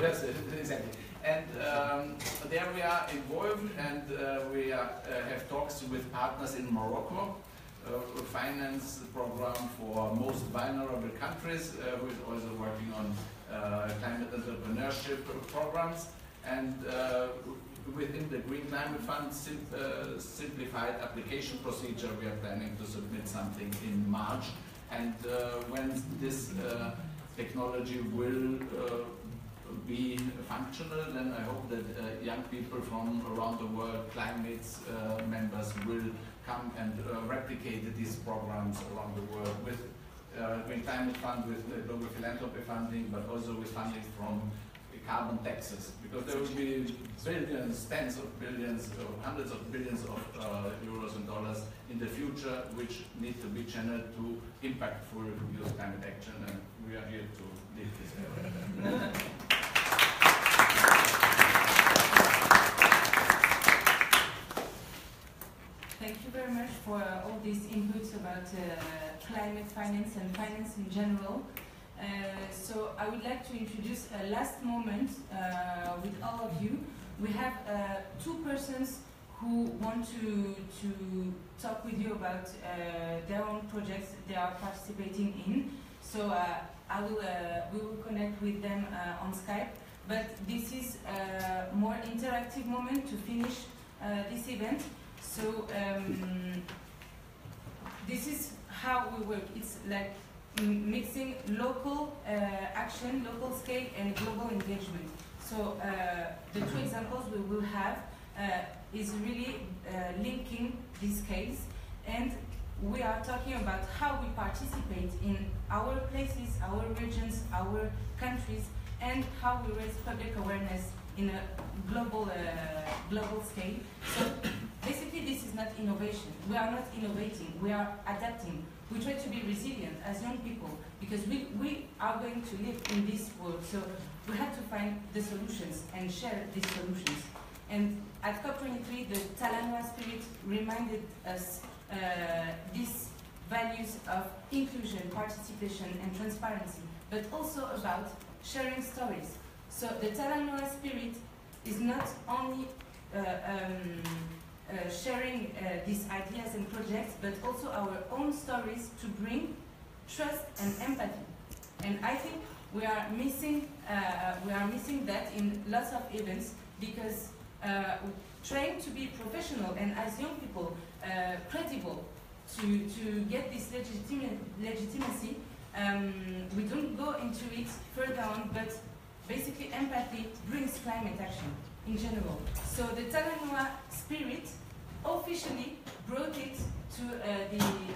Yes, exactly. And there we are involved, and we have talks with partners in Morocco, a finance program for most vulnerable countries, who is also working on climate entrepreneurship programs. And within the Green Climate Fund simplified application procedure, we are planning to submit something in March. And when this technology will be functional, then I hope that young people from around the world, CliMates members, will come and replicate these programs around the world with Green Climate Fund, with global philanthropy funding, but also with funding from carbon taxes, because there will be billions, tens of billions, hundreds of billions of euros and dollars in the future, which need to be channeled to impactful youth climate action, and we are here to lead this area. Thank you very much for all these inputs about climate finance and finance in general. So I would like to introduce a last moment with all of you. We have two persons who want to talk with you about their own projects they are participating in. So we will connect with them on Skype. But this is a more interactive moment to finish this event. So this is how we work. It's like mixing local action, local scale, and global engagement. So the two examples we will have is really linking these scales, and we are talking about how we participate in our places, our regions, our countries, and how we raise public awareness in a global scale. So basically this is not innovation. We are not innovating, we are adapting. We try to be resilient as young people, because we are going to live in this world. So we have to find the solutions and share these solutions. And at COP23, the Talanoa spirit reminded us these values of inclusion, participation, and transparency, but also about sharing stories. So the Talanoa spirit is not only sharing these ideas and projects, but also our own stories to bring trust and empathy. And I think we are missing that in lots of events, because trying to be professional and as young people credible to get this legitimacy, we don't go into it further on, but basically empathy brings climate action. in general. So the Talanoa spirit officially brought it to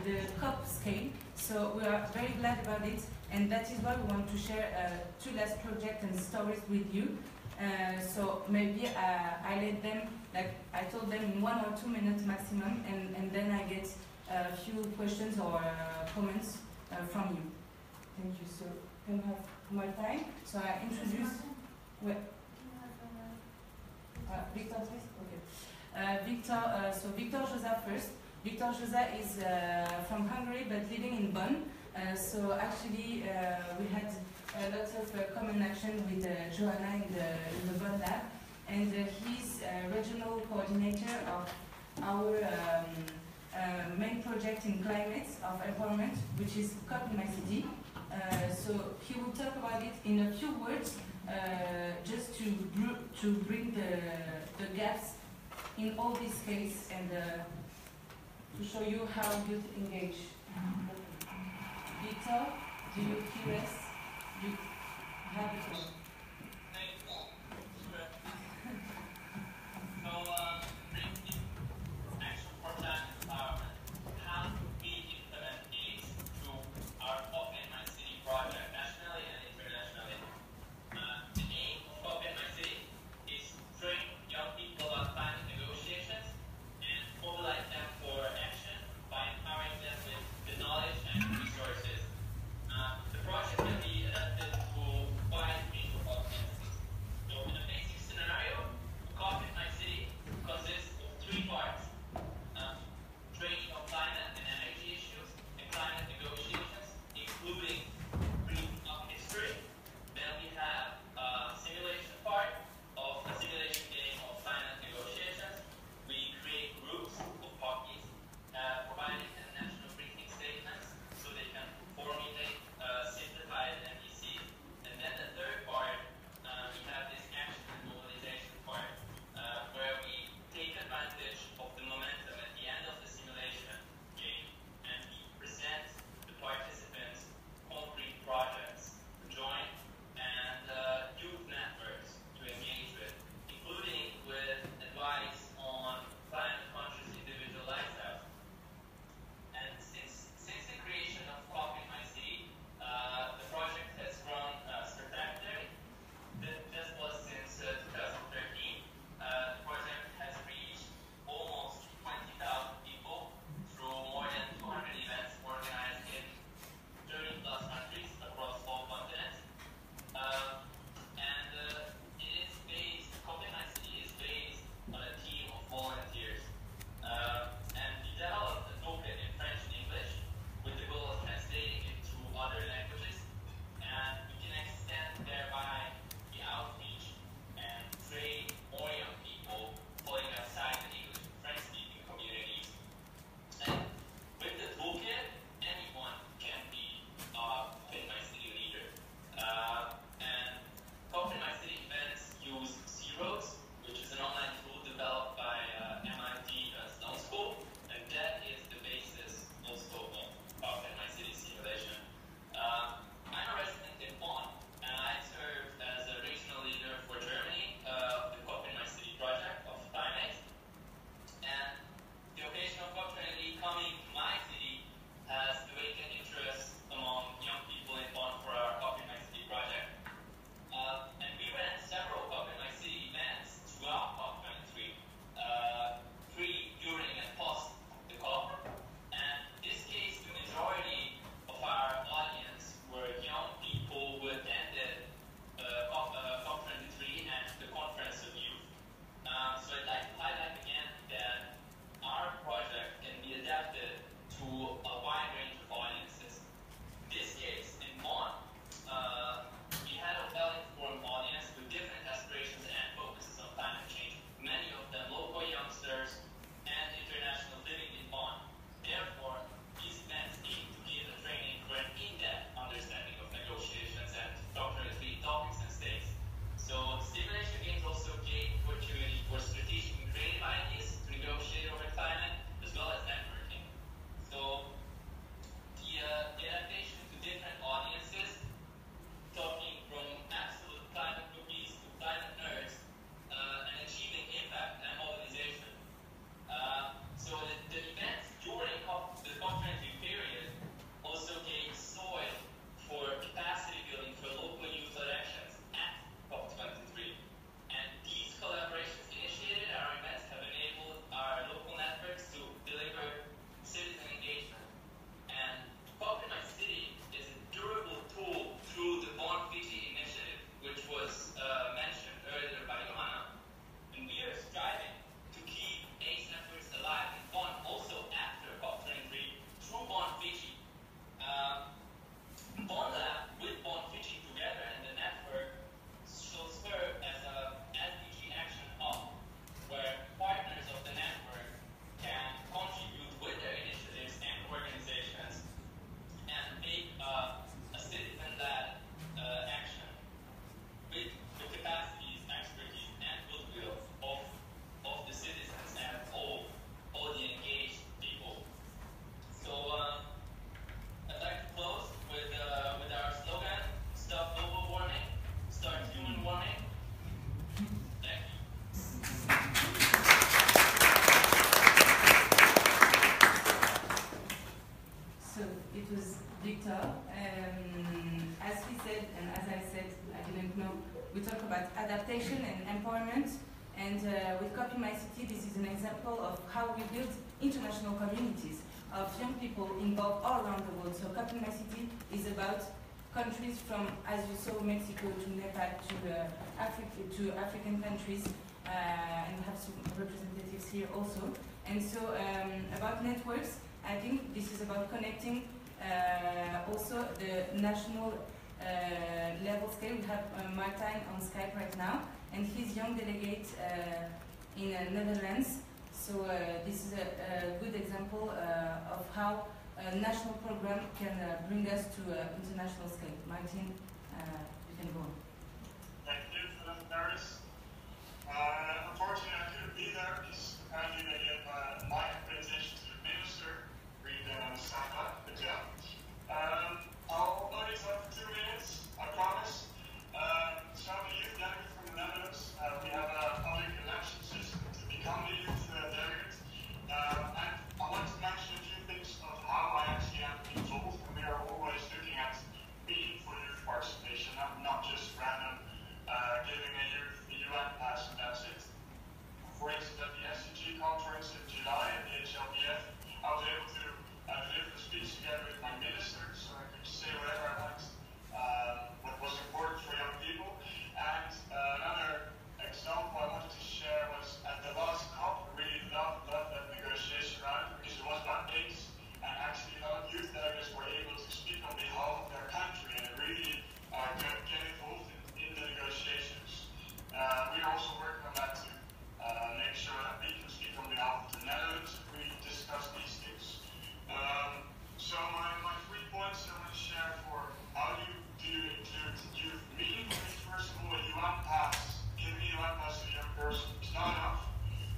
the COP scale. So we are very glad about it, and that is why we want to share 2 last projects and stories with you. So maybe I let them, like I told them, in 1 or 2 minutes maximum, and then I get a few questions or comments from you. Thank you. So can we have more time? So I introduce. Victor, please. Okay. So Victor Josa first. Victor Josa is from Hungary but living in Bonn. So actually we had lots of common action with Joanna in the Bonn lab, and he's regional coordinator of our main project in climates of empowerment, which is CliMates IAAI. So he will talk about it in a few words, just to bring the gaps in all these cases and to show you how youth engage. Victor, do you hear us? You have the floor. The project can be adapted to wide range CliMates, this is an example of how we build international communities of young people involved all around the world. So CliMates is about countries from, as you saw, Mexico to Nepal to African countries, and we have some representatives here also. And so about networks, I think this is about connecting also the national level scale. We have Martijn on Skype right now, and he's young delegate in Netherlands. So this is a good example of how a national program can bring us to international scale. Martin, you can go on. Thank you for that, Paris. Unfortunately, I couldn't be there because apparently they gave my accreditation to the minister. Read Saka, the job. I'll only talk for 2 minutes, I promise. So I'm a youth delegate from the Netherlands. We have a public election system to become the youth delegate. And I want to mention a few things of how I actually am involved. And we are always looking at meaningful youth participation, not just random giving a youth the UN pass and that's it. For instance, at the SCG conference in July at the HLPF, I was able to deliver a speech together with my minister, so I could say whatever I want, what was important for young people. And another example I wanted to share was at the last COP. I really loved that negotiation round because it was about AIDS, and actually a lot of youth delegates were able to speak on behalf of their country and really get involved in the negotiations. We are also working on that to make sure that we can speak on behalf of the Netherlands if we discuss these things. So my 3 points I want to share for how do you include youth meaningfully. First of all, a UN pass, giving a UN pass to a young person is not enough.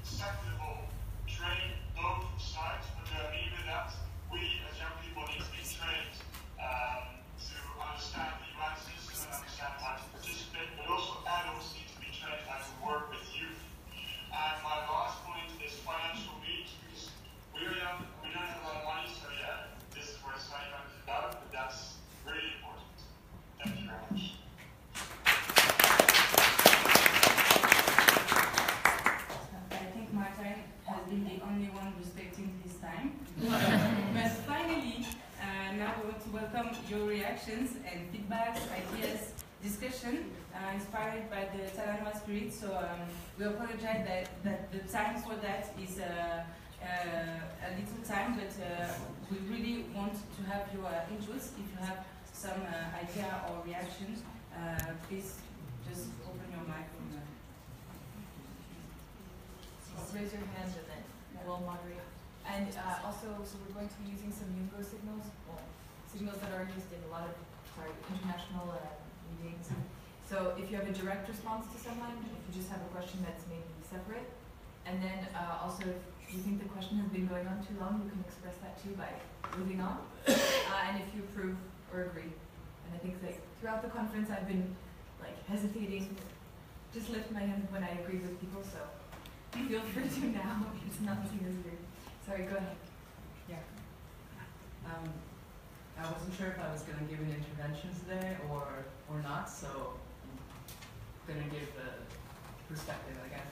Second of all, train both sides. What do I mean with that? We as young people need to be trained to understand the UN system and understand how to participate, but also adults need to be trained how to work with youth. And my last point is financial needs, because we are young, we don't have a lot of money, so yeah, this is where SideEvent is about, but that's really important. Thank you very much. I think Martijn has been the only one respecting his time. But finally, now we want to welcome your reactions and feedbacks, ideas, discussion inspired by the Talanoa spirit. So we apologize that the time for that is a little time, but we really want to have your inputs. If you have some idea or reactions, please just open your mic. Just raise your hand and then we'll moderate. And also, so we're going to be using some UNGO signals, signals that are used in a lot of international meetings. So if you have a direct response to someone, if you just have a question that's maybe separate, and then also if you think the question has been going on too long, you can express that too by moving on. And if you approve or agree. And I think like throughout the conference I've been like hesitating, just lift my hand when I agree with people, so feel free to now. It's not seen as weird. Sorry, go ahead. Yeah. I wasn't sure if I was going to give an intervention today or not, so I'm going to give a perspective, I guess.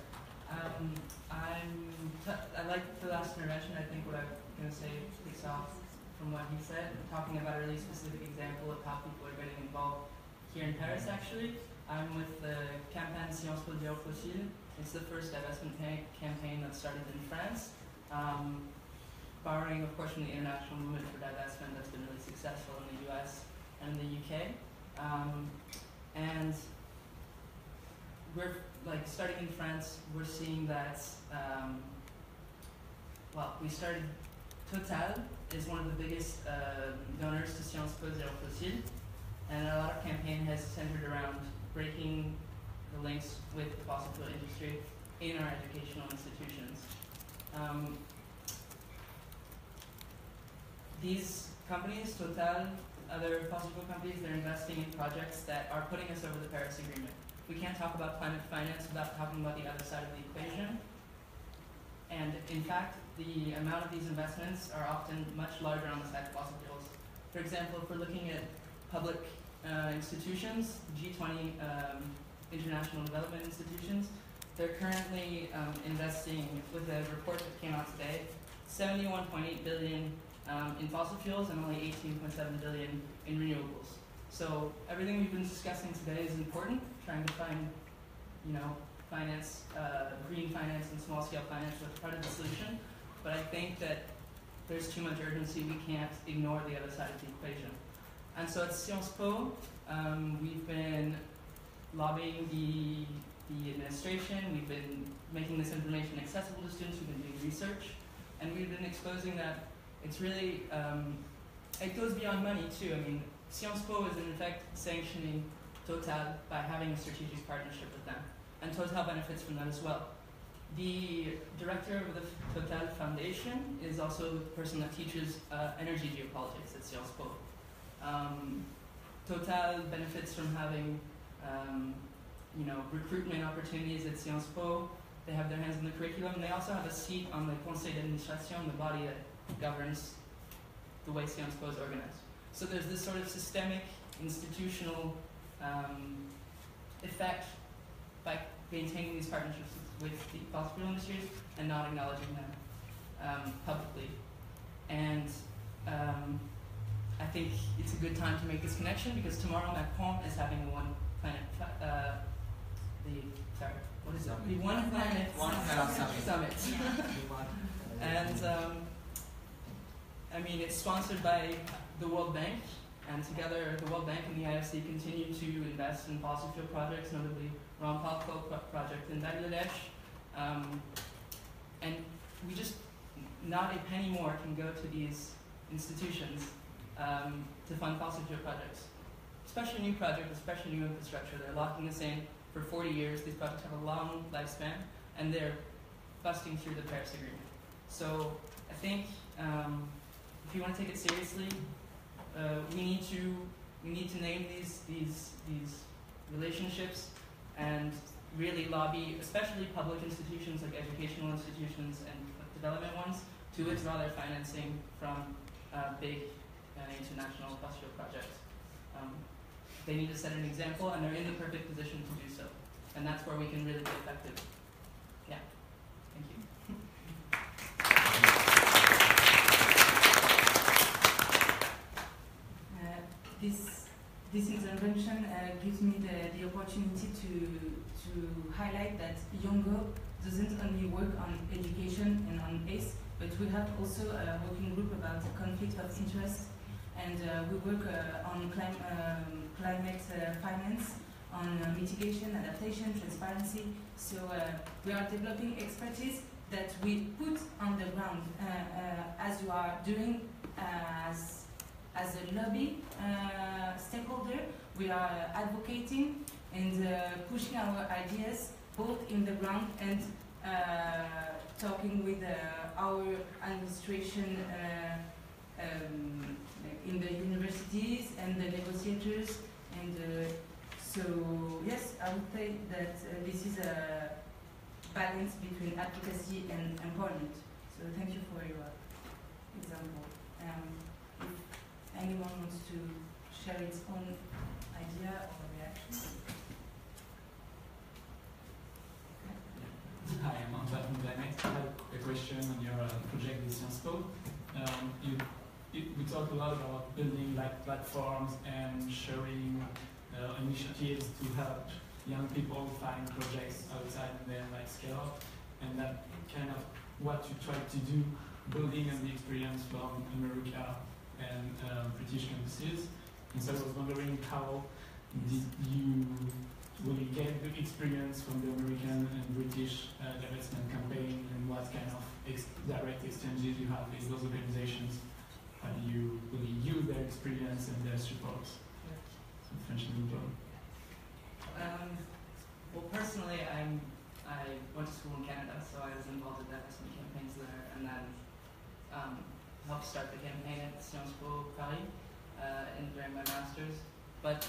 I like the last intervention. I think what I'm going to say takes off from what he said, talking about a really specific example of how people are getting involved here in Paris, actually. I'm with the campaign Sciences Po Zéro Fossile. It's the first divestment campaign that started in France. Borrowing, of course, from the international movement for divestment that's been really successful in the US and in the UK. And we're, like, starting in France, we're seeing that, well, we started, Total is one of the biggest donors to Sciences Po Zéro Fossile, and a lot of campaign has centered around breaking the links with the fossil fuel industry in our educational institutions. These companies, Total, other fossil fuel companies, they're investing in projects that are putting us over the Paris Agreement. We can't talk about climate finance without talking about the other side of the equation. And in fact, the amount of these investments are often much larger on the side of fossil fuels. For example, if we're looking at public institutions, G20 international development institutions, they're currently investing, with a report that came out today, 71.8 billion in fossil fuels and only 18.7 billion in renewables. So everything we've been discussing today is important, trying to find, finance, green finance and small-scale finance as part of the solution. But I think that there's too much urgency. We can't ignore the other side of the equation. And so at Sciences Po, we've been lobbying the administration. We've been making this information accessible to students. We've been doing research, and we've been exposing that it's really, it goes beyond money too. I mean, Sciences Po is in fact sanctioning Total by having a strategic partnership with them, and Total benefits from that as well. The director of the Total Foundation is also the person that teaches energy geopolitics at Sciences Po. Total benefits from having recruitment opportunities at Sciences Po. They have their hands in the curriculum. They also have a seat on the Conseil d'Administration, the body that governs the way Sciences Po is organized. So there's this sort of systemic, institutional effect by maintaining these partnerships with the fossil fuel industries and not acknowledging them publicly. And I think it's a good time to make this connection because tomorrow Macron is having the One Planet Summit. And I mean, it's sponsored by the World Bank, and together the World Bank and the IFC continue to invest in fossil fuel projects, notably Rampalco project in Bangladesh. And we just, not a penny more can go to these institutions to fund fossil fuel projects. Especially new projects, especially new infrastructure. They're locking us in for 40 years. These projects have a long lifespan, and they're busting through the Paris Agreement. So I think if you want to take it seriously, we need to name these relationships and really lobby, especially public institutions like educational institutions and development ones, to withdraw their financing from big international fossil fuel projects. They need to set an example, and they're in the perfect position to do so. And that's where we can really be effective. Yeah. Thank you. This intervention gives me the opportunity to highlight that Yongo doesn't only work on education and on ACE, but we have also a working group about conflict of interest, and we work on climate finance, on mitigation, adaptation, transparency. So we are developing expertise that we put on the ground, as you are doing as a lobby stakeholder. We are advocating and pushing our ideas both in the ground and talking with our administration in the universities and the negotiators. And so, yes, I would say that this is a balance between advocacy and empowerment. So thank you for your example. If anyone wants to share its own idea or reaction. Hi, I'm Untitled CliMates. I have a question on your project with Sciences Po. We talk a lot about building like platforms and sharing initiatives to help young people find projects outside and then like scale up, and that kind of what you try to do, building on the experience from America and British campuses. And so I was wondering how did you really get the experience from the American and British divestment campaign, and what kind of direct exchanges you have with those organizations? How do you really use their experience and their support? So French and English. Well, personally, I went to school in Canada, so I was involved in divestment campaigns there, and then helped start the campaign at Sciences Po Paris during my master's. But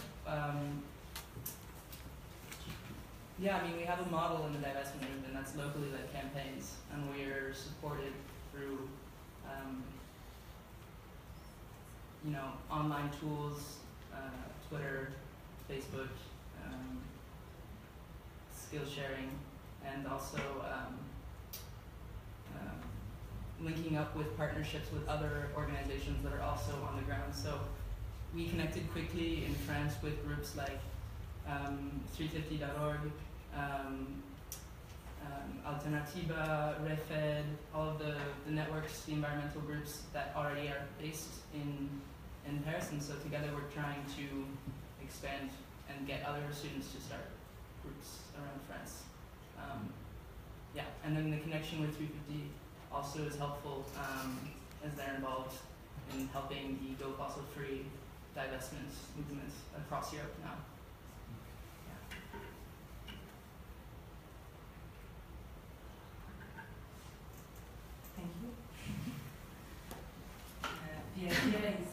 yeah, I mean, we have a model in the divestment movement that's locally led campaigns, and we're supported through online tools, Twitter, Facebook, skill sharing, and also linking up with partnerships with other organizations that are also on the ground. So we connected quickly in France with groups like 350.org, Alternativa, Refed, all of the networks, the environmental groups that already are based in Paris, and so together we're trying to expand and get other students to start groups around France. Yeah, and then the connection with 350 also is helpful as they're involved in helping the Go Fossil Free divestment movement across Europe now. Thank you. The idea is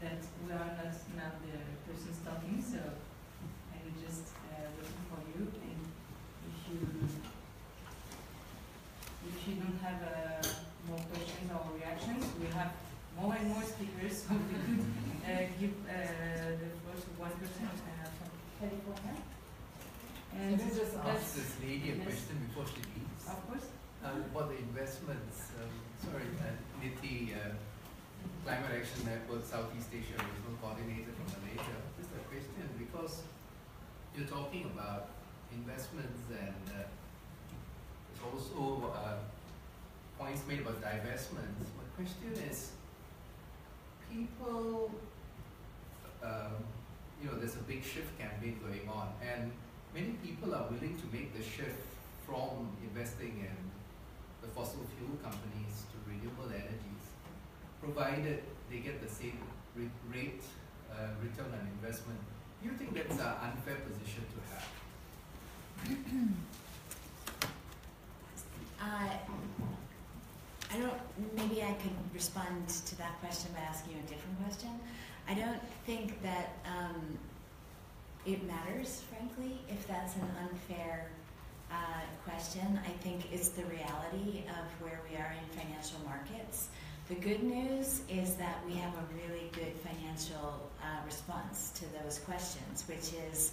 that we are not now the persons talking, so I will just listen for you, and if you don't have more questions or reactions, we have more and more speakers, so we could give the floor to one person from California. And can I just ask that's- this lady a yes. question before she leaves? Of course. About the investments, Niti, Climate Action Network, Southeast Asia, Regional Coordinator from Malaysia. Just a question, because you're talking about investments and there's also points made about divestments. My question is, people, there's a big shift campaign going on, and many people are willing to make the shift from investing in the fossil fuel companies to renewable energies, provided they get the same rate return on investment. Do you think that's an unfair position to have? I don't, maybe I could respond to that question by asking you a different question. I don't think that it matters, frankly, if that's an unfair question. I think it's the reality of where we are in financial markets. The good news is that we have a really good financial response to those questions, which is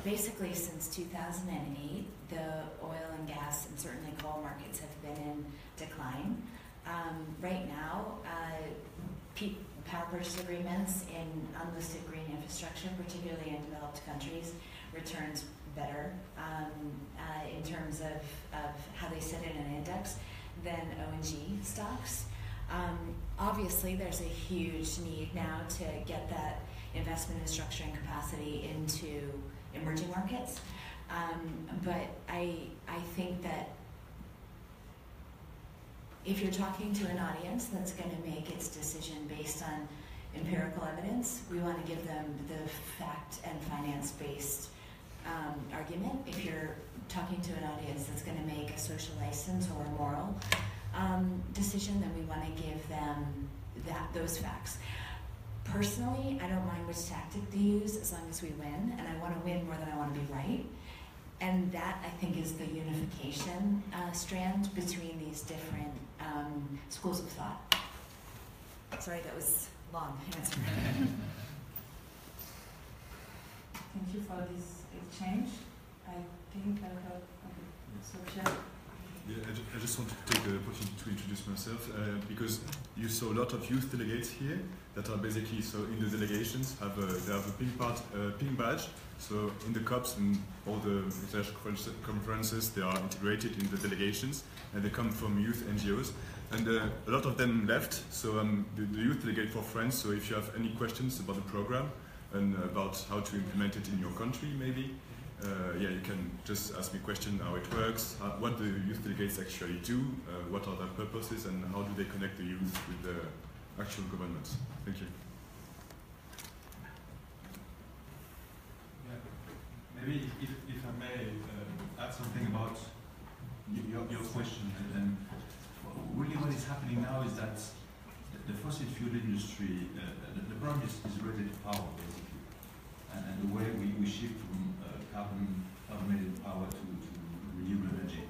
basically since 2008, the oil and gas and certainly coal markets have been in decline. Right now, power purchase agreements in unlisted green infrastructure, particularly in developed countries, returns better in terms of how they sit in an index than O&G stocks. Obviously, there's a huge need now to get that investment in structuring capacity into emerging markets. But I think that if you're talking to an audience that's going to make its decision based on empirical evidence, we want to give them the fact and finance-based argument. If you're talking to an audience that's going to make a social license or a moral decision, then we want to give them those facts. Personally, I don't mind which tactic to use as long as we win, and I want to win more than I want to be right. And that, I think, is the unification strand between these different schools of thought. Sorry, that was long answer. Thank you for this exchange. I think I have Sophia. Yeah, I just want to take the opportunity to introduce myself because you saw a lot of youth delegates here that are basically, so in the delegations, they have a pink badge. So in the COPs and all the international conferences, they are integrated in the delegations, and they come from youth NGOs. And a lot of them left, so the youth delegate for France, so if you have any questions about the program and about how to implement it in your country, maybe, yeah, you can just ask me a question, how it works, what the youth delegates actually do, what are their purposes, and how do they connect the youth with the actual governments. Thank you. Yeah. Maybe if I may add something about your question, and really what is happening now is that the fossil fuel industry, the problem is related to power, basically, and the way we shift from carbon-dominated power to renewable energy.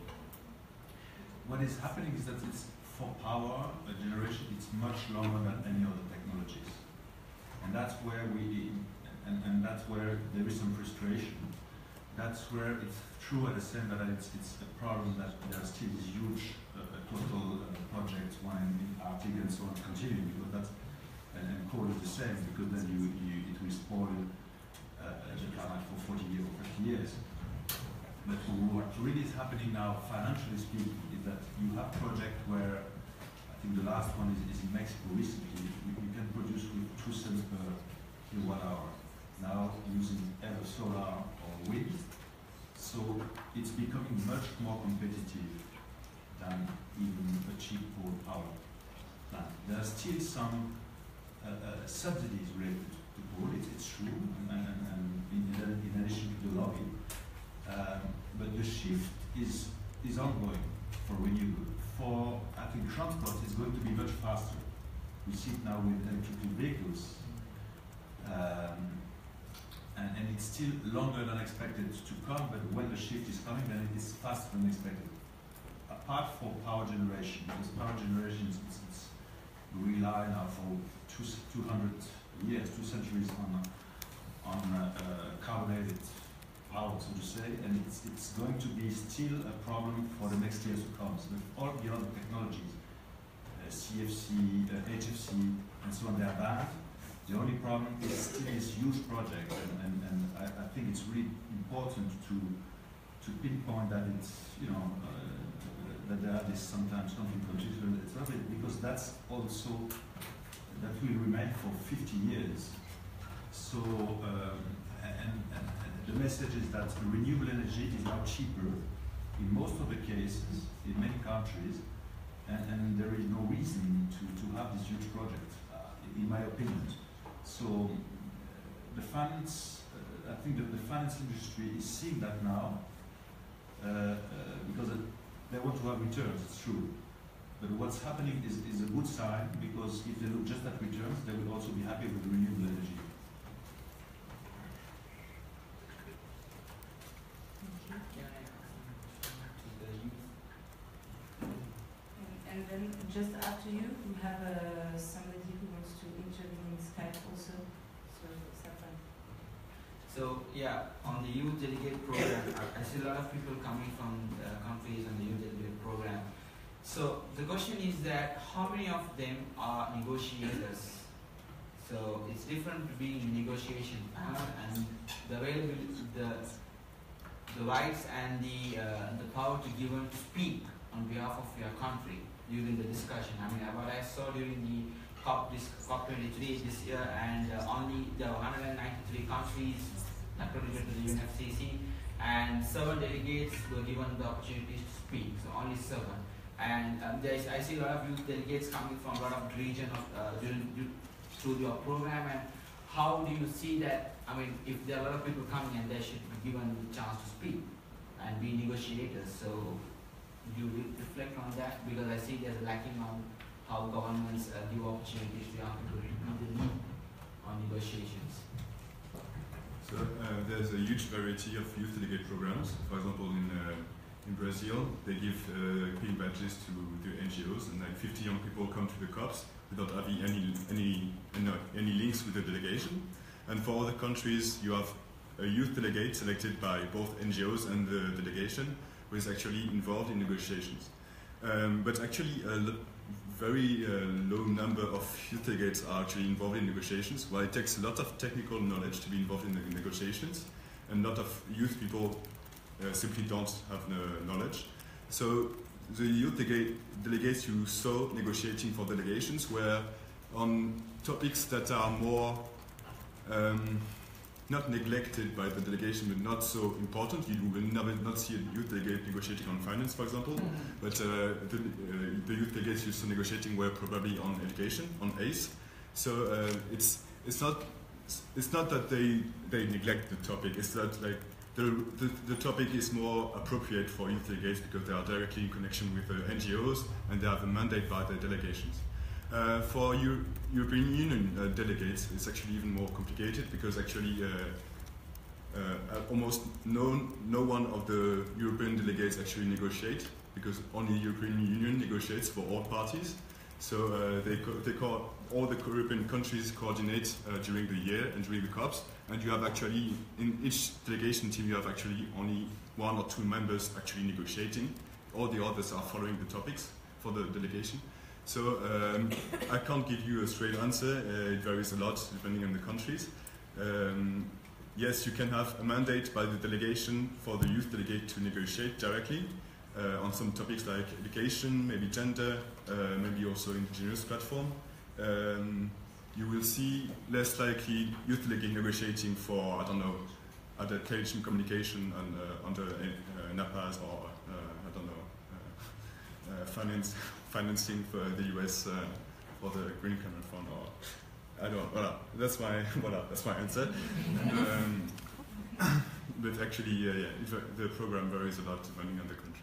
What is happening is that it's for power generation, it's much longer than any other technologies, and that's where there is some frustration that's where it's true at the same time that it's a problem that there are still these huge total projects, one in Arctic and so on, continuing, because that's, and coal is the same, because then it will spoil the climate for 40 years or 50 years. But what really is happening now, financially speaking, is that you have projects where, I think the last one is in Mexico recently, you can produce with 2 cents per kilowatt hour, now using either solar or wind. So it's becoming much more competitive than even a cheap coal power plant. There are still some subsidies related to coal, it's true, and in addition to the lobby. But the shift is ongoing for renewable. For, I think, transport is going to be much faster. We see it now with electric vehicles. And it's still longer than expected to come, but when the shift is coming, then it is faster than expected. Apart from power generation, because power generation it's rely now for 200 years, 2 centuries on carbonated power, so to say, and it's going to be still a problem for the next years to come. So with all the other technologies, CFC, HFC, and so on, they are banned. The only problem is still this huge project, and I think it's really important to pinpoint that it's, that there are this sometimes conflict conditions. It's not because that's also, that will remain for 50 years. So, and the message is that renewable energy is now cheaper in most of the cases, in many countries, and there is no reason to have this huge project, in my opinion. So the finance, I think that the finance industry is seeing that now, because they want to have returns, it's true. But what's happening is a good sign, because if they look just at returns, they will also be happy with renewable energy. And then just after you, we have somebody who wants to intervene in Skype also. So, Stefan. So yeah, on the youth delegate program, I see a lot of people coming from countries on the youth delegate program. So the question is that how many of them are negotiators? So it's different being a negotiation panel and the availability, the rights and the power to give and to speak on behalf of your country during the discussion. I mean, what I saw during the COP23 this year, and only there were 193 countries accredited to the UNFCCC, and 7 delegates were given the opportunities to speak, so only 7. And I see a lot of youth delegates coming from a lot of region through your program. And how do you see that? I mean, if there are a lot of people coming, and they should be given the chance to speak and be negotiators. So do you reflect on that? Because I see there's lacking on how governments give opportunities to young people to meet the need on negotiations. So there's a huge variety of youth delegate programs. For example, in Brazil, they give pink badges to the NGOs, and like 50 young people come to the COPs without having any links with the delegation. And for other countries, you have a youth delegate selected by both NGOs and the delegation, who is actually involved in negotiations. But actually, a very low number of youth delegates are actually involved in negotiations, while it takes a lot of technical knowledge to be involved in the negotiations, and a lot of youth people simply don't have knowledge. So the youth delegates you saw negotiating for delegations were on topics that are more not neglected by the delegation, but not so important. You will never not see a youth delegate negotiating on finance, for example, but the youth delegates you saw negotiating were probably on education, on ACE. So it's not that they neglect the topic. It's that like the topic is more appropriate for youth delegates because they are directly in connection with the NGOs and they have a mandate by the delegations. For European Union delegates, it's actually even more complicated because actually almost no one of the European delegates actually negotiate, because only European Union negotiates for all parties. So all the European countries coordinate during the year and during the COPs, and you have actually, in each delegation team, you have actually only 1 or 2 members actually negotiating. All the others are following the topics for the delegation. So I can't give you a straight answer. It varies a lot depending on the countries. Yes, you can have a mandate by the delegation for the youth delegate to negotiate directly on some topics like education, maybe gender, maybe also indigenous platform. You will see less likely youth delegate negotiating for, I don't know, adaptation communication and under NAPAs or, I don't know, financing for the US for the Green Climate Fund, or I don't know. That's my answer. But actually, the program varies a lot depending on the countries.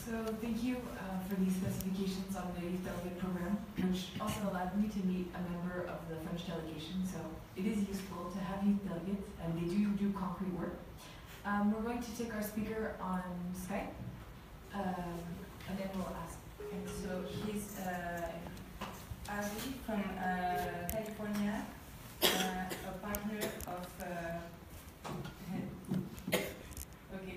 So thank you for these specifications on the youth delegate program, which also allowed me to meet a member of the French delegation. So it is useful to have youth delegates, and they do concrete work. We're going to take our speaker on Skype, and then we'll ask. And so he's Ari from California, a partner of. Okay.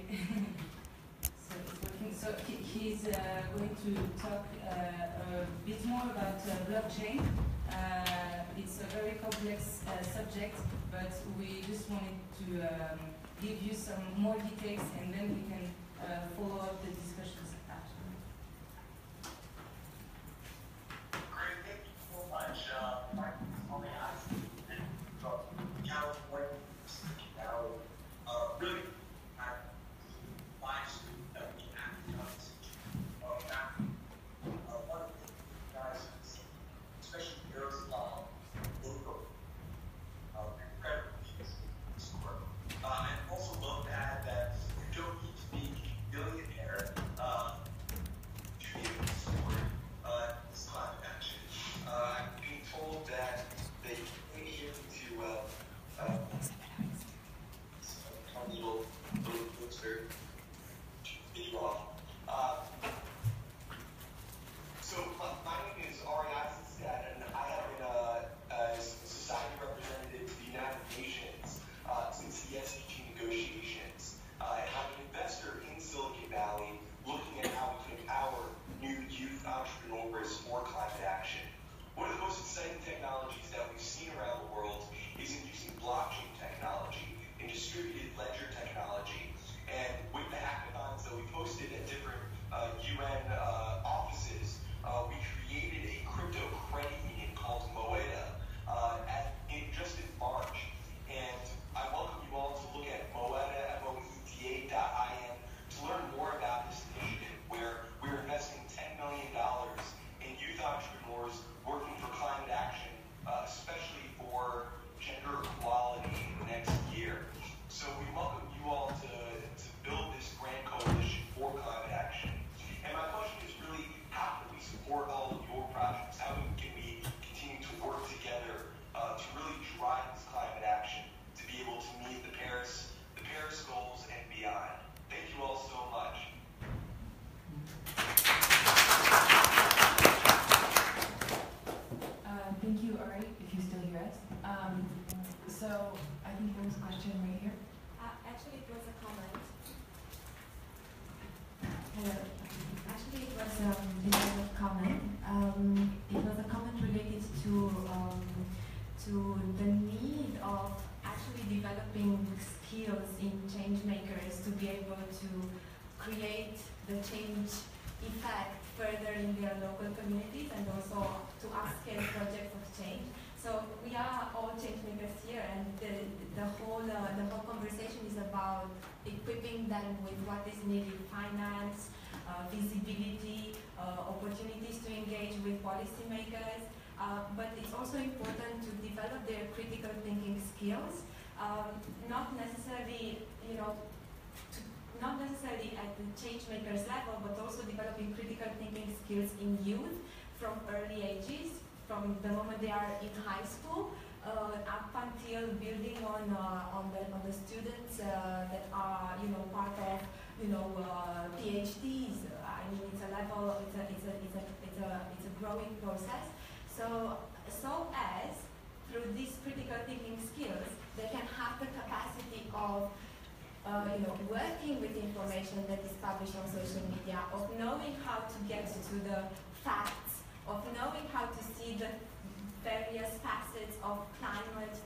So he's going to talk a bit more about blockchain. It's a very complex subject, but we just wanted to give you some more details, and then we can follow up the discussions after. Great, thank you so much. My name is Tommy from California. Really, to the need of actually developing skills in change makers to be able to create the change effect further in their local communities and also to upscale projects of change. So we are all change makers here, and the whole conversation is about equipping them with what is needed: finance, visibility, opportunities to engage with policymakers. But it's also important to develop their critical thinking skills, not necessarily, not necessarily at the change makers level, but also developing critical thinking skills in youth from early ages, from the moment they are in high school up until building on the students that are part of PhDs. I mean, it's a level, it's a it's a growing process. So as through these critical thinking skills, they can have the capacity of working with information that is published on social media, of knowing how to get to the facts, of knowing how to see the various facets of climate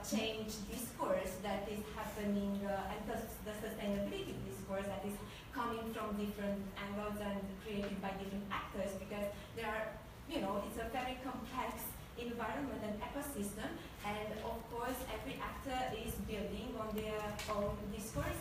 change discourse that is happening, and the sustainability discourse that is coming from different angles and created by different actors, because there are, it's a very complex environment and ecosystem, and of course every actor is building on their own discourse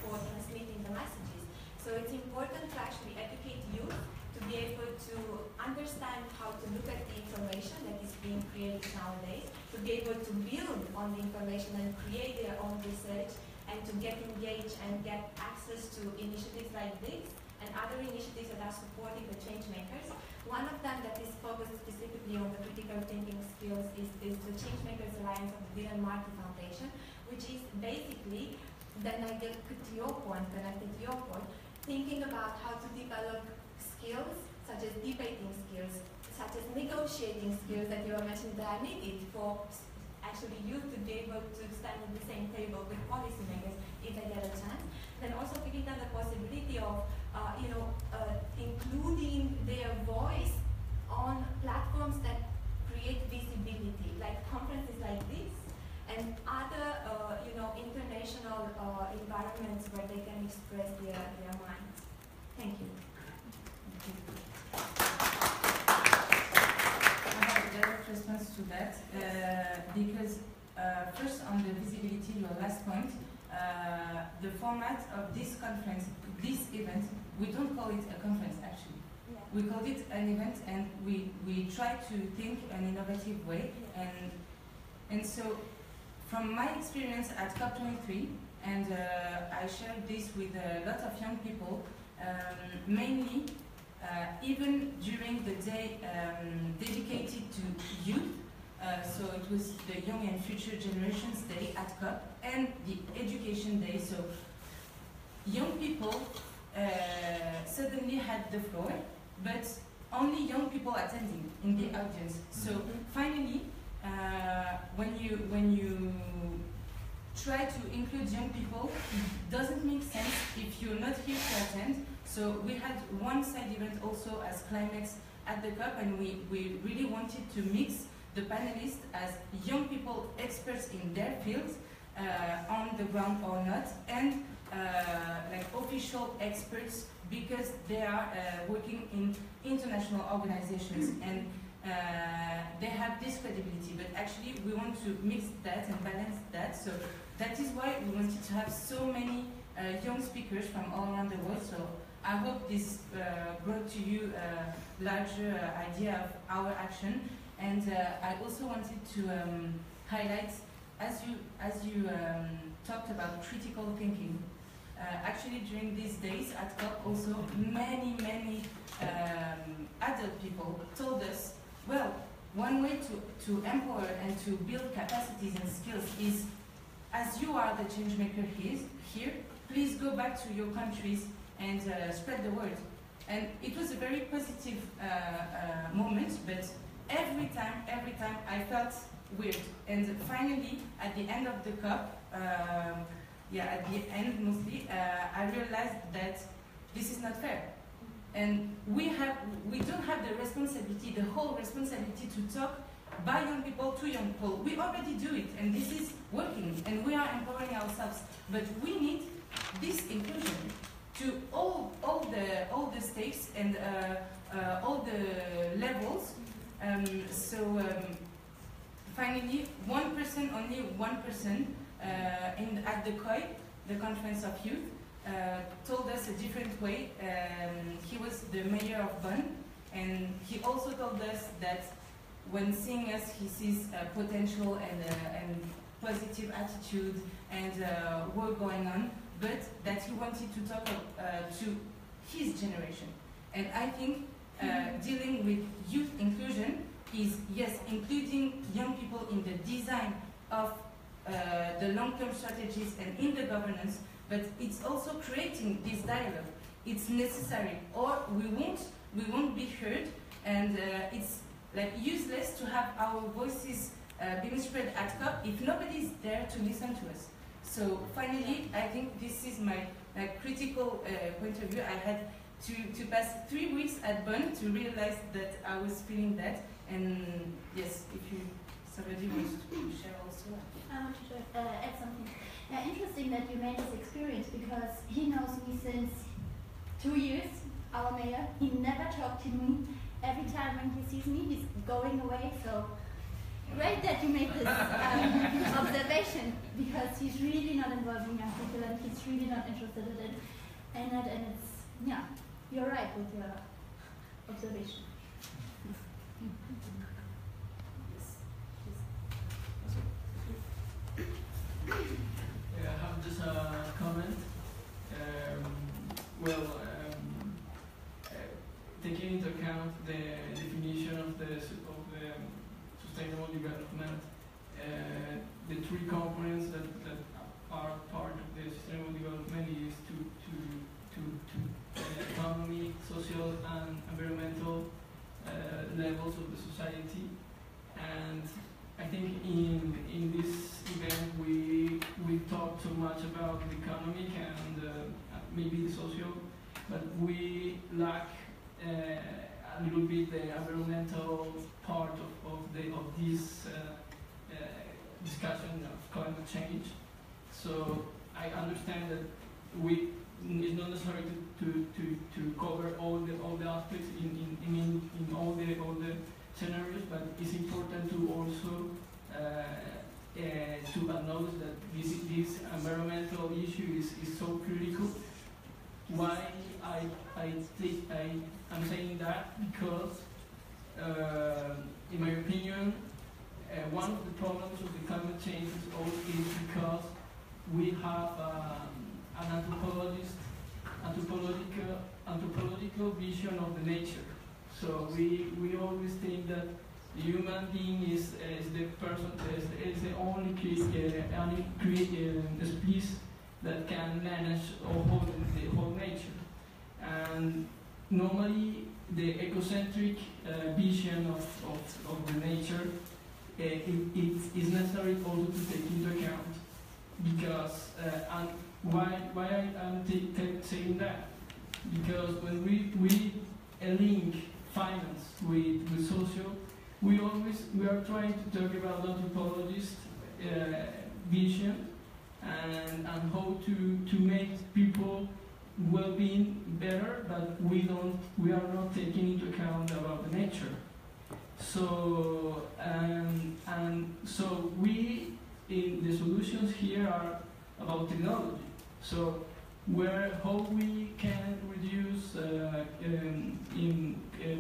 for transmitting the messages. So it's important to actually educate youth to be able to understand how to look at the information that is being created nowadays, to be able to build on the information and create their own research, and to get engaged and get access to initiatives like this and other initiatives that are supporting the change makers. One of them that is focused specifically on the critical thinking skills is the Changemakers Alliance of the Dylan Marty Foundation, which is basically, then I get to your point, connected to your point, thinking about how to develop skills such as debating skills, such as negotiating skills that you were mentioning that are needed for actually youth to be able to stand at the same table with policymakers if they get a chance. Then also giving them the possibility of including their voice on platforms that create visibility, like conferences like this, and other international environments where they can express their minds. Thank you. I have a direct response to that, because first on the visibility, your last point, the format of this conference, this event, we don't call it a conference actually. Yeah. We called it an event, and we try to think an innovative way, and so from my experience at COP23, and I shared this with a lot of young people, mainly even during the day dedicated to youth, so it was the Young and Future Generations Day at COP, and the Education Day, so young people suddenly had the floor, but only young people attending in the audience. So finally, when you try to include young people, it doesn't make sense if you're not here to attend. So we had one side event also as CliMates at the COP, and we really wanted to mix the panelists as young people, experts in their fields, on the ground or not, and like official experts, because they are working in international organizations, and they have this credibility. But actually we want to mix that and balance that, so that is why we wanted to have so many young speakers from all around the world. So I hope this brought to you a larger idea of our action. And I also wanted to highlight, as you talked about critical thinking, actually during these days at COP also many adult people told us, well, one way to empower and to build capacities and skills is, as you are the change maker here, please go back to your countries and spread the word. And it was a very positive moment, but every time I felt weird. And finally, at the end of the COP, at the end mostly, I realized that this is not fair. And we don't have the responsibility, the whole responsibility to talk by young people to young people. We already do it, and this is working, and we are empowering ourselves. But we need this inclusion to all the stakes and all the levels. Finally, only one person at the COI, the Conference of Youth, told us a different way. He was the mayor of Bonn, and he also told us that when seeing us, he sees potential and positive attitude and work going on, but that he wanted to talk to his generation. And I think dealing with youth inclusion is, yes, including young people in the design of the long-term strategies and in the governance, but it's also creating this dialogue. It's necessary, or we won't be heard and it's like useless to have our voices being spread at COP if nobody is there to listen to us. So finally, I think this is my critical point of view. I had to pass 3 weeks at Bonn to realize that I was feeling that. And yes, if somebody wants to share also. I want to add something. Interesting that you made this experience because he knows me since 2 years, our mayor. He never talked to me. Every time when he sees me, he's going away. So great that you made this observation because he's really not involving young people and he's really not interested in it. And it's, yeah, you're right with your observation. Yeah, I have just a comment. Taking into account the definition of the sustainable development, the 3 components that are part of the sustainable development is to economic, social, and environmental levels of the society. And I think in this event we talk too much about the economic and maybe the social, but we lack a little bit the environmental part of this discussion of climate change. So I understand that it's not necessary to cover all the aspects in all the scenarios, but it's important to also to acknowledge that this environmental issue is so critical. Why I'm saying that? Because in my opinion, one of the problems of the climate change is because we have an anthropological vision of the nature. So we always think that the human being is the person, is the only species that can manage the whole nature. And normally the ecocentric vision of the nature it is necessary also to take into account, because and why I'm saying that? Because when we link finance with social, we are trying to talk about anthropologist vision and how to make people well-being better, but we are not taking into account about the nature. So so we in the solutions here are about technology. So how we can reduce in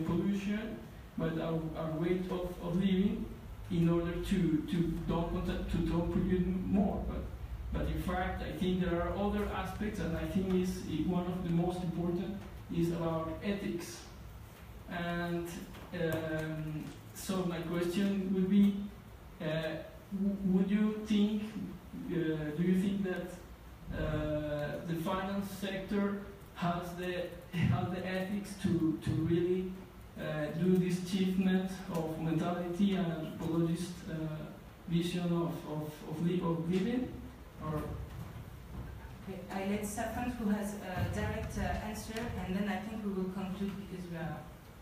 pollution, but our way of living, in order to don't pollute more. But in fact, I think there are other aspects, and I think one of the most important is about ethics. And so my question would be: do you think that the finance sector has the ethics to really do this achievement of mentality and anthropologist vision of living? Or okay, I let Safran, who has a direct answer, and then I think we will conclude because we are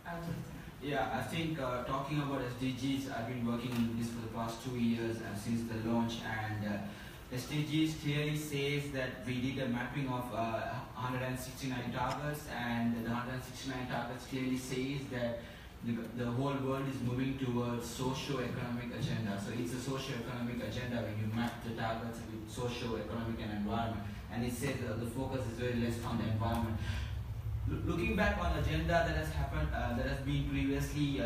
out of time. Yeah, I think talking about SDGs, I've been working in this for the past 2 years since the launch, and SDGs clearly says that we did a mapping of 169 targets, and the 169 targets clearly says that the whole world is moving towards socio-economic agenda. So it's a socio-economic agenda when you map the targets with socio-economic and environment. And it says the focus is very less on the environment. Looking back on the agenda that has happened, that has been previously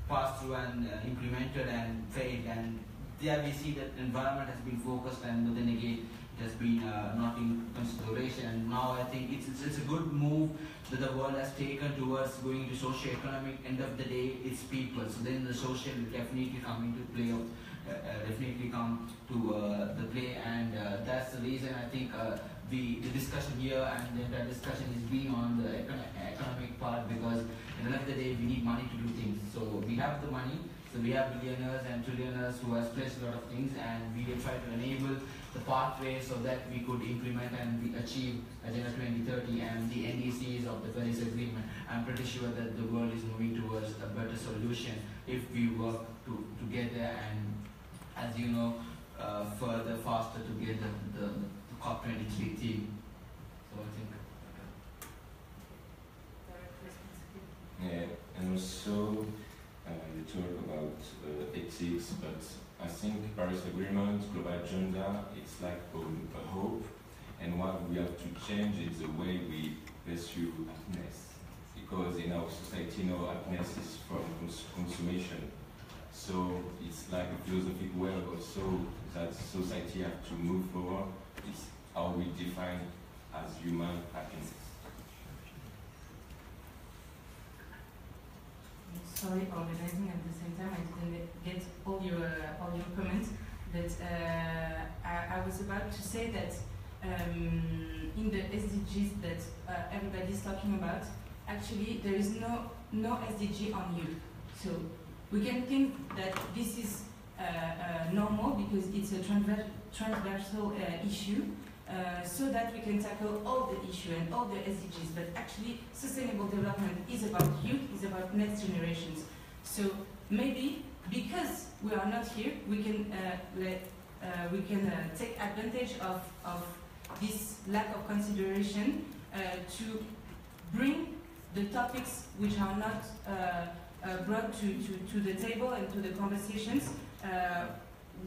passed through and implemented and failed, and there we see that environment has been focused, and then again it has been not in consideration. And now I think it's a good move that the world has taken towards going to socio-economic. End of the day, it's people. So then the social will definitely come into play, definitely come to the play, and that's the reason I think the discussion here and the discussion is being on the economic part, because in the of the day, we need money to do things. So we have the money, so we have billionaires and trillionaires who have pledged a lot of things, and we try to enable the pathway so that we could implement and we achieve Agenda 2030 and the NDCs of the Paris Agreement. I'm pretty sure that the world is moving towards a better solution if we work together and, as you know, further, faster together the COP23 theme. So I think. Yeah, and also you talk about ethics, but I think Paris Agreement, Global Agenda, it's like a hope, and what we have to change is the way we pursue happiness, because in our society now happiness is from consummation. So it's like a philosophic way also that society have to move forward. It's how we define as human happiness. Sorry, organizing at the same time. I didn't get all your comments, but I was about to say that in the SDGs that everybody's talking about, actually there is no SDG on youth. So we can think that this is normal because it's a transversal issue, so that we can tackle all the issue and all the SDGs. But actually, sustainable development is about youth, is about next generations. So maybe because we are not here, we can take advantage of this lack of consideration to bring the topics which are not brought to the table and to the conversations,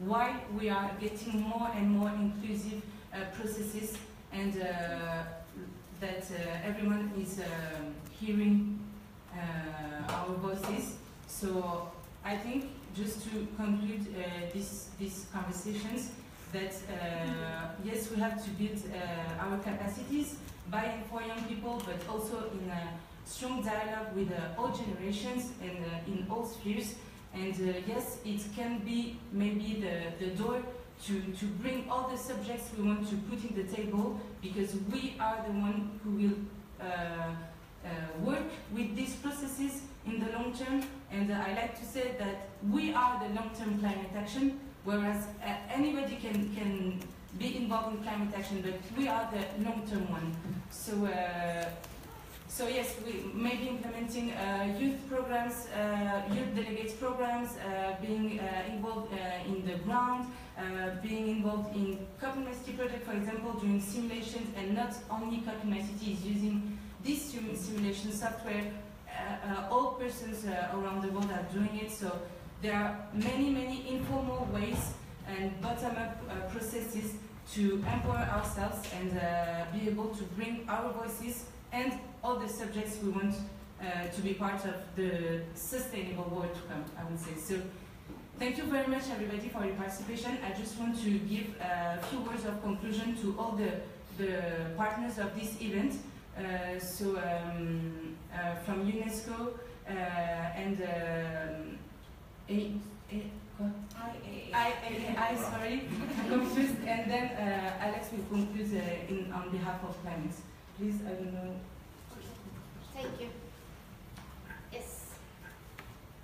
why we are getting more and more inclusive processes, and that everyone is hearing our voices. So I think, just to conclude these conversations, that yes, we have to build our capacities by and for young people, but also in a strong dialogue with all generations and in all spheres. And yes, it can be maybe the door to bring all the subjects we want to put in the table, because we are the one who will work with these processes in the long term. And I like to say that we are the long-term climate action, whereas anybody can be involved in climate action, but we are the long-term one. So yes, we may be implementing youth programs, youth delegates programs, being involved in the ground, being involved in CliMates project, for example, doing simulations, and not only CliMates is using this simulation software. All persons around the world are doing it, so there are many informal ways and bottom-up processes to empower ourselves and be able to bring our voices and all the subjects we want to be part of the sustainable world to come, I would say. So thank you very much, everybody, for your participation. I just want to give a few words of conclusion to all the partners of this event. From UNESCO and IAAI, sorry, I'm confused, and then Alex will conclude on behalf of CliMates. Please, I don't know. Thank you. Yes.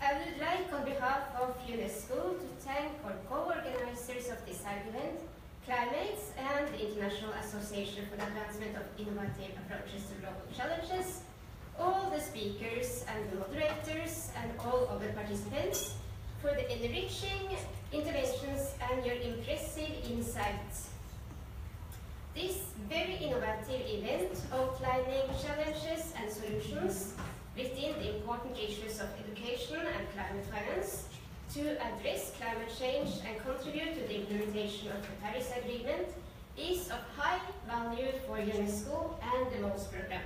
I would like, on behalf of UNESCO, to thank our co-organizers of this event, CliMates, and the International Association for the Advancement of Innovative Approaches to Global Challenges, all the speakers and the moderators, and all other participants for the enriching interventions and your impressive insights. This very innovative event outlining challenges and solutions within the important issues of education and climate finance to address climate change and contribute to the implementation of the Paris Agreement is of high value for UNESCO and the MOSE program.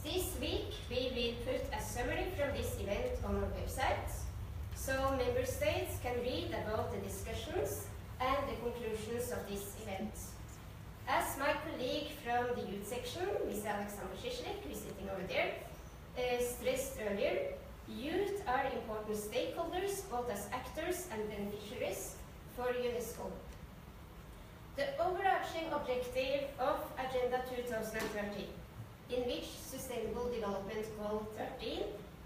This week we will put a summary from this event on our website, so member states can read about the discussions and the conclusions of this event. As my colleague from the youth section, Ms. Alexandra Shishlik, who is sitting over there, stressed earlier, youth are important stakeholders, both as actors and beneficiaries for UNESCO. The overarching objective of Agenda 2030 in which Sustainable Development Goal 13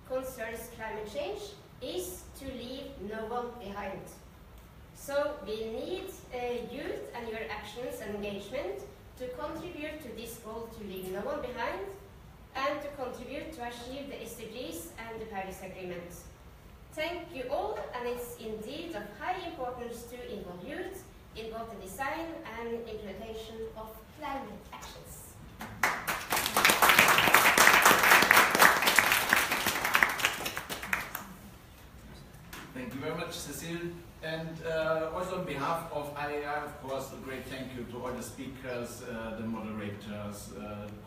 concerns climate change is to leave no one behind. So we need youth and your actions and engagement to contribute to this goal to leave no one behind and to contribute to achieve the SDGs and the Paris Agreement. Thank you all, and it's indeed of high importance to involve youth in both the design and implementation of climate actions. Thank you very much, Cecile. And also on behalf of IAAI, of course, a great thank you to all the speakers, the moderators,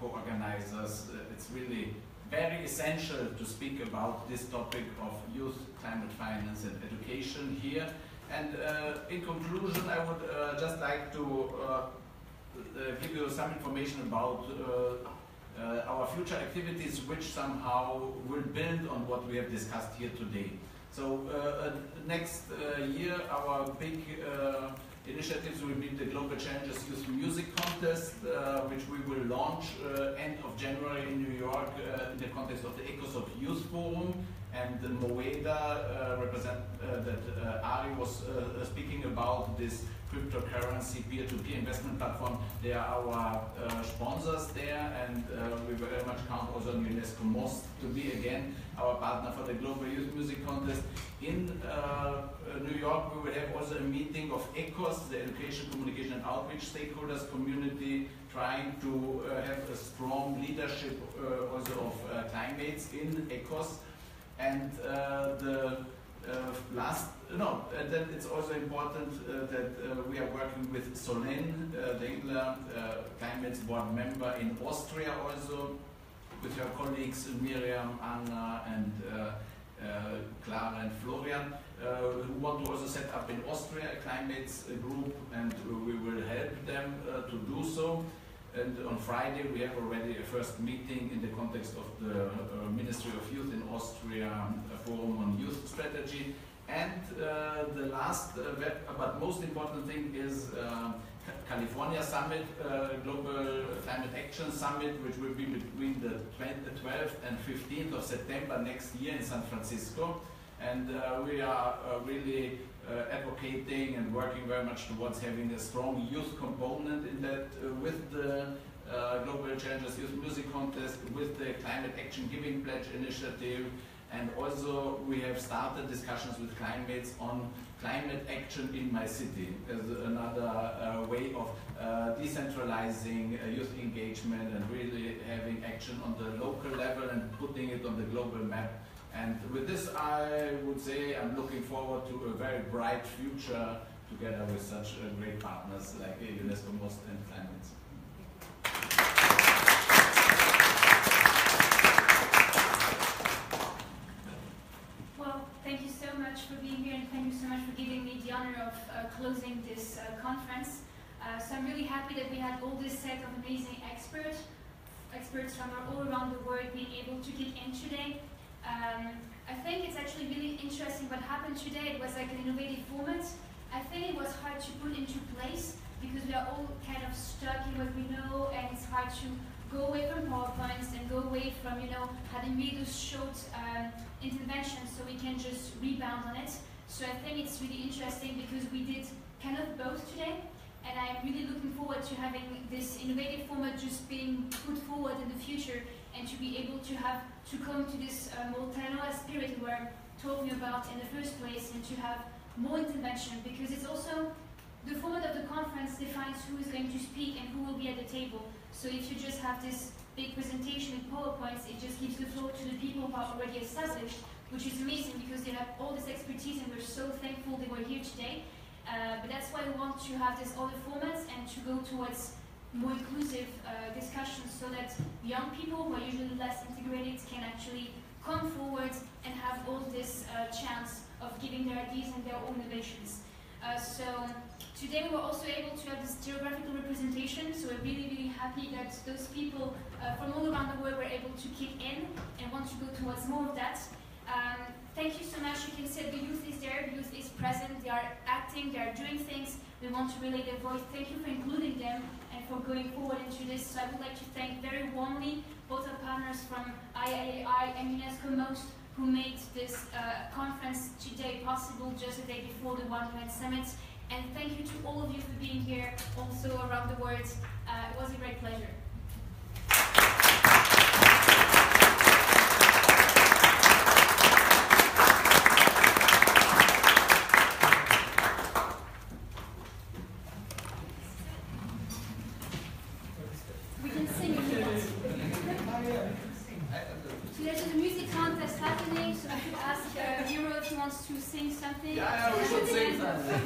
co-organizers. It's really very essential to speak about this topic of youth, climate finance and education here. And in conclusion, I would just like to give you some information about our future activities, which somehow will build on what we have discussed here today. So next year, our big initiatives will be the Global Challenges Youth Music Contest, which we will launch end of January in New York in the context of the ECOSOC Youth Forum. And the Moeda that Ari was speaking about, this cryptocurrency peer-to-peer investment platform, they are our sponsors there, and we very much count also on UNESCO MOST to be again our partner for the Global Youth Music Contest. In New York, we will have also a meeting of ECOS, the Education, Communication and Outreach Stakeholders Community, trying to have a strong leadership also of CliMates in ECOS. And then it's also important that we are working with Solène Dengler, CliMates board member in Austria also, with her colleagues Miriam, Anna and Clara and Florian, who want to also set up in Austria a CliMates group, and we will help them to do so. And on Friday we have already a first meeting in the context of the Ministry of Youth in Austria, a forum on youth strategy. And the last but most important thing is California Summit, Global Climate Action Summit, which will be between the 12th and 15th of September next year in San Francisco. And we are really advocating and working very much towards having a strong youth component in that, with the Global Challenges Youth Music Contest, with the Climate Action Giving Pledge initiative, and also we have started discussions with CliMates on climate action in my city as another way of decentralizing youth engagement and really having action on the local level and putting it on the global map. And with this, I would say I'm looking forward to a very bright future together with such great partners like UNESCO MOST and CliMates. Well, thank you so much for being here, and thank you so much for giving me the honor of closing this conference. So I'm really happy that we had all this set of amazing experts from all around the world being able to kick in today. I think it's actually really interesting what happened today. It was like an innovative format. I think it was hard to put into place because we are all kind of stuck in what we know, and it's hard to go away from PowerPoints and go away from, having made those short interventions so we can just rebound on it. So I think it's really interesting because we did kind of both today, and I'm really looking forward to having this innovative format just being put forward in the future, and to be able to come to this multi-annual spirit we were talking about in the first place, and to have more intervention, because it's also the format of the conference defines who is going to speak and who will be at the table. So if you just have this big presentation in PowerPoints, it just gives the floor to the people who are already established, which is amazing because they have all this expertise, and we're so thankful they were here today. But that's why we want to have these other formats and to go towards more inclusive discussions, so that young people who are usually less integrated can actually come forward and have all this chance of giving their ideas and their own innovations. So today we were also able to have this geographical representation, so we're really, really happy that those people from all around the world were able to kick in and want to go towards more of that. Thank you so much. You can see the youth is there, the youth is present, they are acting, they are doing things. We want to relay their voice. Thank you for including them and for going forward into this. So I would like to thank very warmly both our partners from IAAI and UNESCO Most, who made this conference today possible just a day before the One Planet Summit. And thank you to all of you for being here, also around the world. It was a great pleasure. We can sing if you want. So there's a music contest happening, so I could ask Euro if he wants to sing something. Yeah, we should sing something.